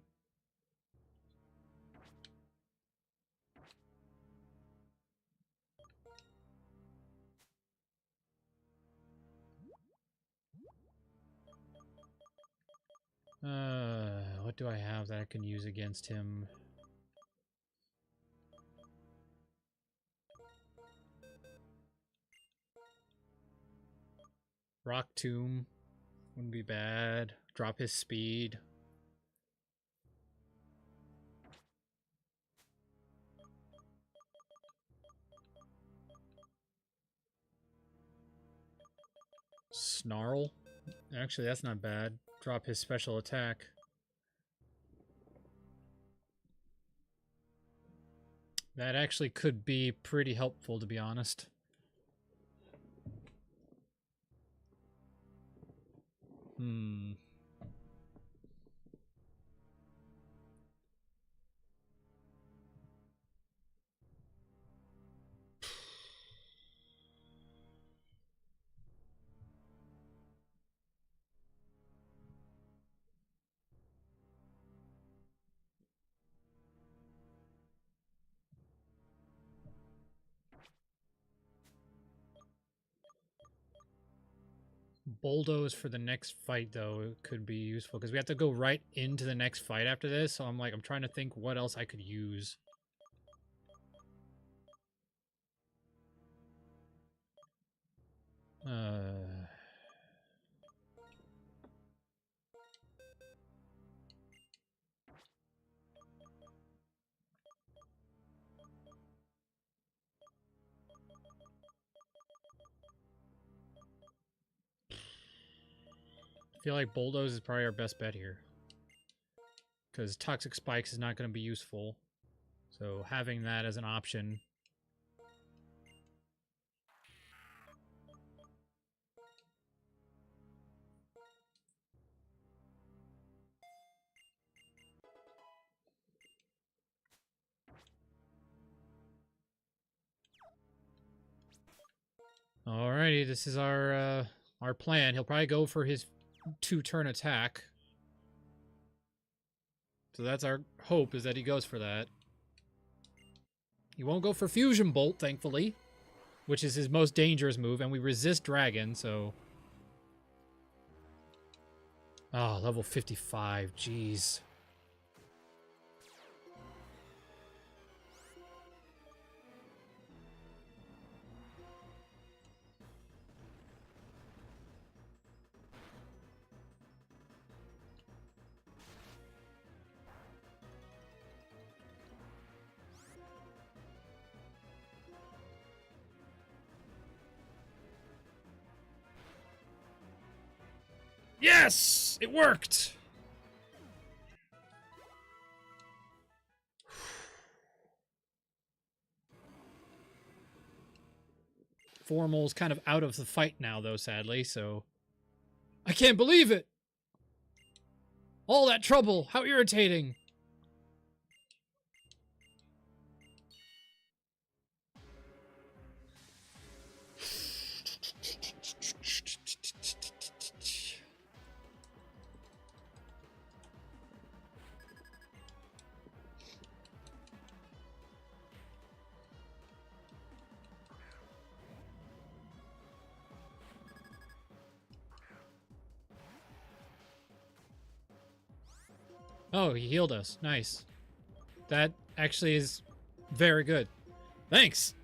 What do I have that I can use against him? Rock Tomb wouldn't be bad. Drop his speed. Snarl? Actually, that's not bad. Drop his special attack. That actually could be pretty helpful, to be honest. Bulldoze for the next fight, though, it could be useful because we have to go right into the next fight after this. So I'm trying to think what else I could use. I feel like Bulldoze is probably our best bet here. Because Toxic Spikes is not going to be useful. So having that as an option. Alrighty, this is our plan. He'll probably go for his 2-turn attack. So that's our hope, is that he goes for that. He won't go for Fusion Bolt, thankfully, which is his most dangerous move, and we resist Dragon, so... Oh, level 55, jeez. Yes! It worked! Formal's kind of out of the fight now, though, sadly, so... I can't believe it! All that trouble! How irritating! Oh, he healed us. Nice. That actually is very good. Thanks!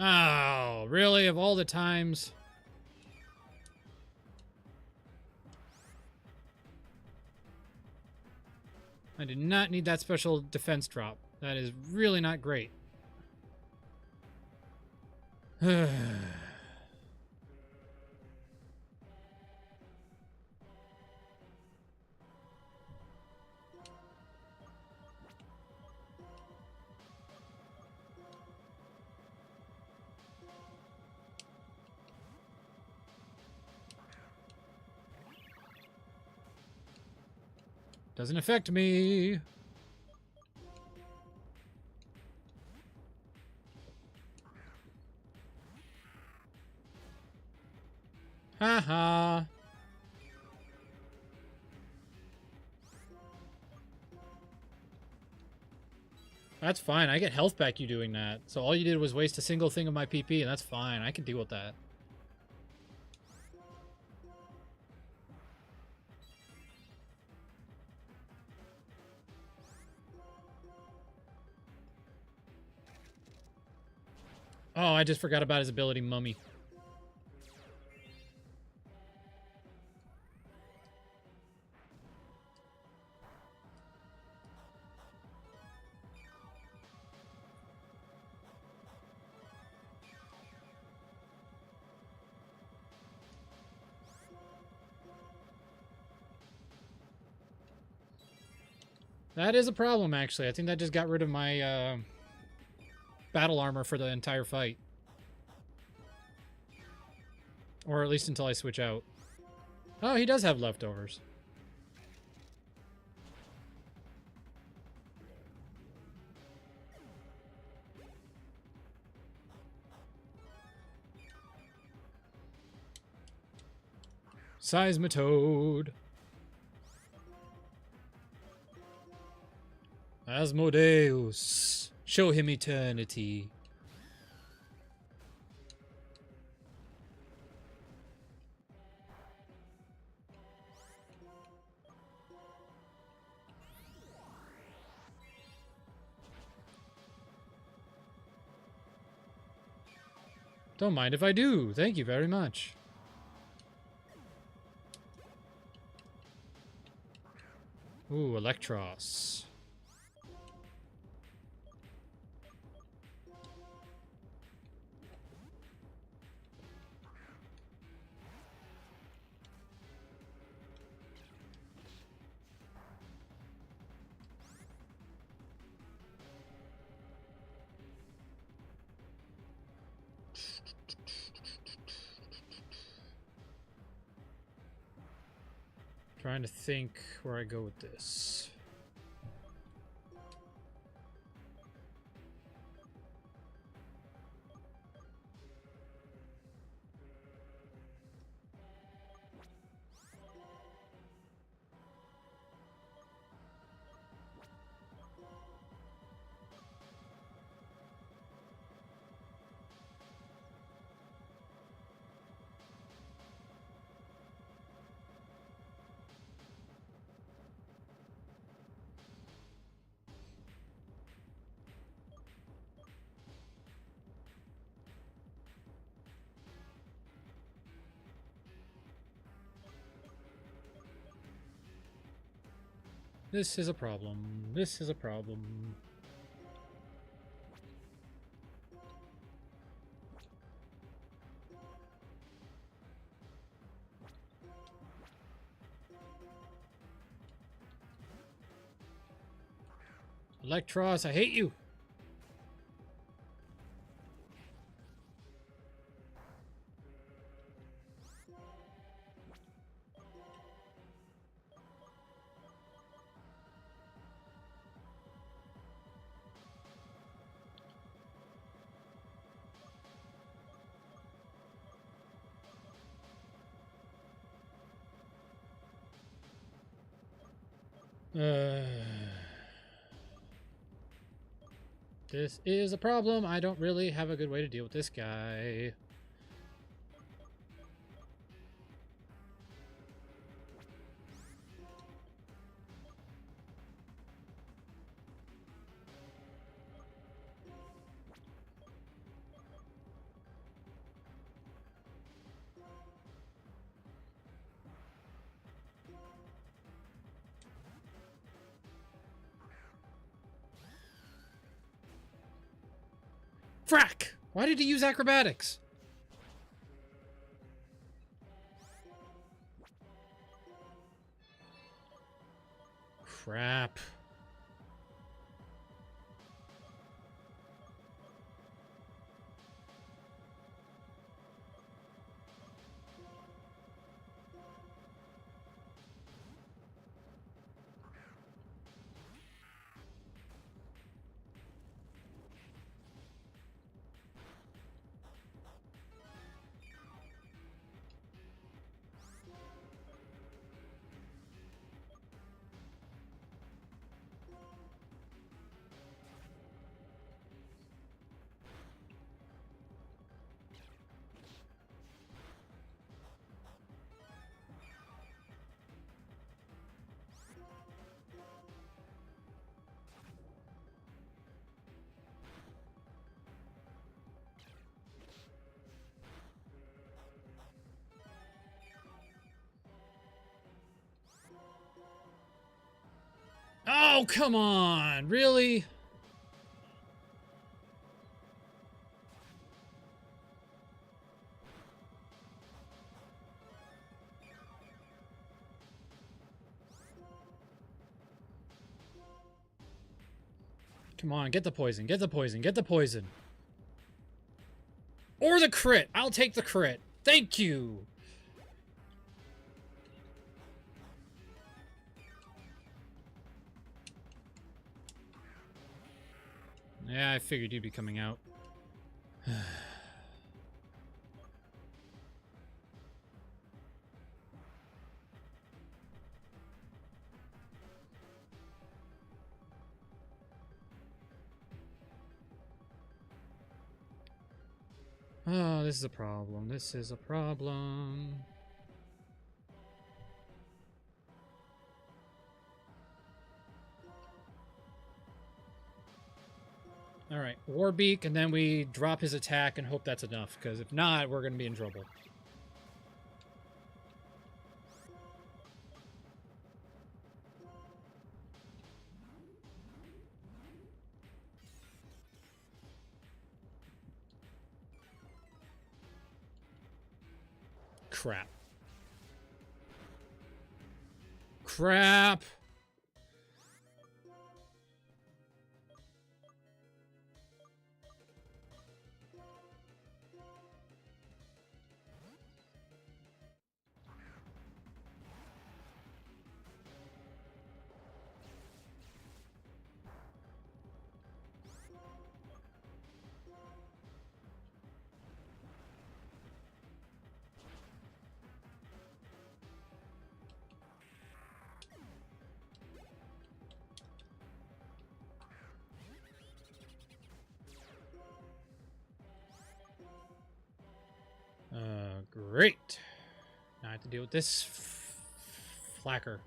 Oh, really? Of all the times? I did not need that special defense drop. That is really not great. Doesn't affect me. Haha. That's fine. I get health back you doing that. So all you did was waste a single thing of my PP, and that's fine. I can deal with that. Oh, I just forgot about his ability, Mummy. That is a problem, actually. I think that just got rid of my battle armor for the entire fight. Or at least until I switch out. Oh, he does have leftovers. Seismitoad. Asmodeus. Show him eternity. Don't mind if I do. Thank you very much. Ooh, Electros. Trying to think where I go with this. This is a problem. This is a problem. Electros, I hate you. This is a problem. I don't really have a good way to deal with this guy. Frack! Why did he use acrobatics? Crap. Oh, come on. Really? Come on, get the poison, get the poison, get the poison. Or the crit. I'll take the crit. Thank you. Yeah, I figured you'd be coming out. Oh, this is a problem. This is a problem. All right, Warbeak, and then we drop his attack and hope that's enough, because if not, we're going to be in trouble. Crap. Crap. Great. Now I have to deal with this flacker.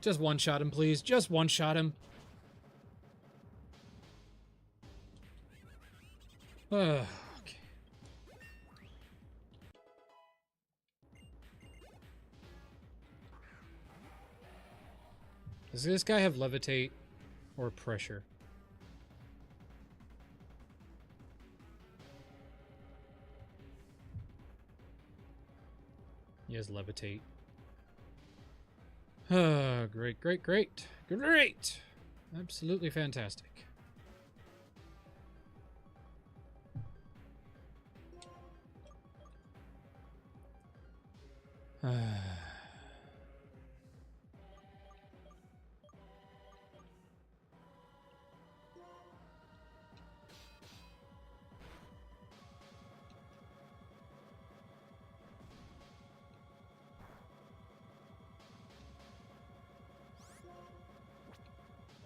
Just one-shot him, please. Just one-shot him. Okay. Does this guy have levitate or pressure? He has levitate. Great, great, great. Great! Absolutely fantastic.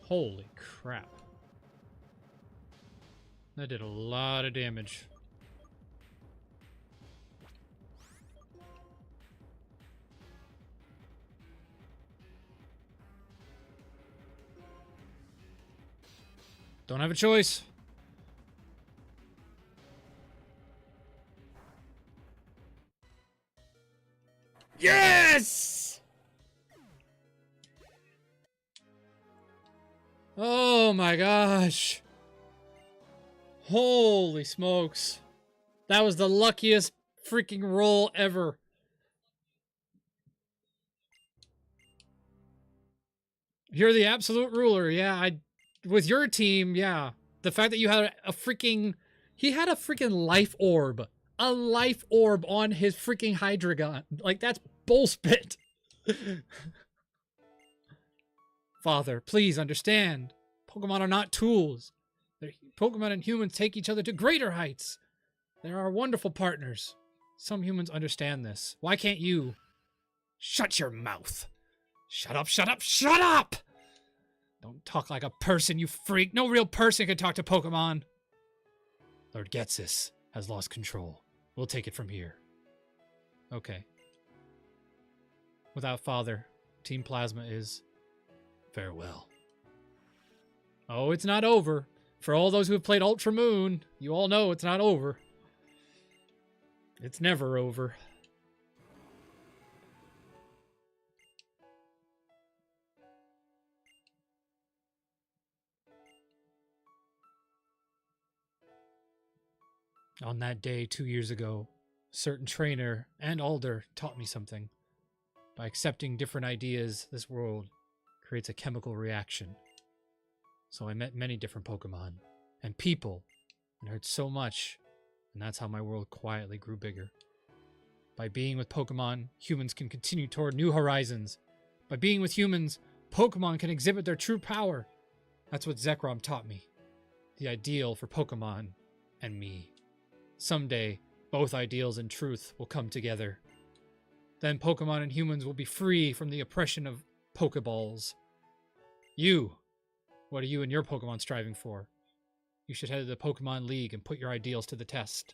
Holy crap. That did a lot of damage. Don't have a choice. Yes! Oh my gosh. Holy smokes. That was the luckiest freaking roll ever. You're the absolute ruler. Yeah, with your team, yeah. The fact that you had a freaking... He had a freaking life orb. A life orb on his freaking Hydreigon. Like, that's bullspit. Father, please understand. Pokemon are not tools. Pokemon and humans take each other to greater heights. They are wonderful partners. Some humans understand this. Why can't you? Shut your mouth. Shut up, shut up, shut up! Don't talk like a person, you freak. No real person can talk to Pokemon. Lord Ghetsis has lost control. We'll take it from here. Okay. Without Father, Team Plasma is... farewell. Oh, it's not over. For all those who have played Ultra Moon, you all know it's not over. It's never over. On that day 2 years ago, a certain trainer and Alder taught me something. By accepting different ideas, this world creates a chemical reaction. So I met many different Pokemon and people and heard so much, and that's how my world quietly grew bigger. By being with Pokemon, humans can continue toward new horizons. By being with humans, Pokemon can exhibit their true power. That's what Zekrom taught me. The ideal for Pokemon and me. Someday, both ideals and truth will come together. Then Pokemon and humans will be free from the oppression of Pokeballs. You! What are you and your Pokemon striving for? You should head to the Pokemon League and put your ideals to the test.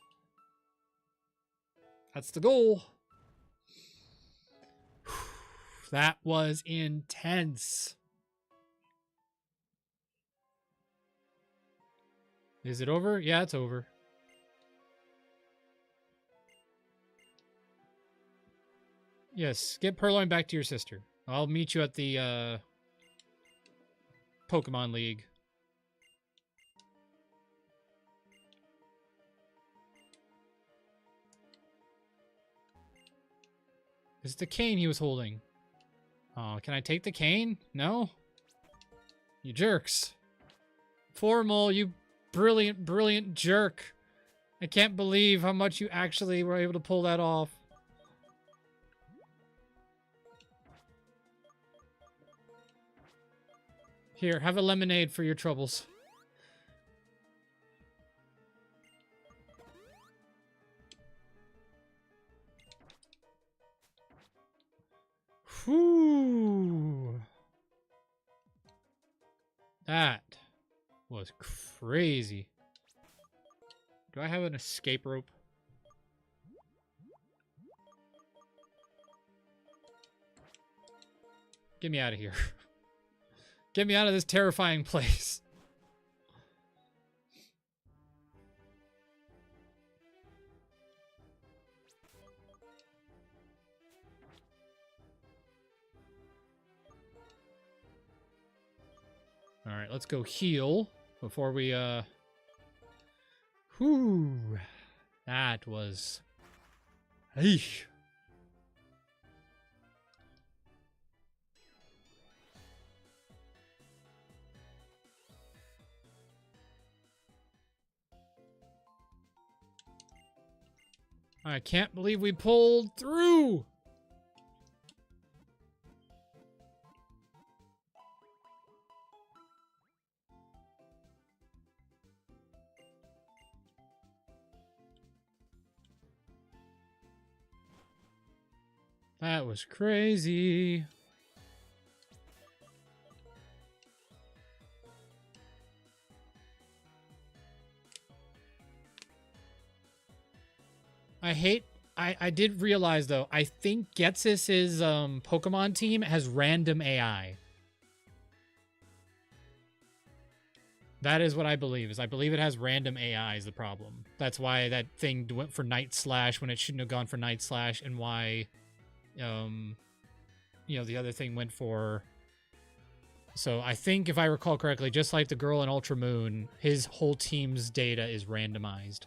That's the goal. That was intense. Is it over? Yeah, it's over. Yes, get Purloin back to your sister. I'll meet you at the Pokemon League. This is the cane he was holding. Oh, can I take the cane? No? You jerks. Formal, you brilliant, brilliant jerk. I can't believe how much you actually were able to pull that off. Here, have a lemonade for your troubles. Whew. That was crazy. Do I have an escape rope? Get me out of here. Get me out of this terrifying place. All right, let's go heal before we, Whew. That was... Eesh. I can't believe we pulled through! That was crazy. I did realize though, I think Ghetsis' Pokemon team has random AI. That is what I believe. I believe it has random AI is the problem. That's why that thing went for Night Slash when it shouldn't have gone for Night Slash, and why you know, the other thing went for... So I think, if I recall correctly, just like the girl in Ultra Moon, his whole team's data is randomized.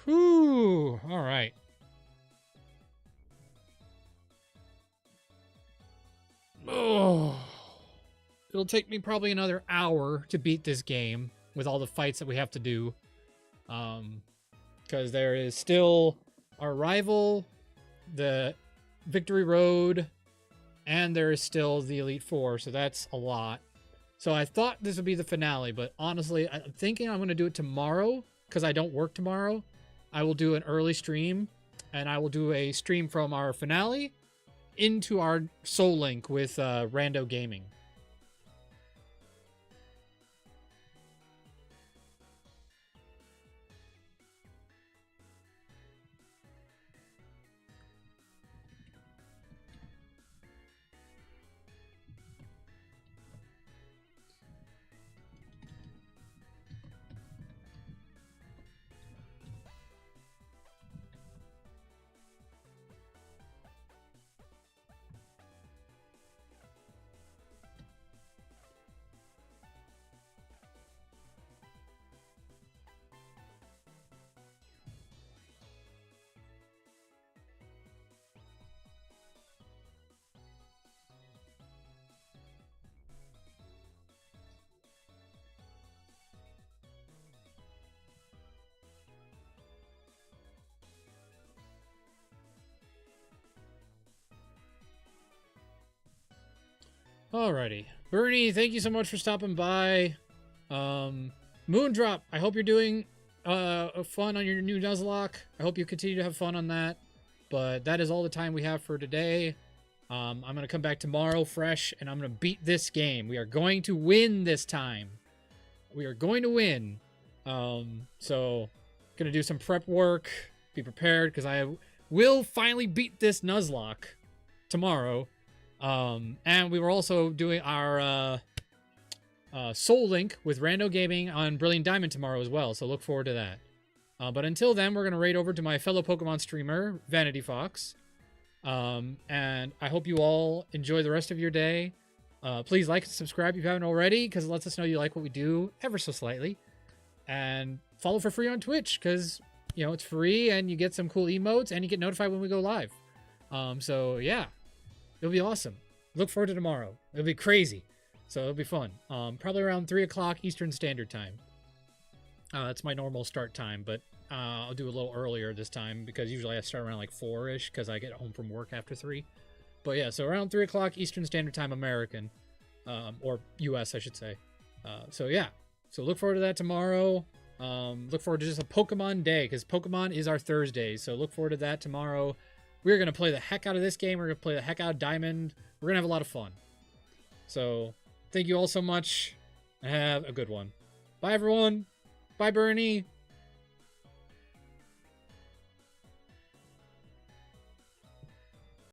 Whew! All right. Oh, it'll take me probably another hour to beat this game with all the fights that we have to do. Because there is still our rival, the Victory Road, and there is still the Elite Four, so that's a lot. So I thought this would be the finale, but honestly, I'm thinking I'm going to do it tomorrow because I don't work tomorrow. I will do an early stream, and I will do a stream from our finale into our Soul Link with Rando Gaming. Alrighty. Bernie, thank you so much for stopping by. Moondrop, I hope you're doing fun on your new Nuzlocke. I hope you continue to have fun on that. But that is all the time we have for today. I'm going to come back tomorrow fresh, and I'm going to beat this game. We are going to win this time. We are going to win. So, going to do some prep work. Be prepared, because I will finally beat this Nuzlocke tomorrow. And we were also doing our Soul Link with Rando Gaming on Brilliant Diamond tomorrow as well, so look forward to that. But until then, we're going to raid over to my fellow Pokemon streamer, Vanity Fox. And I hope you all enjoy the rest of your day. Please like and subscribe if you haven't already, because it lets us know you like what we do ever so slightly. And follow for free on Twitch, because, you know, it's free, and you get some cool emotes, and you get notified when we go live. So, yeah. It'll be awesome. Look forward to tomorrow. It'll be crazy. So it'll be fun. Probably around 3 o'clock Eastern Standard Time. That's my normal start time, but I'll do a little earlier this time because usually I start around like 4-ish because I get home from work after 3. But yeah, so around 3 o'clock Eastern Standard Time American. Or US, I should say. So yeah. So look forward to that tomorrow. Look forward to just a Pokemon day because Pokemon is our Thursday. So look forward to that tomorrow. We're going to play the heck out of this game. We're going to play the heck out of Diamond. We're going to have a lot of fun. So, thank you all so much, and have a good one. Bye, everyone. Bye, Bernie.